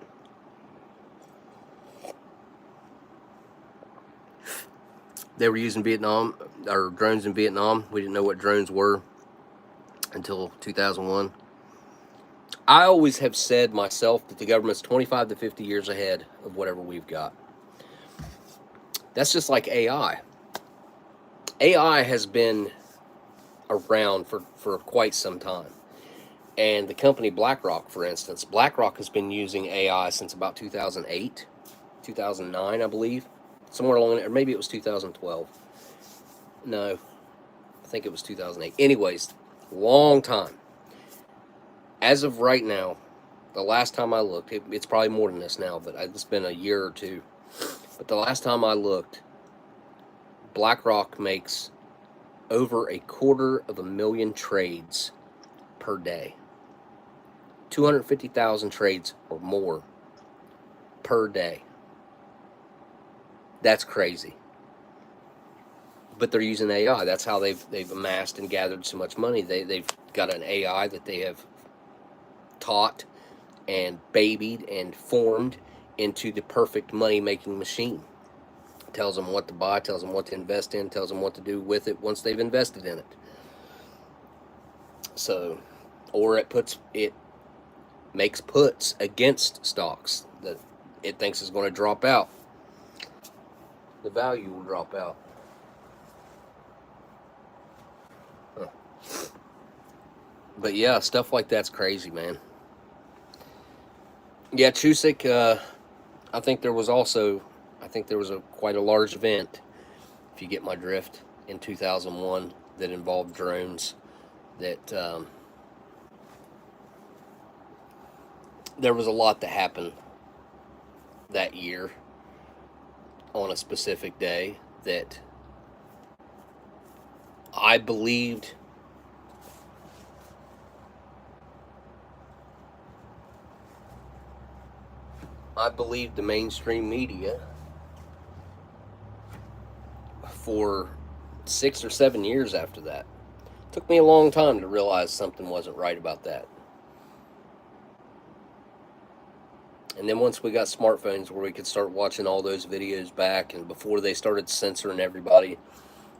They were using drones in Vietnam. We didn't know what drones were until 2001. I always have said myself that the government's 25 to 50 years ahead of whatever we've got. That's just like AI. AI has been around for quite some time. And the company BlackRock, for instance, BlackRock has been using AI since about 2008, 2009, I believe. Somewhere along there, or maybe it was 2012. No, I think it was 2008. Anyways, long time. As of right now, the last time I looked, it's probably more than this now, but it's been a year or two. But the last time I looked, BlackRock makes over 250,000 trades per day. 250,000 trades or more per day. That's crazy. But they're using AI. That's how they've amassed and gathered so much money. They've got an AI that they have taught and babied and formed into the perfect money-making machine. Tells them what to buy, tells them what to invest in, tells them what to do with it once they've invested in it. So, or it makes puts against stocks that it thinks is going to drop out. the value will drop out. Huh. But yeah, stuff like that's crazy, man. Yeah, Chusick, I think there was quite a large event, if you get my drift, in 2001 that involved drones. That there was a lot that happened that year on a specific day that I believed the mainstream media for 6 or 7 years after that. It took me a long time to realize something wasn't right about that. And then once we got smartphones where we could start watching all those videos back, and before they started censoring everybody,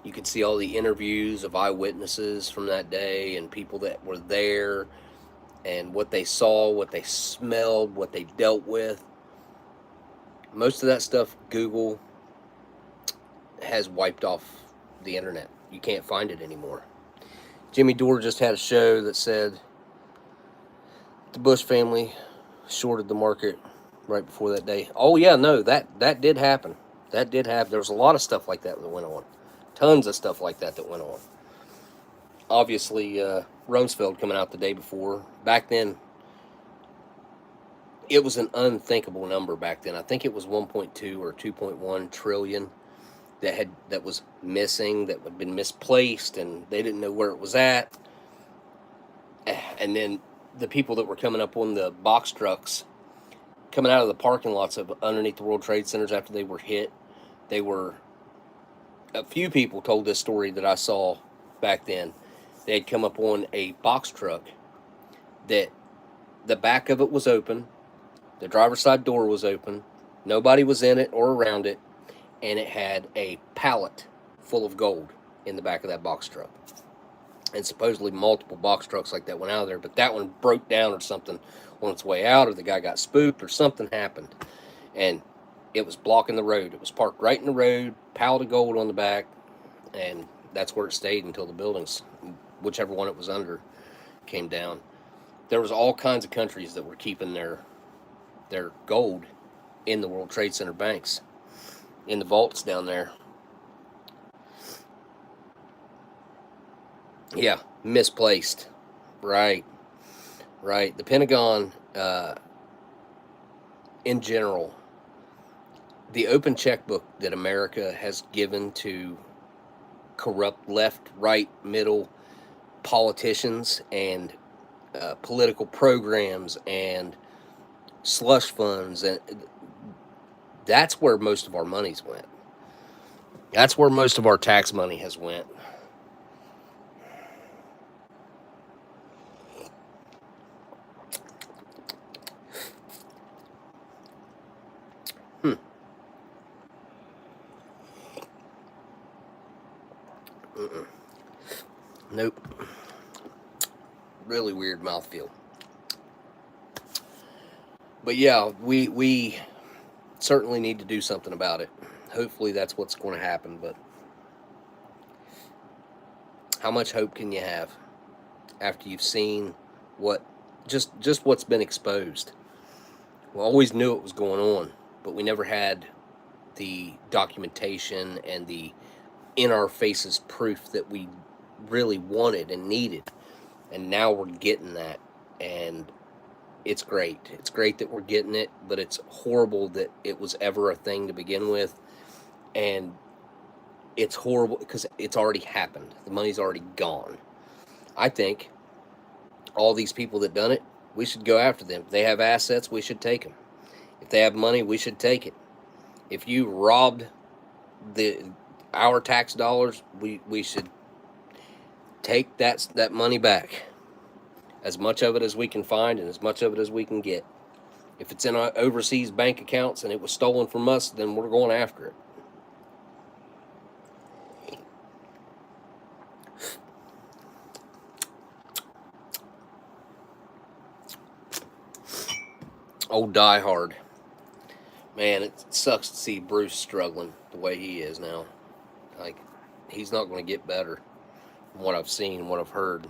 you could see all the interviews of eyewitnesses from that day and people that were there and what they saw, what they smelled, what they dealt with. Most of that stuff Google has wiped off the internet. You can't find it anymore. Jimmy Dore just had a show that said the Bush family shorted the market right before that day. Oh yeah, no, that did happen. That did happen. There was a lot of stuff like that went on. Tons of stuff like that went on. Obviously, Rumsfeld coming out the day before. Back then, it was an unthinkable number back then. I think it was 1.2 or 2.1 trillion that was missing, that had been misplaced, and they didn't know where it was at. And then the people that were coming up on the box trucks, coming out of the parking lots of underneath the World Trade Centers after they were hit, a few people told this story that I saw back then. They had come up on a box truck that the back of it was open, the driver's side door was open, nobody was in it or around it, and it had a pallet full of gold in the back of that box truck. And supposedly multiple box trucks like that went out of there, but that one broke down or something on its way out, or the guy got spooked, or something happened. And it was blocking the road. It was parked right in the road, pallet of gold on the back, and that's where it stayed until the buildings, whichever one it was under, came down. There was all kinds of countries that were keeping their gold in the World Trade Center banks, in the vaults down there. Yeah, misplaced. Right. The Pentagon, in general, the open checkbook that America has given to corrupt left, right, middle politicians and political programs and slush funds, and that's where most of our money's went. That's where most of our tax money has went. Nope. Really weird mouthfeel. But yeah, we certainly need to do something about it. Hopefully that's what's going to happen, but how much hope can you have after you've seen what just what's been exposed? We always knew it was going on, but we never had the documentation and the in our faces proof that we really wanted and needed. And now we're getting that, and it's great. It's great that we're getting it, but it's horrible that it was ever a thing to begin with. And it's horrible because it's already happened. The money's already gone. I think all these people that done it, we should go after them. If they have assets, we should take them. If they have money, we should take it. If you robbed our tax dollars, we should take that money back. As much of it as we can find and as much of it as we can get. If it's in our overseas bank accounts and it was stolen from us, then we're going after it. Old Die Hard. Man, it sucks to see Bruce struggling the way he is now. Like, he's not going to get better from what I've seen, what I've heard.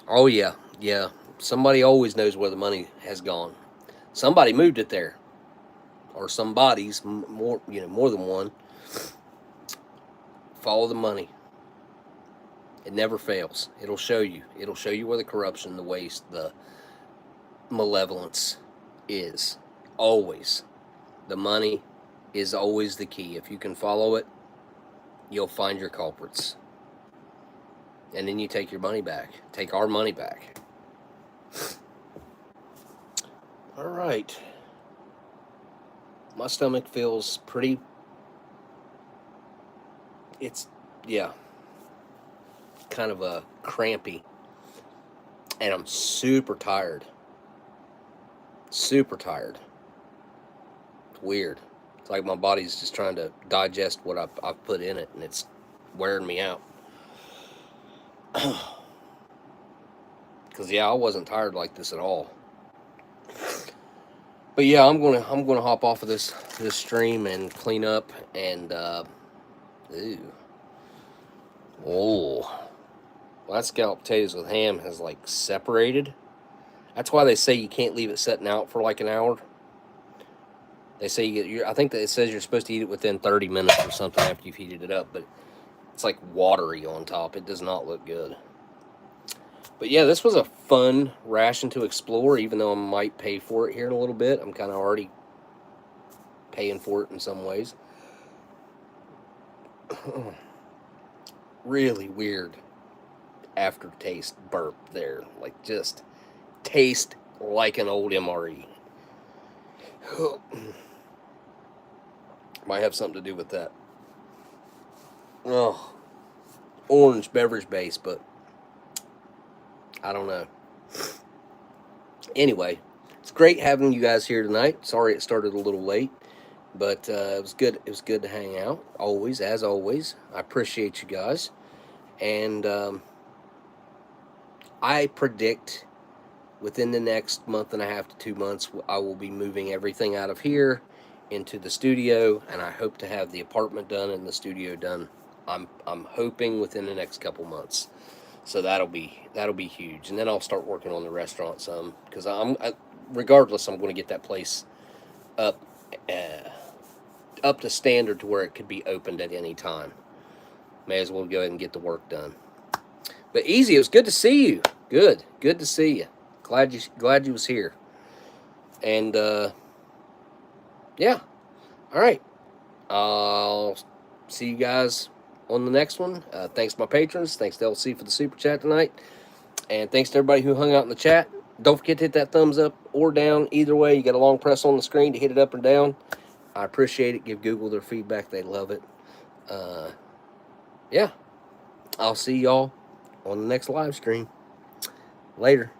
Oh, yeah, yeah. Somebody always knows where the money has gone. Somebody moved it there. Or somebody's, more, more than one. Follow the money. It never fails. It'll show you. It'll show you where the corruption, the waste, the malevolence is. Always. The money is always the key. If you can follow it, you'll find your culprits. And then you take your money back. Take our money back. All right. My stomach feels pretty... It's, yeah, kind of a crampy. And I'm super tired. Super tired. It's weird. It's like my body's just trying to digest what I've put in it, and it's wearing me out. Because, yeah, I wasn't tired like this at all. But, yeah, I'm gonna hop off of this stream and clean up and, ooh. Oh. Well, that scalloped potatoes with ham has, like, separated. That's why they say you can't leave it setting out for, like, an hour. They say I think that it says you're supposed to eat it within 30 minutes or something after you've heated it up, but it's, like, watery on top. It does not look good. But, yeah, this was a fun ration to explore, even though I might pay for it here in a little bit. I'm kind of already paying for it in some ways. Really weird aftertaste burp there. Like, just taste like an old MRE. Might have something to do with that. Oh, orange beverage base, but I don't know. Anyway, it's great having you guys here tonight. Sorry it started a little late, but it was good. It was good to hang out. Always, as always. I appreciate you guys, and I predict within the next month and a half to 2 months, I will be moving everything out of here into the studio, and I hope to have the apartment done and the studio done. I'm hoping within the next couple months. So that'll be huge, and then I'll start working on the restaurant some, because regardless, I'm going to get that place up to standard to where it could be opened at any time. May as well go ahead and get the work done. But Easy, it was good to see you. Good to see you. Glad you was here. And yeah, all right. I'll see you guys on the next one. Thanks to my patrons. Thanks to LC for the super chat tonight. And thanks to everybody who hung out in the chat. Don't forget to hit that thumbs up or down. Either way, you got a long press on the screen to hit it up or down. I appreciate it. Give Google their feedback. They love it. Yeah. I'll see y'all on the next live stream. Later.